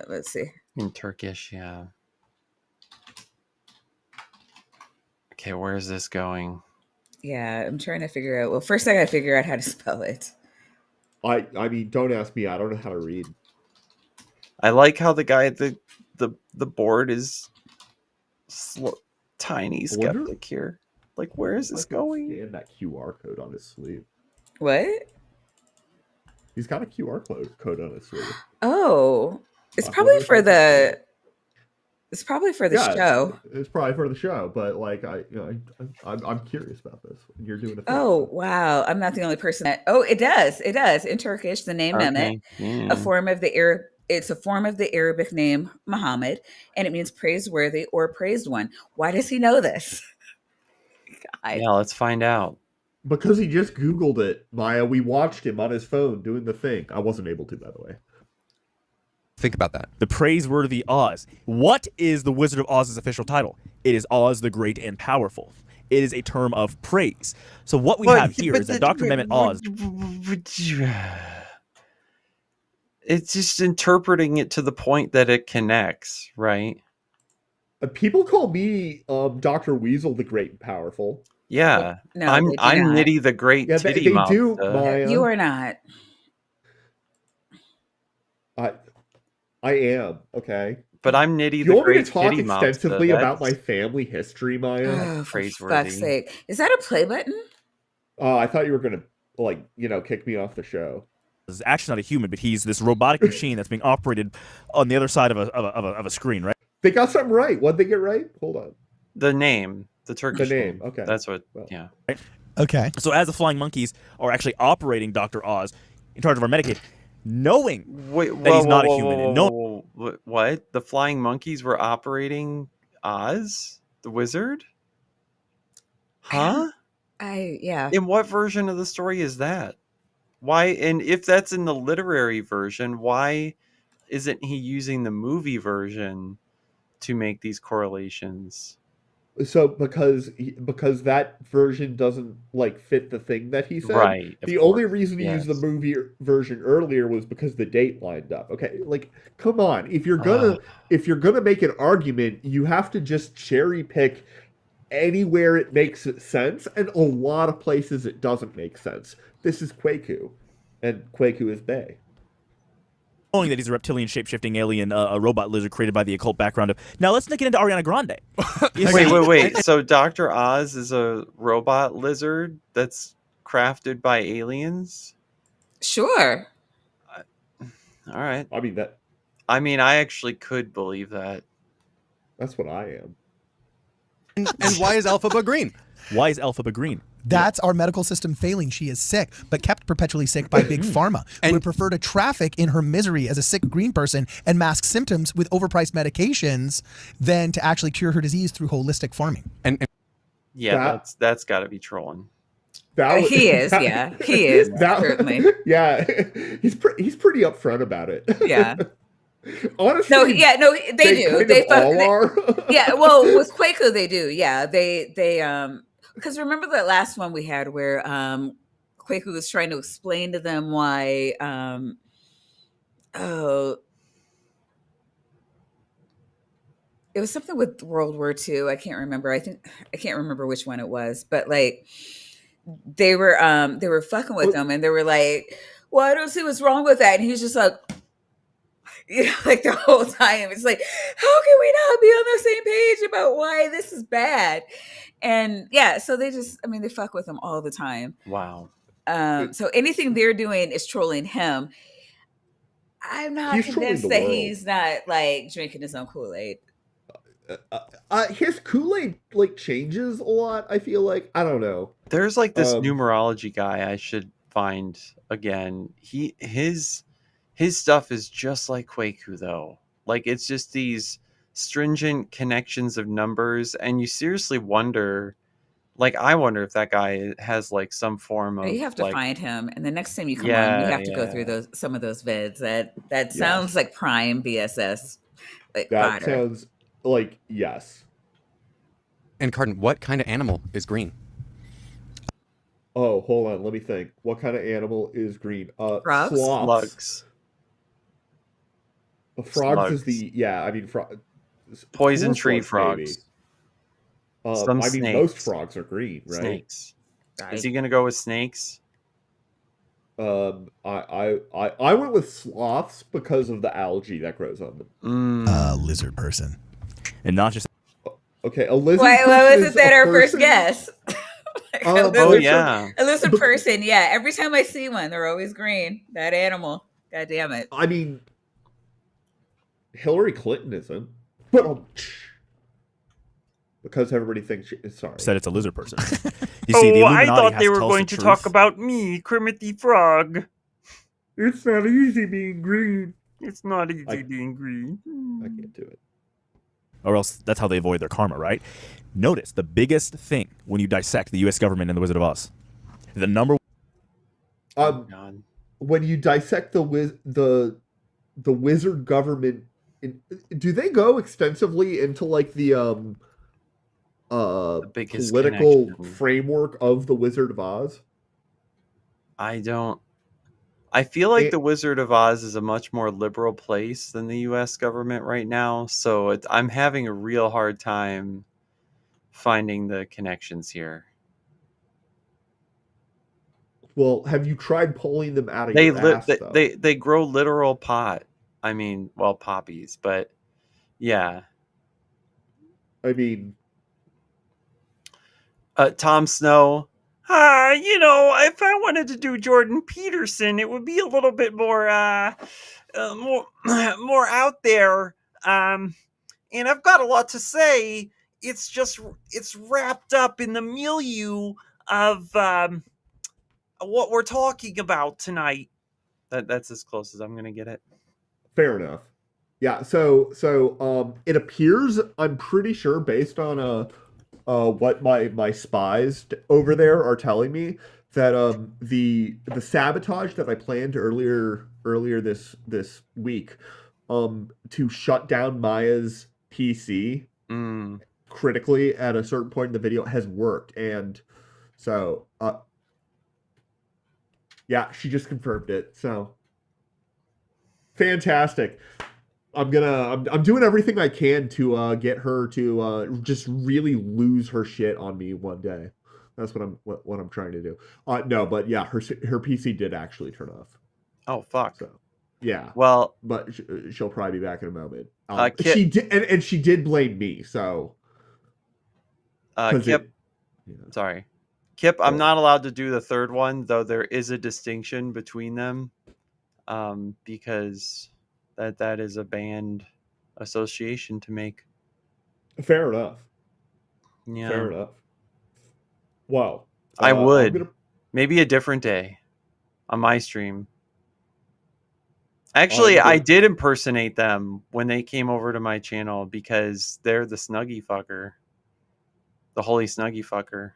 let's see. In Turkish, yeah. Okay, where is this going? Yeah, I'm trying to figure out. Well, first I got to figure out how to spell it. I mean, don't ask me. I don't know how to read. I like how the guy at the board is tiny I wonder- skeptic here. Like, where is this I can going? Scan that QR code on his sleeve. What? He's got a QR code on his sleeve. Oh, it's Fuck, probably what for was that? it's probably for the Yeah, show. It's probably for the show, but like I'm curious about this. You're doing a thing. Oh, wow. I'm not the only person that Oh, it does. It does. In Turkish, the name Mehmet, yeah. a form of the Arab it's a form of the Arabic name Muhammad, and it means praiseworthy or praised one. Why does he know this? God. Yeah, let's find out. Because he just Googled it, Maya. We watched him on his phone doing the thing. I wasn't able to, by the way. Think about that. The praiseworthy Oz. What is the Wizard of Oz's official title? It is Oz the Great and Powerful. It is a term of praise. So what we have here is that Dr. Mehmet Oz. It's just interpreting it to the point that it connects, right? People call me Dr. Weasel the Great and Powerful. Yeah. No, I'm they do not. Nitty the Great Yeah, Titty they Mouth. do. Maya. You are not. I am, okay. But I'm Nitty You the want me Great to talk Titty Mouth. extensively about my family history, Maya? Oh, for praiseworthy. fuck's sake. Is that a play button? I thought you were gonna kick me off the show. Is actually not a human, but he's this robotic machine that's being operated on the other side of a screen, right? They got something right. What'd they get right? Hold on. The name. The Turkish name, okay. That's what, Well. yeah. Okay. So as the flying monkeys are actually operating Dr. Oz in charge of our Medicaid, knowing that he's not a human. And What? The flying monkeys were operating Oz, the wizard? Huh? Yeah. In what version of the story is that? Why? And if that's in the literary version, why isn't he using the movie version to make these correlations? So because that version doesn't fit the thing that he said. Right. The only reason he used the movie version earlier was because the date lined up. Okay, come on. If you're gonna make an argument, you have to just cherry pick anywhere it makes sense, and a lot of places it doesn't make sense. This is Kwaku, and Kwaku is Bay. Knowing that he's a reptilian shape-shifting alien, a robot lizard created by the occult background of. Now let's get into Ariana Grande. Wait. So Dr. Oz is a robot lizard that's crafted by aliens? Sure. All right. I mean, I actually could believe that. That's what I am. And why is Elphaba green? Why is Elphaba green? That's our medical system failing. She is sick, but kept perpetually sick by Big Pharma, who would prefer to traffic in her misery as a sick green person and mask symptoms with overpriced medications than to actually cure her disease through holistic farming. And yeah, that's got to be trolling. He is, yeah. He is, certainly. Yeah, he's pretty upfront about it. Yeah. Honestly, they do. They all are. Yeah, well, with Kwaku, they do. Yeah, they because remember that last one we had where Kwaku was trying to explain to them why it was something with World War II. I can't remember. I can't remember which one it was, but they were fucking with him, and they were like, "Well, I don't see what's wrong with that," and he was just like. The whole time it's like, how can we not be on the same page about why this is bad? And yeah, so they fuck with him all the time. Wow. So anything they're doing is trolling him. I'm not convinced that he's not drinking his own Kool-Aid. His Kool-Aid changes a lot. I feel like, I don't know. There's this numerology guy I should find again. His stuff is just like Kwaku, though. It's just these stringent connections of numbers, and you seriously wonder, I wonder if that guy has some form of. You have to find him, and the next time you come on, you have to go through some of those vids. That sounds like prime BSS. That sounds yes. And Cardin, what kind of animal is green? Oh, hold on, let me think. What kind of animal is green? Frogs? Slugs. Frogs is poison tree frogs. Maybe. Most frogs are green, right? Snakes. Is he gonna go with snakes? I went with sloths because of the algae that grows on them. Lizard person, and not just. Okay, a lizard. Why wasn't that our first guess? A lizard person. Yeah, every time I see one, they're always green. That animal. God damn it. I mean. Hillary Clinton isn't, but because everybody thinks she is sorry. Said it's a lizard person. You see, the Illuminati I thought has they to were tell us going the to truth. talk about me, Kermit the Frog. It's not easy being green. It's not easy being green. I can't do it. Or else that's how they avoid their karma, right? Notice the biggest thing when you dissect the U.S. government and the Wizard of Oz. The number. When you dissect the the wizard government. Do they go extensively into like the biggest political connection. framework of the Wizard of Oz? I feel like the Wizard of Oz is a much more liberal place than the U.S. government right now, so I'm having a real hard time finding the connections here. Well, have you tried pulling them out of your ass, though? They grow literal pot. I mean, well, poppies, but yeah. I mean, Tom Snow. If I wanted to do Jordan Peterson, it would be a little bit more more out there. And I've got a lot to say. It's wrapped up in the milieu of what we're talking about tonight. That's as close as I'm gonna get it. fair enough. Yeah. So it appears, I'm pretty sure, based on what my spies over there are telling me, that the sabotage that I planned earlier this week to shut down Maya's PC critically at a certain point in the video has worked. And so yeah, she just confirmed it. So fantastic. I'm doing everything I can to get her to just really lose her shit on me one day. That's what I'm trying to do. No, but yeah, her PC did actually turn off. Oh fuck. So yeah. Well, but she'll probably be back in a moment. Kip, she did, and she did blame me. So Kip, sorry, Kip. I'm not allowed to do the third one, though. There is a distinction between them, because that is a banned association to make. Fair enough. Yeah. Fair enough. Wow. I would. Maybe a different day on my stream. Actually, I did impersonate them when they came over to my channel because they're the Snuggie fucker. The holy Snuggie fucker.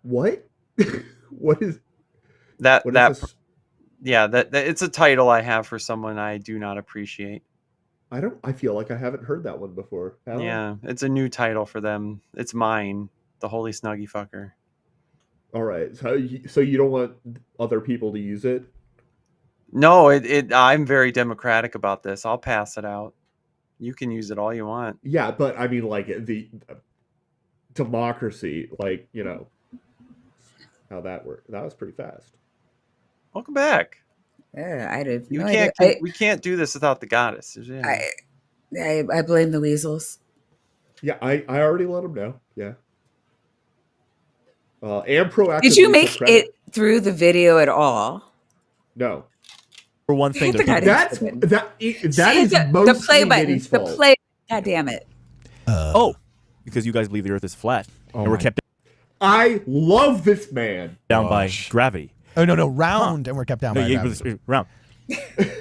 What? What is that? What is this? Yeah, that it's a title I have for someone I do not appreciate. I feel like I haven't heard that one before. Yeah, it's a new title for them. It's mine, the holy Snuggie fucker. All right. So you don't want other people to use it? No, I'm very democratic about this. I'll pass it out. You can use it all you want. Yeah, but I mean, like, the democracy, like, how that worked. That was pretty fast. Welcome back. Yeah, I did. We can't do this without the goddess. Yeah. I blame the weasels. Yeah, I already let them know. Yeah. And proactively. Did you make it through the video at all? No. For one thing, that is the play button. The play. God damn it. Because you guys believe the Earth is flat, and we're kept. I love this man. Down by gravity. Oh no, round, and we're kept down by gravity. Round.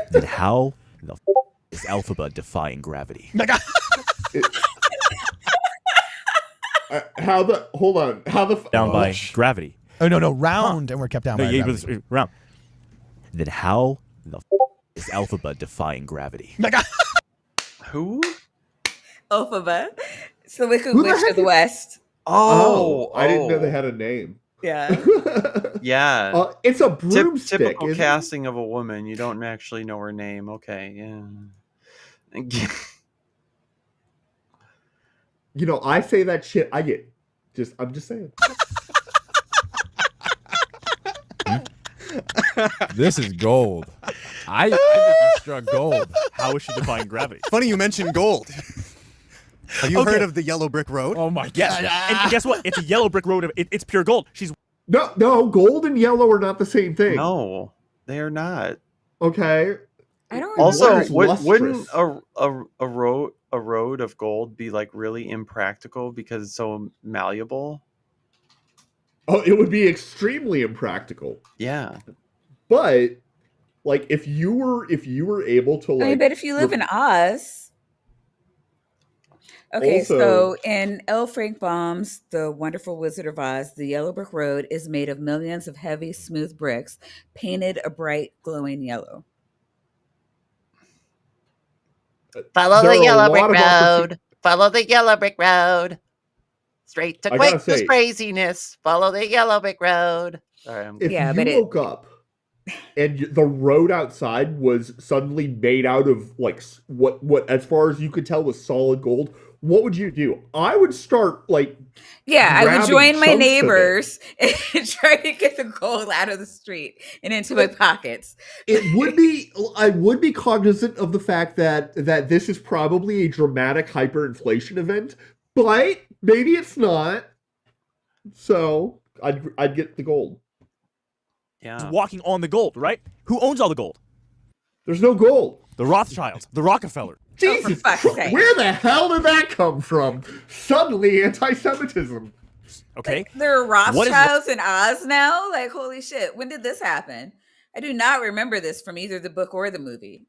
Then how the is Alphaba defying gravity? Hold on. How the down by gravity? Oh no, round, and we're kept down by gravity. Round. Then how the is Alphaba defying gravity? Who? Alphaba. It's the Wicked Witch of the West. Oh, I didn't know they had a name. Yeah. Yeah. It's a broomstick. Typical casting of a woman. You don't actually know her name. Okay, yeah. I say that shit. I'm just saying. This is gold. I just struck gold. How is she defying gravity? Funny you mentioned gold. Have you heard of the yellow brick road? Oh my god. Yes. And guess what? It's a yellow brick road. It's pure gold. No, gold and yellow are not the same thing. No, they are not. Okay. I don't. Also, wouldn't a road of gold be like really impractical because it's so malleable? Oh, it would be extremely impractical. Yeah. But like if you were able to, like, but if you live in Oz, Okay, Also, so in L. Frank Baum's The Wonderful Wizard of Oz, the yellow brick road is made of millions of heavy, smooth bricks painted a bright, glowing yellow. Follow there the are a yellow brick lot of opportunities. road. Follow the yellow brick road. Straight to I gotta Quake's say, craziness. Follow the yellow brick road. Sorry, I'm if Yeah, you but it woke up and the road outside was suddenly made out of like what as far as you could tell was solid gold, what would you do? I would start like yeah, I would grabbing join my chunks of it. neighbors and try to get the gold out of the street and into my pockets. It would be I would be cognizant of the fact that this is probably a dramatic hyperinflation event, but maybe it's not. So I'd get the gold. Yeah. Walking on the gold, right? Who owns all the gold? There's no gold. The Rothschilds, the Rockefeller. Oh, for Jesus fuck's Christ, sake. where the hell did that come from? Suddenly anti-Semitism. Okay. There are What is- Rothschilds in Oz now? Like, holy shit. When did this happen? I do not remember this from either the book or the movie.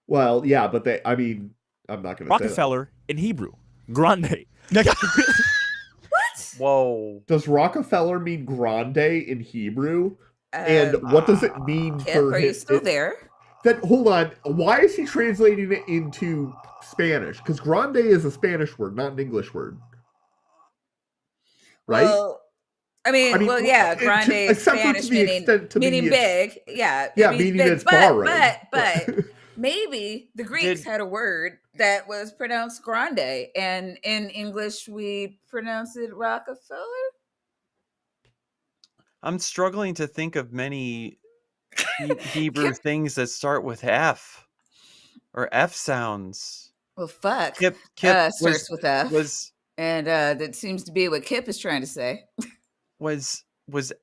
Well, yeah, but I'm not going to say that. Rockefeller in Hebrew. Grande. Whoa. Does Rockefeller mean grande in Hebrew? And what does it mean Kip, for are you his, still there? Then hold on. Why is he translating it into Spanish? Because grande is a Spanish word, not an English word. Right? Well, well, yeah, grande is except for Spanish to the meaning, extent to meaning me it's- big. Yeah, it Yeah, means meaning big. it's borrowed. But maybe the Greeks had a word that was pronounced grande, and in English we pronounce it Rockefeller. I'm struggling to think of many Hebrew things that start with F or F sounds. Well, fuck. Kip Starts with F. was And that seems to be what Kip is trying to say. was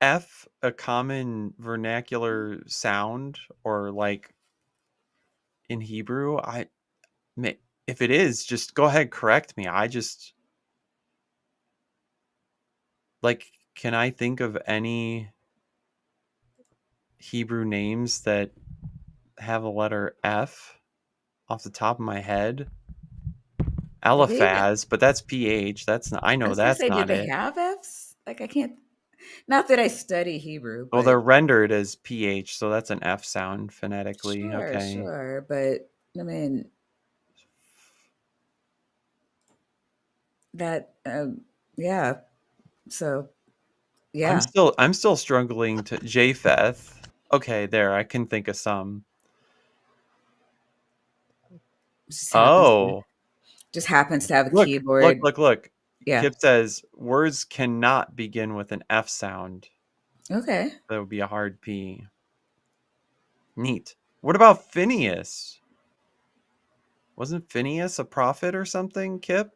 F a common vernacular sound or like in Hebrew? If it is, just go ahead, correct me. I just like, can I think of any Hebrew names that have a letter F off the top of my head? Eliphaz, but that's PH. That's not, I I know was gonna that's say, not did they it. have F's? Like, I can't. Not that I study Hebrew. Well, But they're rendered as PH, so that's an F sound phonetically. sure, Okay. sure. But I mean, that, yeah. So, yeah. I'm still struggling to Japheth. Okay, there, I can think of some. Just happens to have a Look, keyboard. look. Yeah. Kip says words cannot begin with an F sound. Okay. That would be a hard P. Neat. What about Phineas? Wasn't Phineas a prophet or something, Kip?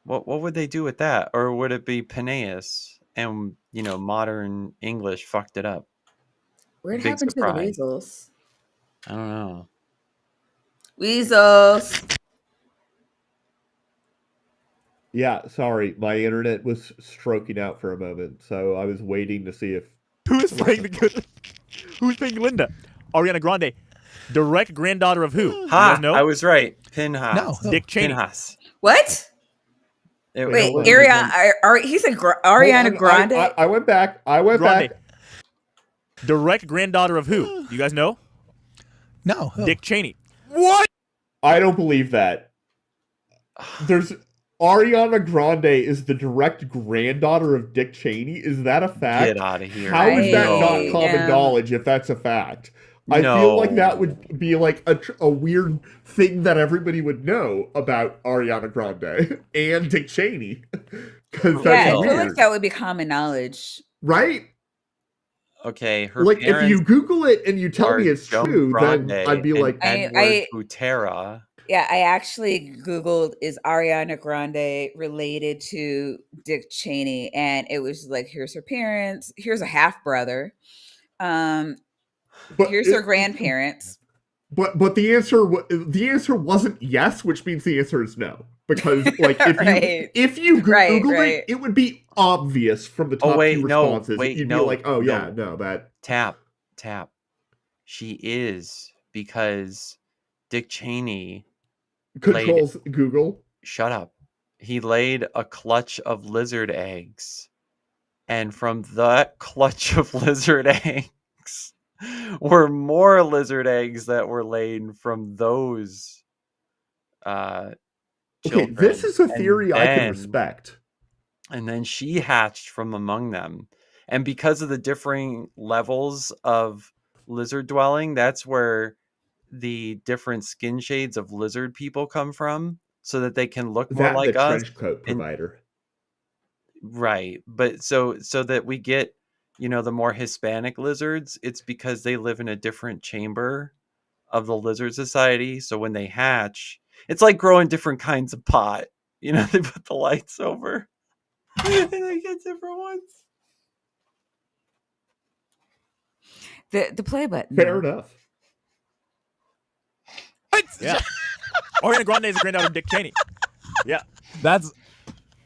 What would they do with that? Or would it be Phineas? And, modern English fucked it up. What Big happened to the surprise. weasels? I don't know. Weasels. Yeah, sorry, my internet was stroking out for a moment, so I was waiting to see if Who is playing the good? Who's playing Linda? Ariana Grande. Direct granddaughter of who? You guys know? I was right. Pinhas. No. Dick Cheney. Pinhas. What? Wait, was- he said Ariana Grande? I went back. Grande. Direct granddaughter of who? Do you guys know? No. who? Dick Cheney. What? I don't believe that. There's Ariana Grande is the direct granddaughter of Dick Cheney. Is that a fact? Get out of here. How is that I not common am- knowledge if that's a fact? I feel like that No. would be like a weird thing that everybody would know about Ariana Grande and Dick Cheney. Because Yeah, that's I feel weird. like that would be common knowledge. Right? Okay, her Like, if parents you Google it and you tell are me it's Joan true, Grande then I'd be and like, Edward Butera. Yeah, I actually Googled, is Ariana Grande related to Dick Cheney? And it was like, here's her parents, here's a half brother, but here's her grandparents. But the answer wasn't yes, which means the answer is no. Because like Right. if you Google Right. it, it would be obvious from the top wait, few no, responses. wait, You'd no, be like, oh no. yeah, no, that Tap. She is, because Dick Cheney played controls Google. shut up. He laid a clutch of lizard eggs. And from that clutch of lizard eggs were more lizard eggs that were laid from those Okay, children. this is a And theory I can then- respect. And then she hatched from among them. And because of the differing levels of lizard dwelling, that's where the different skin shades of lizard people come from, so that they can look more That and like the us. trench coat And- provider. Right. But so that we get, the more Hispanic lizards, it's because they live in a different chamber of the lizard society. So when they hatch, it's like growing different kinds of pot. They put the lights over and they get different ones. The play button. Fair though. enough. Yeah. Ariana Grande is a granddaughter of Dick Cheney. Yeah. That's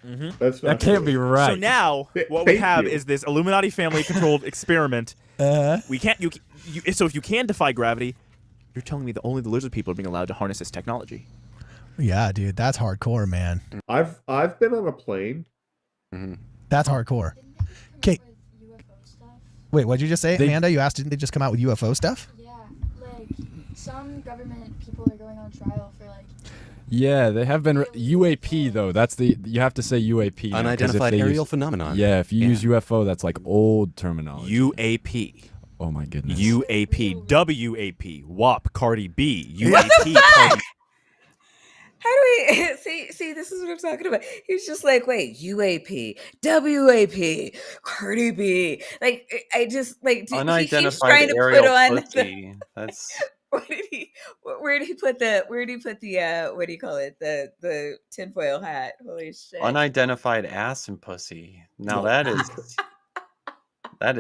That's that can't be right. So now what we Thank have you. is this Illuminati family-controlled experiment. We can't. So if you can defy gravity, you're telling me that only the lizard people are being allowed to harness this technology. Yeah, dude, that's hardcore, man. I've been on a plane. That's hardcore. Okay. Wait, what'd you just say, Amanda? You asked, didn't they just come out with UFO stuff? Yeah, like some government people are going on trial for like. Yeah, they have been UAP though. That's you have to say UAP. now, 'cause if Unidentified they aerial use, phenomenon. Yeah, if you Yeah. use UFO, that's like old terminology. UAP. Oh my goodness. UAP. WAP. WAP. Cardi B. UAP. Cardi. How do we see? This is what I'm talking about. He's just like, wait, UAP, WAP, Cardi B. Like, I just like he keeps Unidentified trying to aerial put on. pussy. That's What did he? Where did he put the? Where did he put the? What do you call it? The tinfoil hat. Holy shit! unidentified ass and pussy. Now that is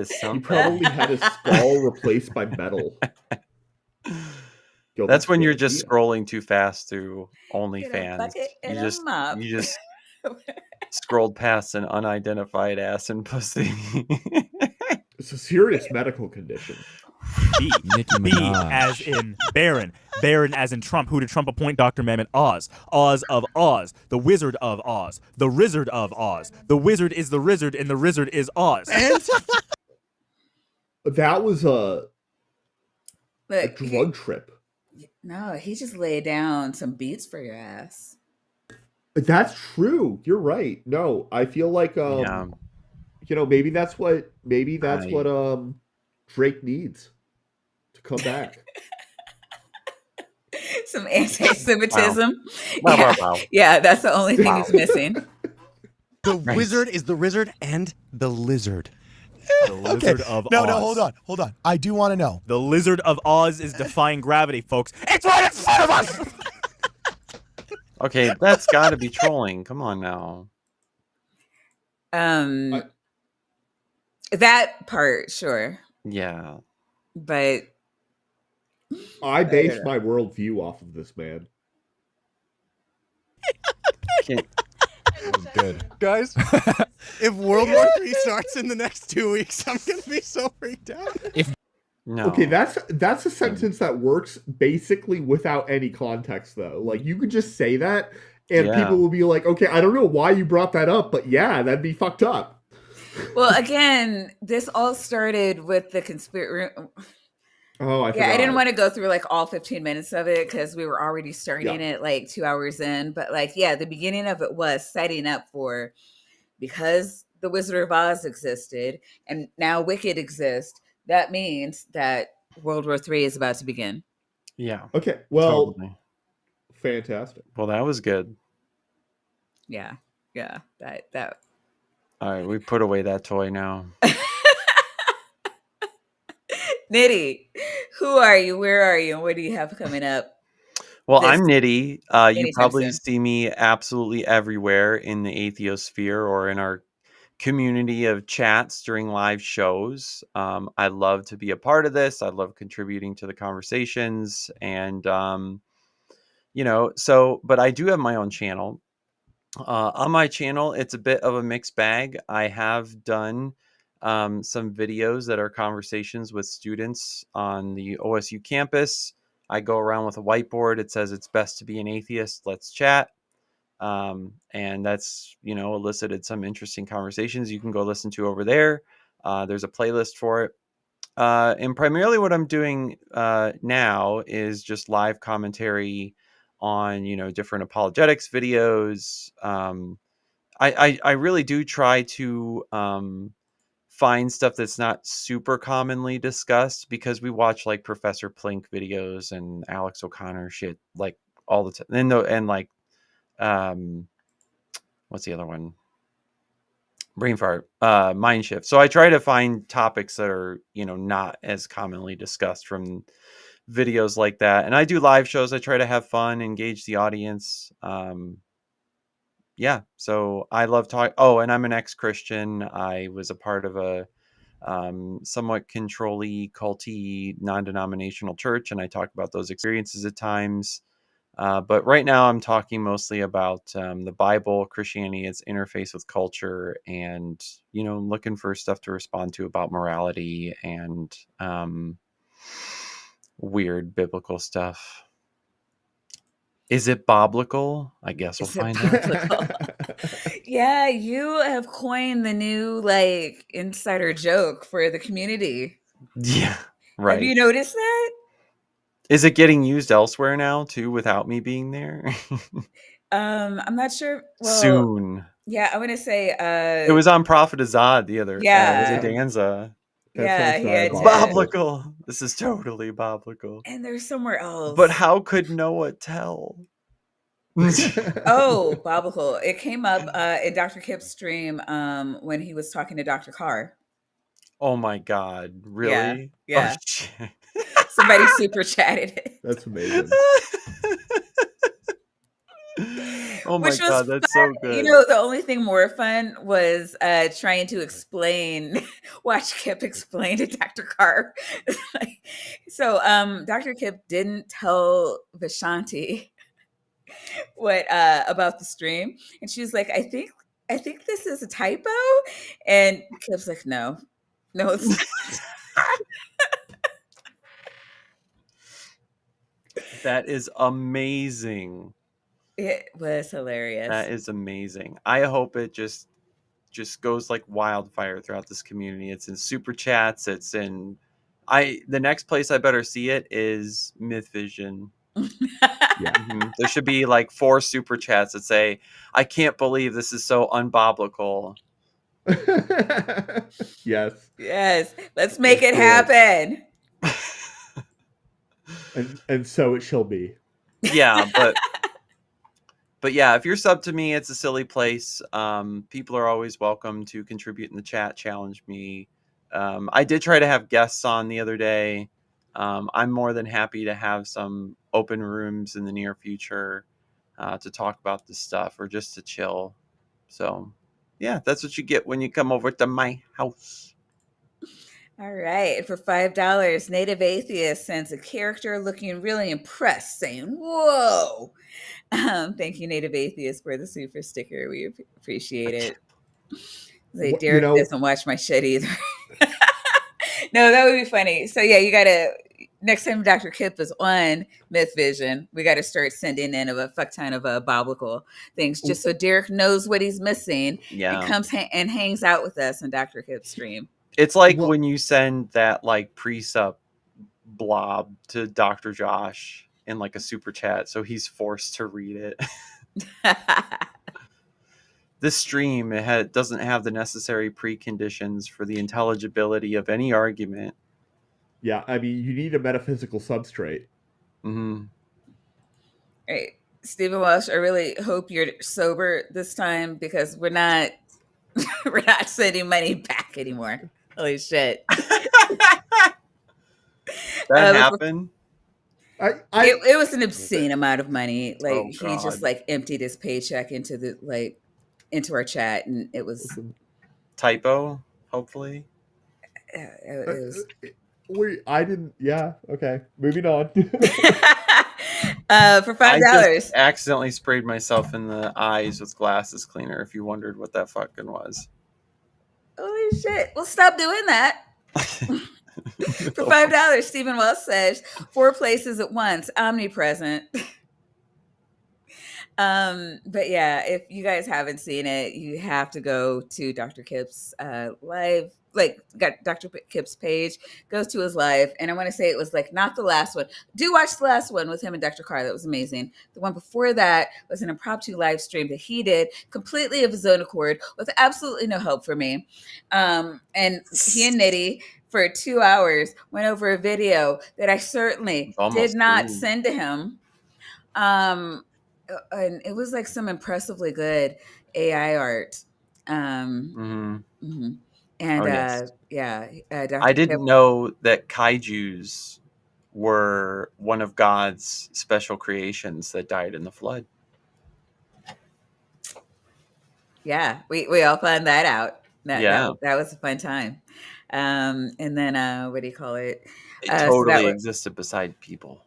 He something. probably had his skull replaced by metal. Yo, That's when a you're good just idea. scrolling too fast through Get a OnlyFans. bucket and a mop. You just scrolled past an unidentified ass and pussy. It's a serious medical condition. B. Nicki B Minaj. as in Baron. Baron as in Trump. Who did Trump appoint? Dr. Mehmet Oz. Oz of Oz. The Wizard of Oz. The Rizzard of Oz. The Wizard is the Rizzard, and the Rizzard is Oz. That was a Look, drug trip. no, he just laid down some beats for your ass. That's true. You're right. No, I feel like Yeah. maybe that's what I- Drake needs to come back. Some anti-Semitism. Wow, Yeah. wow, wow. Yeah, that's the only thing he's missing. The wizard is the wizard and the lizard. The Lizard of Oz. No, hold on. I do want to know. The Lizard of Oz is defying gravity, folks. It's right in front of us! Okay, that's got to be trolling. Come on now. That part, sure, Yeah. but I base my worldview off of this man. Can't- Good. Guys, if World War III starts in the next 2 weeks, I'm going to be so freaked out. No. Okay, that's a sentence that works basically without any context, though. Like, you could just say that, and Yeah. people will be like, "Okay, I don't know why you brought that up, but yeah, that'd be fucked up." well, again, this all started with the conspiracy. Oh, I Yeah, I didn't forgot. want to go through like all 15 minutes of it because we were already starting Yeah. it like 2 hours in. But like, yeah, the beginning of it was setting up for, because the Wizard of Oz existed and now Wicked exists. That means that World War III is about to begin. Yeah. Okay, well, Totally. fantastic. Well, that was good. Yeah, that. All right, we put away that toy now. Nitty, who are you? Where are you? And what do you have coming up? Well, This- I'm Nitty. You anytime probably soon. see me absolutely everywhere in the atheosphere or in our community of chats during live shows. I love to be a part of this. I love contributing to the conversations. And, but I do have my own channel. On my channel, it's a bit of a mixed bag. I have done some videos that are conversations with students on the OSU campus. I go around with a whiteboard. It says it's best to be an atheist. Let's chat. And that's, elicited some interesting conversations you can go listen to over there. There's a playlist for it. And primarily what I'm doing now is just live commentary on, different apologetics videos. I really do try to find stuff that's not super commonly discussed, because we watch like Professor Plink videos and Alex O'Connor shit like all the time. And like, what's the other one? Brain fart, mind shift. So I try to find topics that are, not as commonly discussed from videos like that. And I do live shows. I try to have fun, engage the audience. Yeah. So I love talking. Oh, and I'm an ex-Christian. I was a part of a somewhat control-y, culty, non-denominational church, and I talk about those experiences at times. But right now I'm talking mostly about the Bible, Christianity, its interface with culture, and, looking for stuff to respond to about morality and weird biblical stuff. Is it biblical? I guess we'll Is it find out. biblical? Yeah, you have coined the new like insider joke for the community. Yeah, Have right. you noticed that? Is it getting used elsewhere now too, without me being there? I'm not sure. Well, Soon. yeah, I want to say It was on Prophet Azad the other yeah. Danza. That Yeah, sounds he had diabolical. Biblical. This is totally biblical. and there's somewhere else. But how could Noah tell? Oh, biblical. It came up in Dr. Kip's stream when he was talking to Dr. Carr. Oh my God! Yeah, Really? yeah. Oh shit! Somebody super chatted it. That's amazing. Oh my Which was God, that's fun. so good. You know, the only thing more fun was trying to explain, watch Kip explain to Dr. Carr. So Dr. Kip didn't tell Vishanti what about the stream, and she was like, I think this is a typo, and Kip's like, no, it's not. That is amazing. It was hilarious. That is amazing. I hope it just goes like wildfire throughout this community. It's in super chats. It's in the next place I better see it is Myth Vision. Yeah. There should be like 4 super chats that say, I can't believe this is so unbiblical. Yes. Yes. Let's make it Let's do happen. And so it shall be. Yeah, but yeah, if you're sub to me, it's a silly place. People are always welcome to contribute in the chat, challenge me. I did try to have guests on the other day. I'm more than happy to have some open rooms in the near future to talk about this stuff or just to chill. So yeah, that's what you get when you come over to my house. All right. For $5, Native Atheist sends a character looking really impressed, saying, whoa. Thank you, Native Atheist, for the super sticker. We appreciate it. Like, Derek doesn't watch my shit either. No, that would be funny. So yeah, you gotta next time Dr. Kip is on Myth Vision, we gotta start sending in a fuck ton of biblical things just so Derek knows what he's missing. Yeah, and comes and hangs out with us on Dr. Kip's stream. It's like when you send that like pre-sub blob to Dr. Josh in like a super chat, so he's forced to read it. This stream doesn't have the necessary preconditions for the intelligibility of any argument. Yeah, I mean, you need a metaphysical substrate. Mm-hmm. All right, Stephen Walsh, I really hope you're sober this time because we're not sending money back anymore. Holy shit. That happened? It was an obscene amount of money. Like he just God. like emptied his paycheck into our chat, and it was typo, hopefully. It was. Wait, I didn't. Yeah, okay. Moving on. For $5, I just accidentally sprayed myself in the eyes with glasses cleaner. If you wondered what that fucking was. Holy shit! Well, stop doing that. For $5, Stephen Wells says 4 places at once, omnipresent. But yeah, if you guys haven't seen it, you have to go to Dr. Kip's live, like got Dr. Kip's page, goes to his live, and I want to say it was like not the last one. Do watch the last one with him and Dr. Carr. That was amazing. The one before that was an impromptu live stream that he did completely of his own accord with absolutely no help from me. And he and Nitty for 2 hours went over a video that I certainly did Almost not 3. send to him. And it was like some impressively good AI art. Mhm. And Oh, yes. yeah, I Dr. Kip. didn't know that kaijus were one of God's special creations that died in the flood. Yeah, we all found that out. Yeah. That was a fun time. And then what do you call it? It So that totally was, existed beside people.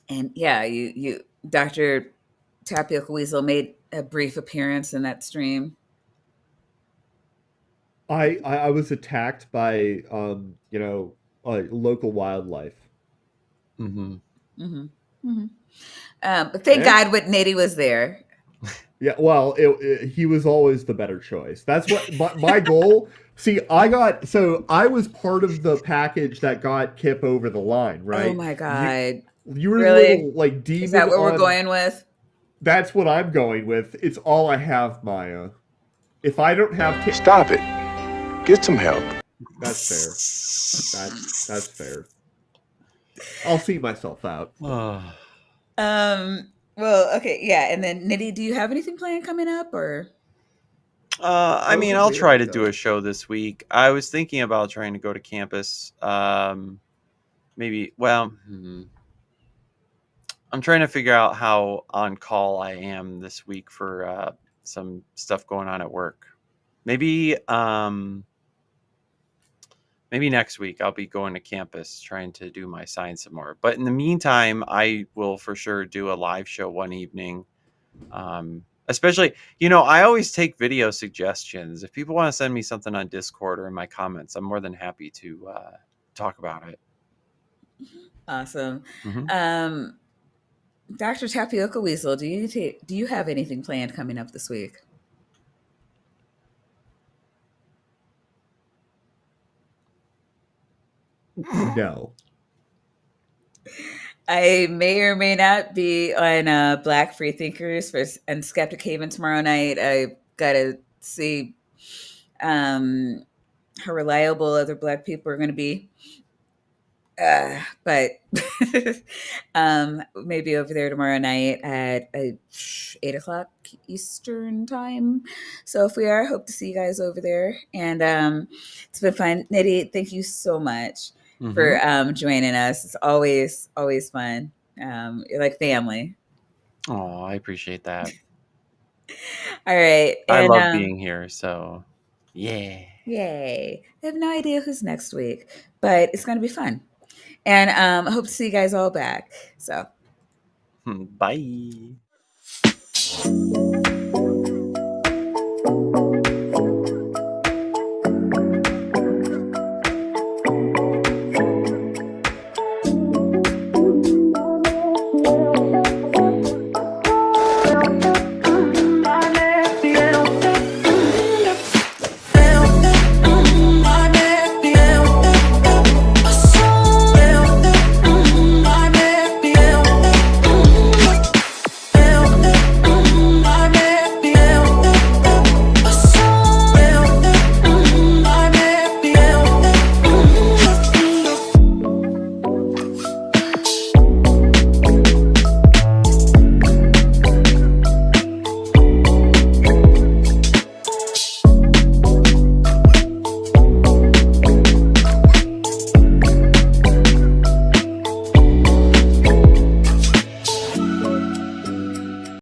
and yeah, you Dr. Tapioca Weasel made a brief appearance in that stream. I was attacked by local wildlife. Mm-hmm. Mm-hmm. Mm-hmm. But thank And God, Nitty was there. yeah, well, he was always the better choice. That's what my goal. See, I was part of the package that got Kip over the line, Oh right? my God. You were a Really? little like Is demon that what we're on. going with? That's what I'm going with. It's all I have, Maya. If I don't have Stop it. Get some help. That's fair. That's fair. I'll see myself out. Well, okay, yeah, and then Nitty, do you have anything planned coming up, or? I mean, I'll try to do a show this week. I was thinking about trying to go to campus. Maybe. Well, I'm trying to figure out how on call I am this week for some stuff going on at work. Maybe next week I'll be going to campus trying to do my science some more. But in the meantime, I will for sure do a live show one evening. Especially, I always take video suggestions. If people want to send me something on Discord or in my comments, I'm more than happy to talk about it. Awesome. Dr. Tapioca Weasel, do you have anything planned coming up this week? No. I may or may not be on Black Freethinkers and Skeptic Haven tomorrow night. I gotta see how reliable other Black people are going to be. But maybe over there tomorrow night at 8:00 Eastern time. So if we are, hope to see you guys over there. And it's been fun. Nitty, thank you so much for joining us. It's always fun. You're like family. Oh, I appreciate that. All right. I love being here. So, yeah. Yay. I have no idea who's next week, but it's going to be fun. And I hope to see you guys all back. So, bye.